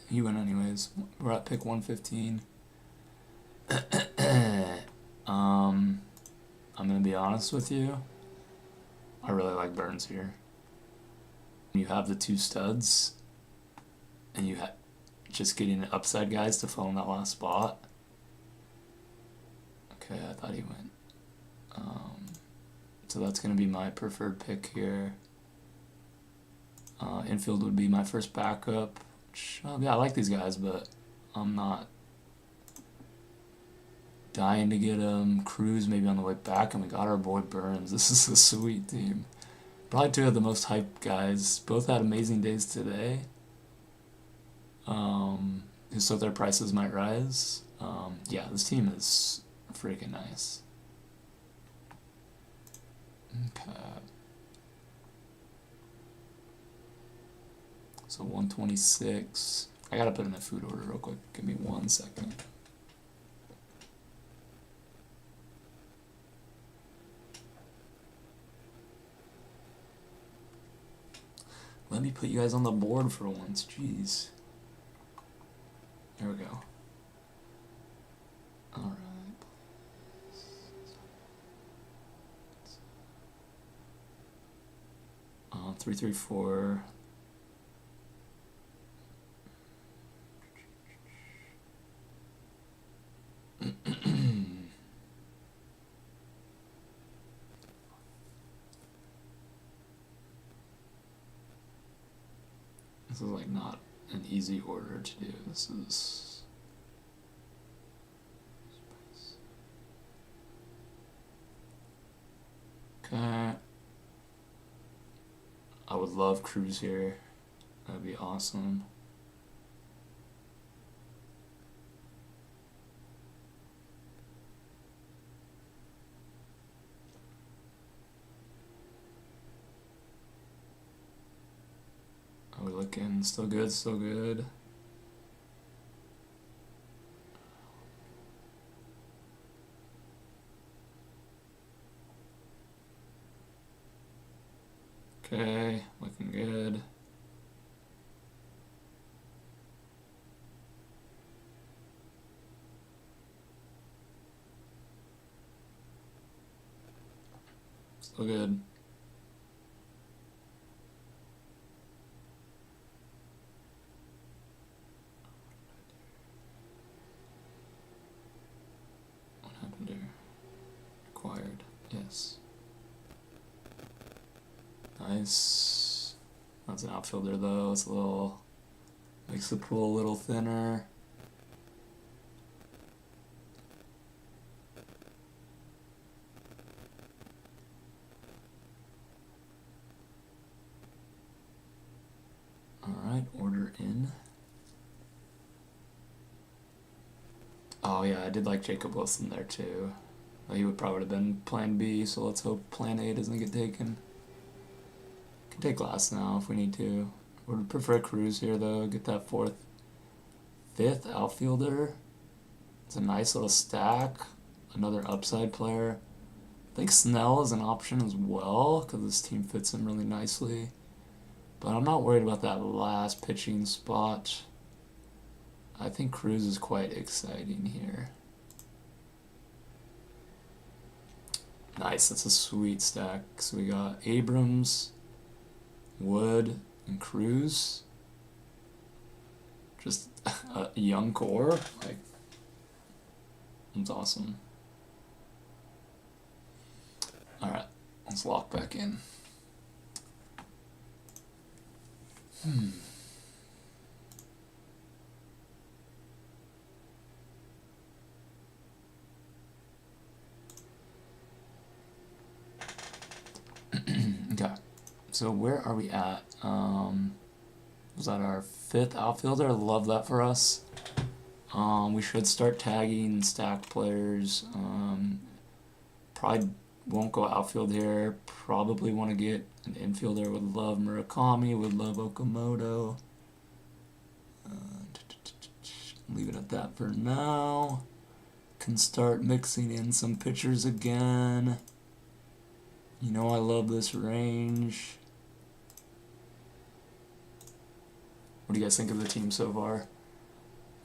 He went anyways. We're at pick 115. I'm gonna be honest with you. I really like Burns here. You have the 2 studs, and you have just getting the upside guys to fill in that last spot. Okay, I thought he went. So that's gonna be my preferred pick here. Infield would be my first backup. Which, yeah, I like these guys, but I'm not dying to get him. Cruz maybe on the way back, and we got our boy Burns. This is a sweet team. Probably 2 of the most hyped guys. Both had amazing days today. So their prices might rise. Yeah, this team is freaking nice. Okay. So 126. I gotta put in the food order real quick. Give me 1 second. Let me put you guys on the board for once. Jeez. There we go. Alright. 334. This is like not an easy order to do. This is okay. I would love Cruz here. That'd be awesome. Are we looking still good? Still good. Okay, looking good. Still good. What happened here? Acquired. Yes. Nice. That's an outfielder though. It's a little, makes the pool a little thinner. Alright, order in. Oh yeah, I did like Jacob Wilson there too. He would probably have been plan B, so let's hope plan A doesn't get taken. Can take last now if we need to. Would prefer Cruz here though, get that fifth outfielder. It's a nice little stack. Another upside player. I think Snell is an option as well, because this team fits him really nicely. But I'm not worried about that last pitching spot. I think Cruz is quite exciting here. Nice, that's a sweet stack. So we got Abrams, Wood, and Cruz. Just a young core. Like, that's awesome. Alright, let's lock back in. Okay, so where are we at? Was that our fifth outfielder? Love that for us. We should start tagging stacked players. Probably won't go outfield here. Probably want to get an infielder. Would love Murakami. Would love Okamoto. Leave it at that for now. Can start mixing in some pitchers again. You know I love this range. What do you guys think of the team so far?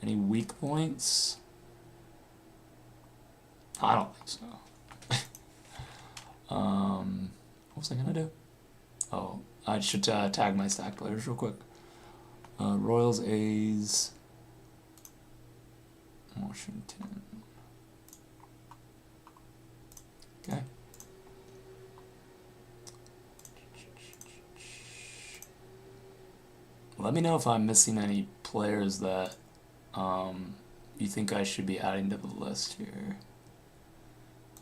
Any weak points? I don't think so. What was I gonna do? Oh, I should tag my stack players real quick. Royals, A's, Washington. Okay. Let me know if I'm missing any players that you think I should be adding to the list here.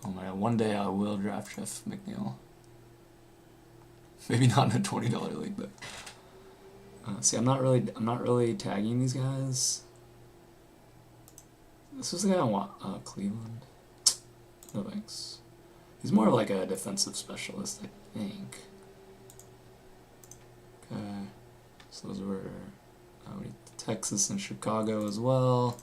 Oh my god, one day I will draft Jeff McNeil. Maybe not in a $20 league, but see, I'm not really tagging these guys. This was the guy I want. Cleveland. No thanks. He's more of like a defensive specialist, I think. Okay. So those were Texas and Chicago as well.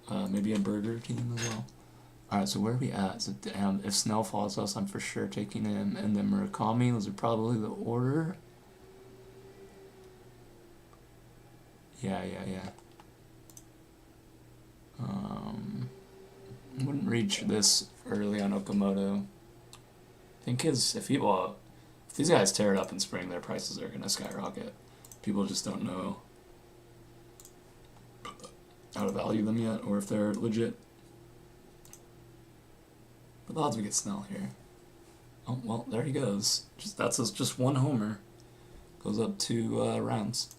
Maybe a burger team as well. Alright, so where are we at? So damn, if Snell falls us, I'm for sure taking him. And then Murakami, those are probably the order. Yeah. Wouldn't reach this early on Okamoto. I think if these guys tear it up in spring, their prices are gonna skyrocket. People just don't know how to value them yet, or if they're legit. But the odds we get Snell here. Oh well, there he goes. That's just one homer. Goes up 2 rounds.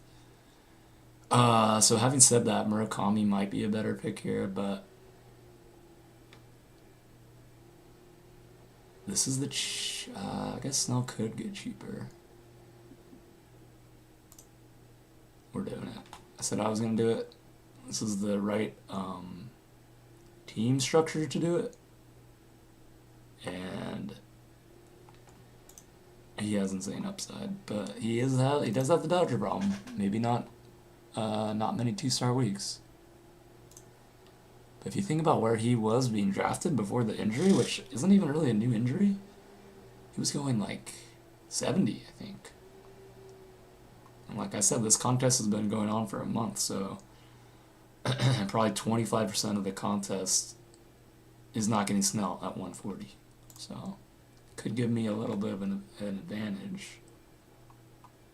So having said that, Murakami might be a better pick here, but this is I guess Snell could get cheaper. We're doing it. I said I was gonna do it. This is the right team structure to do it, and he has insane upside. But he does have the Dodger problem. Maybe not many 2-star weeks. But if you think about where he was being drafted before the injury, which isn't even really a new injury, he was going like 70, I think. And like I said, this contest has been going on for a month, so probably 25% of the contest is not getting Snell at 140. So could give me a little bit of an advantage.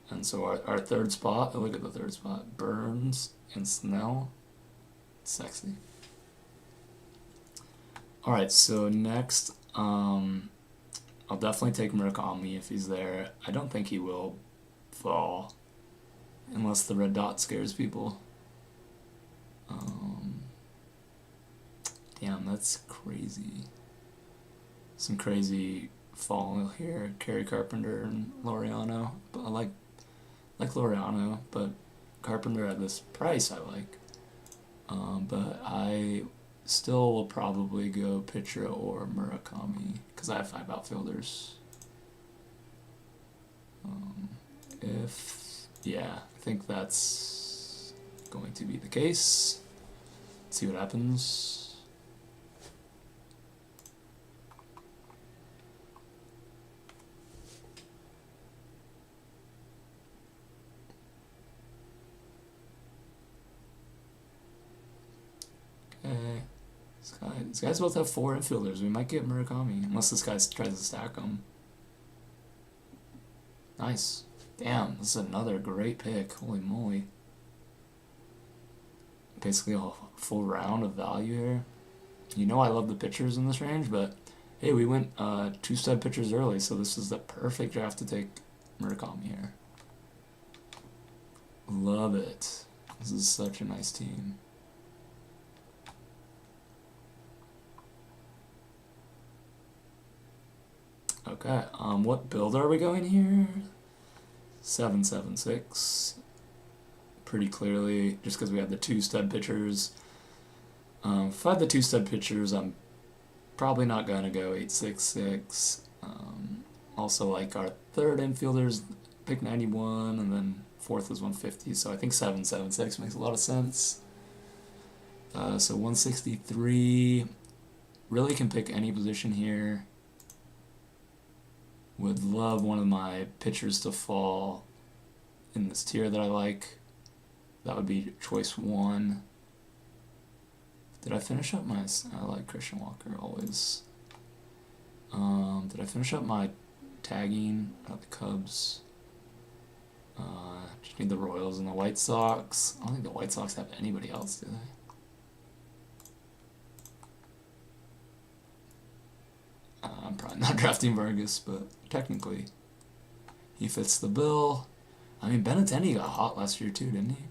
And so our third spot, look at the third spot, Burns and Snell. Sexy. Alright, so next, I'll definitely take Murakami if he's there. I don't think he will fall unless the red dot scares people. Damn, that's crazy. Some crazy fall here. Kerry Carpenter and Laureano. But I like Laureano, but Carpenter at this price I like. But I still will probably go pitcher or Murakami because I have 5 outfielders. I think that's going to be the case. Let's see what happens. Okay. These guys both have 4 infielders. We might get Murakami, unless this guy tries to stack them. Nice. Damn, this is another great pick. Holy moly. Basically a full round of value here. You know I love the pitchers in this range, but hey, we went 2 stud pitchers early, so this is the perfect draft to take Murakami here. Love it. This is such a nice team. Okay, what build are we going here? 7-7-6. Pretty clearly, just because we have the 2 stud pitchers. If I had the 2 stud pitchers, I'm probably not going to go 8-6-6. Also, like our third infielders, pick 91, and then 4th is 150. So I think 7-7-6 makes a lot of sense. So 163. Really can pick any position here. Would love one of my pitchers to fall in this tier that I like. That would be choice 1. Did I finish up my... I like Christian Walker always. Did I finish up my tagging at the Cubs? Just need the Royals and the White Sox. I don't think the White Sox have anybody else, do they? I'm probably not drafting Vargas, but technically he fits the bill. I mean, Benintendi got hot last year too, didn't he?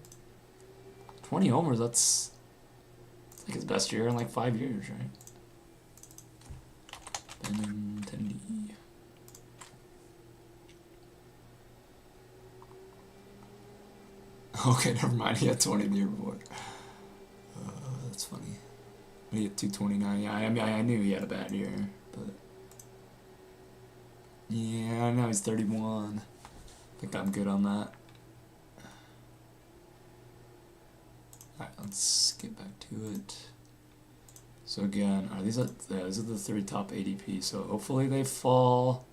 20 homers, that's like his best year in like 5 years, right? Benintendi. Okay, never mind, he had 20 the year before. That's funny. He had 229, yeah, I mean, I knew he had a bad year, but... Yeah, now he's 31. I think I'm good on that. Alright, let's get back to it. So again, these are the 3 top ADP. So hopefully they fall.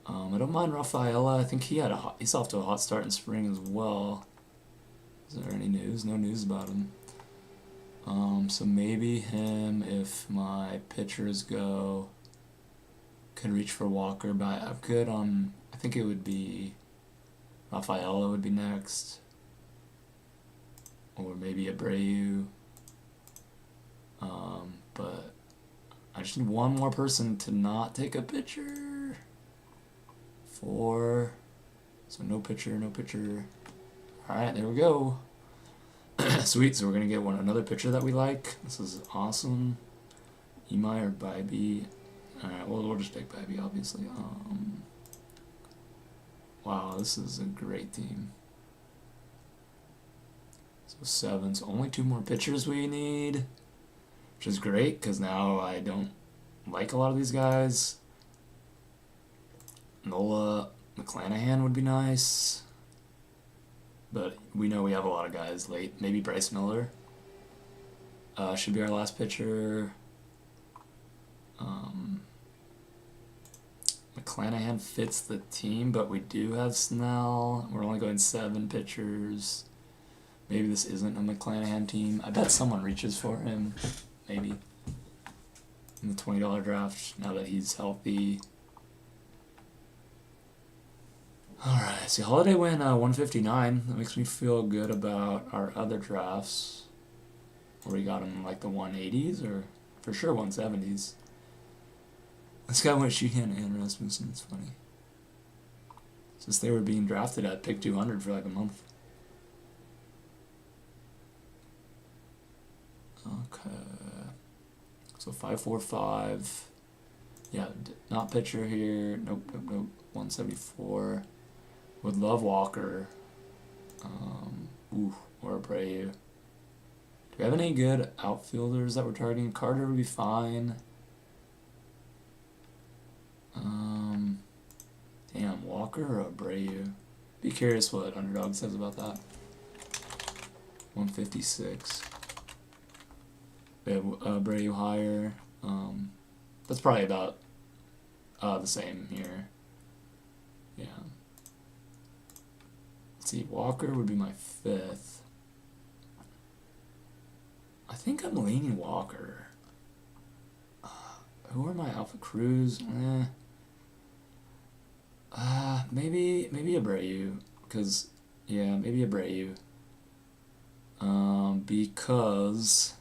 I don't mind Rafaela. I think he's off to a hot start in spring as well. Is there any news? No news about him. So maybe him if my pitchers go. Could reach for Walker, but I'm good on. I think it would be Rafaela would be next, or maybe Abreu. But I just need one more person to not take a pitcher. 4. So no pitcher, no pitcher. Alright, there we go. Sweet, so we're gonna get another pitcher that we like. This is awesome. Imai or Bybee. Alright, we'll just take Bybee, obviously. Wow, this is a great team. So 7, so only 2 more pitchers we need. Which is great, because now I don't like a lot of these guys. Nola McClanahan would be nice. But we know we have a lot of guys late. Maybe Bryce Miller. Should be our last pitcher. McClanahan fits the team, but we do have Snell. We're only going 7 pitchers. Maybe this isn't a McClanahan team. I bet someone reaches for him. Maybe. In the $20 draft, now that he's healthy. Alright, so Holiday went 159. That makes me feel good about our other drafts. Where we got him in like the 180s, or for sure 170s. This guy went Sheehan and Rasmussen, it's funny. Since they were being drafted at pick 200 for like a month. Okay. So 545. Yeah, not pitcher here. Nope, nope, nope. 174. Would love Walker. Or Abreu. Do we have any good outfielders that we're targeting? Carter would be fine. Damn, Walker or Abreu? Be curious what Underdog says about that. 156. We have Abreu higher. That's probably about the same here. Yeah. Let's see, Walker would be my 5th. I think I'm leaning Walker. Who are my Alpha Cruz? Maybe Abreu. Because, yeah, maybe Abreu. Because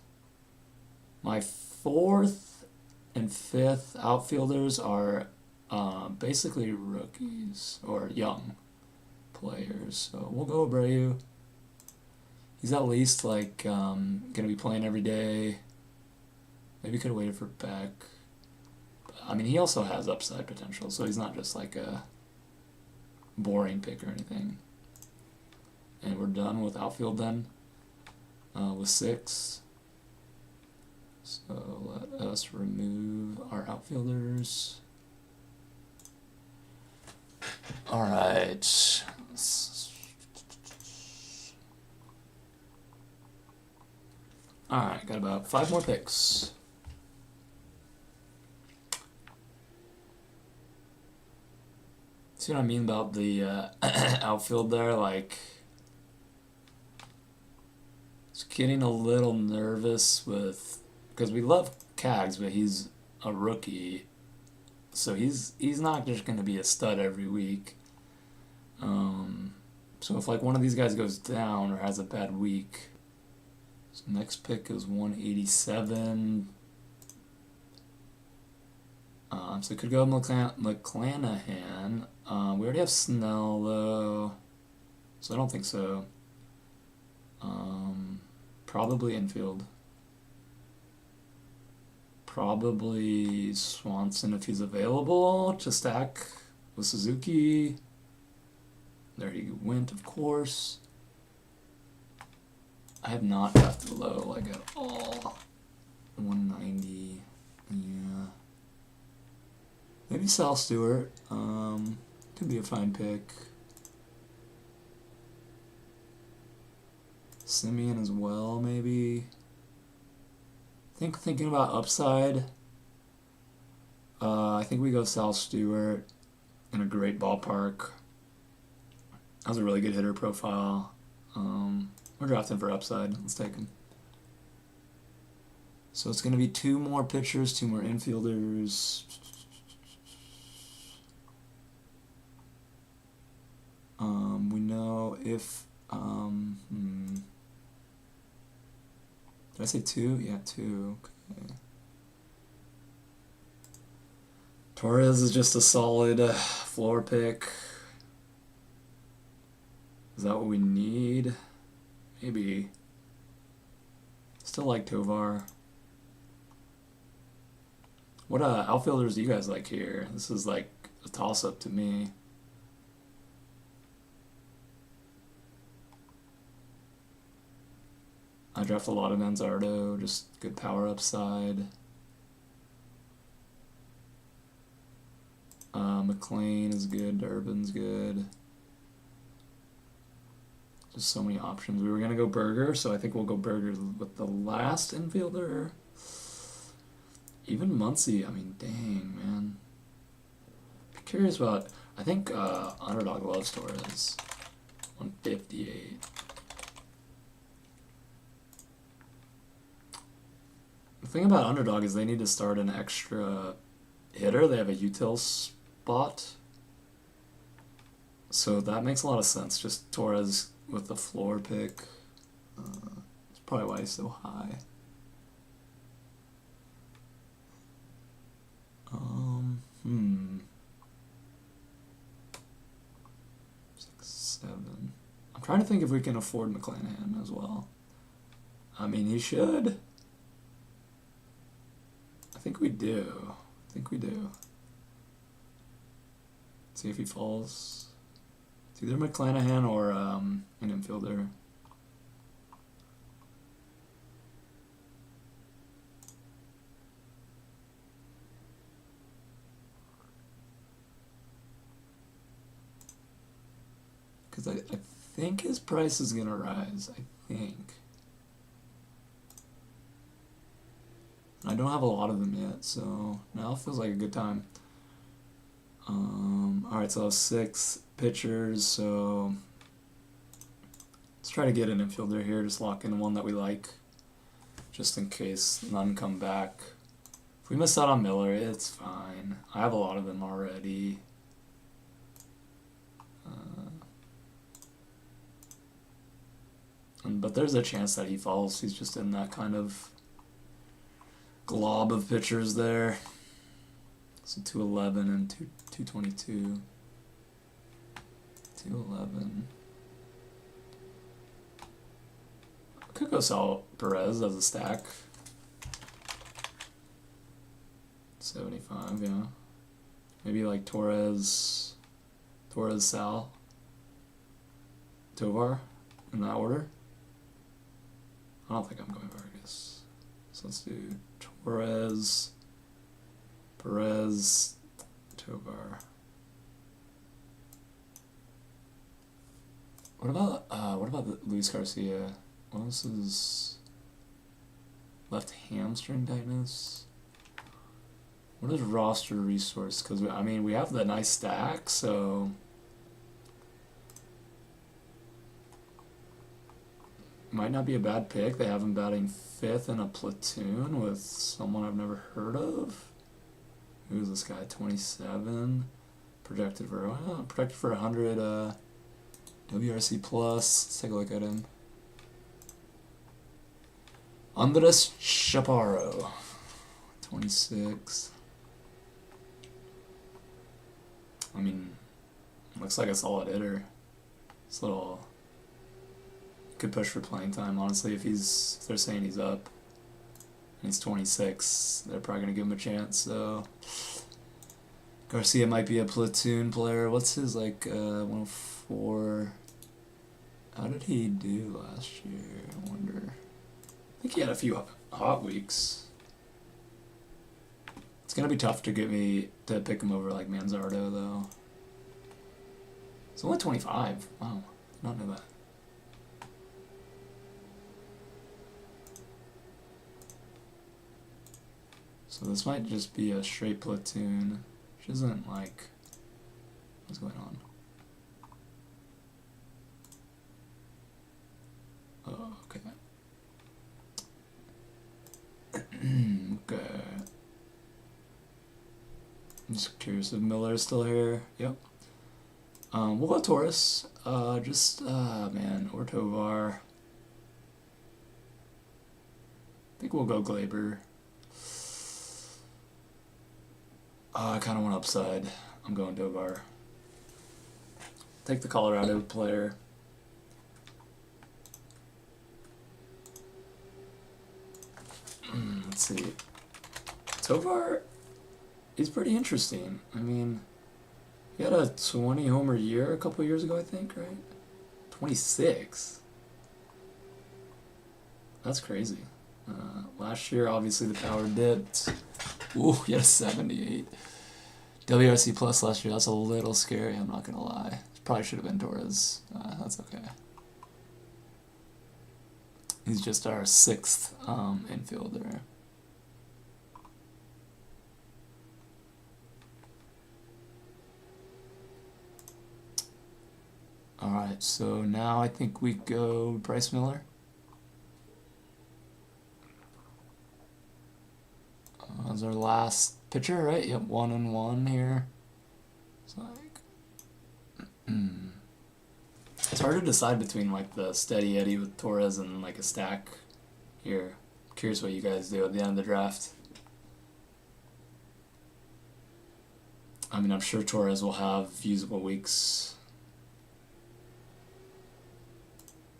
my 4th and 5th outfielders are basically rookies or young players. So we'll go Abreu. He's at least like gonna be playing every day. Maybe could have waited for Beck. I mean, he also has upside potential, so he's not just like a boring pick or anything. And we're done with outfield then, with 6. So let us remove our outfielders. Alright. Alright, got about 5 more picks. See what I mean about the outfield there? Like, it's getting a little nervous with, because we love Cags, but he's a rookie, so he's not just going to be a stud every week. So if like one of these guys goes down or has a bad week, so next pick is 187. So it could go McClanahan. We already have Snell though, so I don't think so. Probably infield. Probably Swanson if he's available to stack with Suzuki. There he went, of course. I have not drafted low like at all. 190. Yeah. Maybe Sal Stewart. Could be a fine pick. Simeon as well, maybe. I think thinking about upside, I think we go Sal Stewart in a great ballpark. That was a really good hitter profile. We're drafting for upside. Let's take him. So it's going to be 2 more pitchers, 2 more infielders. We know if... Did I say 2? Yeah, 2. Okay. Torres is just a solid floor pick. Is that what we need? Maybe. Still like Tovar. What outfielders do you guys like here? This is like a toss-up to me. I draft a lot of Manzardo, just good power upside. McLean is good, Durbin's good. Just so many options. We were going to go Berger, so I think we'll go Berger with the last infielder. Even Muncy, I mean, dang, man. Be curious about, I think Underdog loves Torres. 158. The thing about Underdog is they need to start an extra hitter. They have a util spot. So that makes a lot of sense. Just Torres with the floor pick. That's probably why he's so high. 6, 7. I'm trying to think if we can afford McClanahan as well. I mean, he should. I think we do. Let's see if he falls. It's either McClanahan or an infielder. Because I think his price is going to rise. I think. I don't have a lot of them yet, so now feels like a good time. Alright, so I have 6 pitchers, so let's try to get an infielder here, just lock in one that we like, just in case none come back. If we miss out on Miller, it's fine. I have a lot of them already. But there's a chance that he falls. He's just in that kind of glob of pitchers there. So 211 and 222. 211. I could go Sal Perez as a stack. 75, yeah. Maybe like Torres, Sal, Tovar, in that order. I don't think I'm going Vargas. So let's do Torres, Perez, Tovar. What about Luis Garcia? What was his left hamstring tightness? What is roster resource? Because I mean we have the nice stack, so might not be a bad pick. They have him batting 5th in a platoon with someone I've never heard of. Who's this guy? 27. Projected for 100 WRC plus. Let's take a look at him. Andres Chaparro. 26. I mean, looks like a solid hitter. This little could push for playing time, honestly, if they're saying he's up and he's 26, they're probably gonna give him a chance. So Garcia might be a platoon player. What's his 104? How did he do last year? I wonder. I think he had a few hot weeks. It's gonna be tough to get me to pick him over like Manzardo though. It's only 25. Wow, did not know that. So this might just be a straight platoon, which isn't like, what's going on? Oh, okay. Okay. I'm just curious if Miller's still here. Yep. We'll go Taurus. Man, or Tovar. I think we'll go Glaber. I kind of want upside. I'm going Tovar. Take the Colorado player. Let's see. Tovar is pretty interesting. I mean, he had a 20 homer year a couple years ago, I think, right? 26. That's crazy. Last year, obviously, the power dipped. Ooh, he had a 78. WRC plus last year, that's a little scary, I'm not going to lie. Probably should have been Torres. That's okay. He's just our 6th infielder. Alright, so now I think we go Bryce Miller. That's our last pitcher, right? Yep, 1-1 here. It's like, it's hard to decide between like the steady Eddie with Torres and like a stack here. I'm curious what you guys do at the end of the draft. I mean, I'm sure Torres will have usable weeks.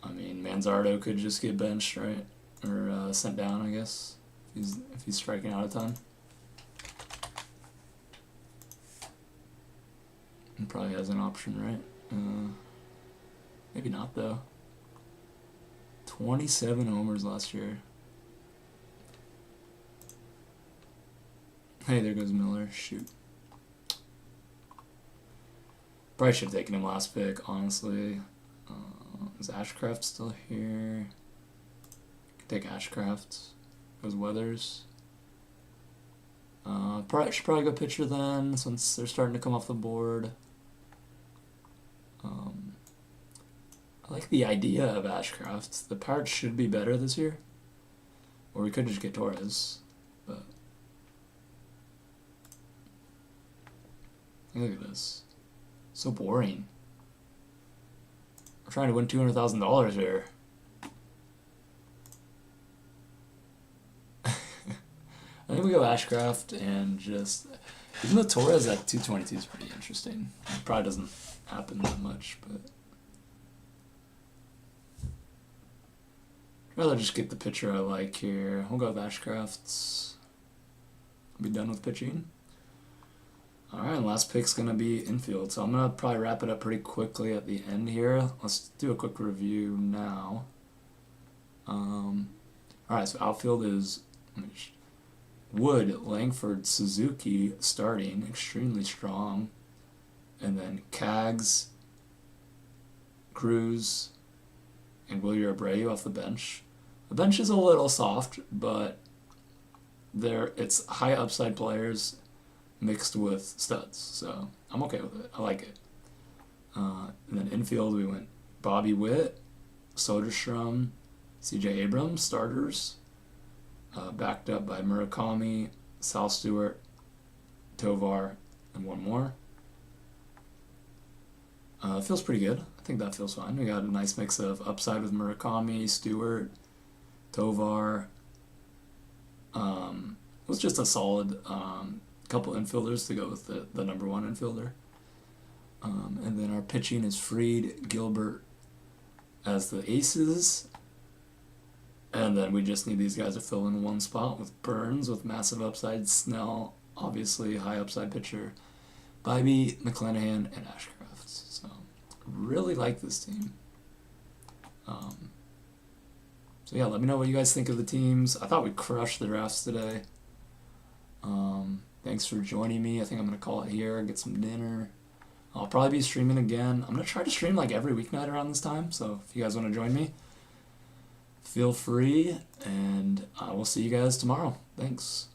I mean, Manzardo could just get benched, right? Or sent down, I guess, if he's striking out a ton. He probably has an option, right? Maybe not, though. 27 homers last year. Hey, there goes Miller. Shoot. Probably should have taken him last pick, honestly. Is Ashcraft still here? Take Ashcraft. Goes Weathers. Should probably go pitcher then, since they're starting to come off the board. I like the idea of Ashcraft. The Pirates should be better this year. Or we could just get Torres. But look at this. So boring. We're trying to win $200,000 here. I think we go Ashcraft and just... Even though Torres at 222 is pretty interesting. It probably doesn't happen that much, but... I'd rather just get the pitcher I like here. We'll go with Ashcraft. I'll be done with pitching. Alright, last pick's going to be infield. So I'm going to probably wrap it up pretty quickly at the end here. Let's do a quick review now. Alright, so outfield is Wood, Langford, Suzuki starting, extremely strong. And then Cags, Cruz, and Wilyer Abreu off the bench. The bench is a little soft, but it's high upside players mixed with studs, so I'm okay with it. I like it. And then infield, we went Bobby Witt, Soderstrom, C.J. Abrams, starters, backed up by Murakami, Sal Stewart, Tovar, and one more. It feels pretty good. I think that feels fine. We got a nice mix of upside with Murakami, Stewart, Tovar. It was just a solid couple infielders to go with the number one infielder. And then our pitching is Fried, Gilbert as the aces. And then we just need these guys to fill in one spot with Burns with massive upside, Snell, obviously high upside pitcher, Bybee, McClanahan, and Ashcraft. So really like this team. So yeah, let me know what you guys think of the teams. I thought we crushed the drafts today. Thanks for joining me. I think I'm going to call it here, get some dinner. I'll probably be streaming again. I'm going to try to stream like every weeknight around this time, so if you guys want to join me, feel free, and I will see you guys tomorrow. Thanks.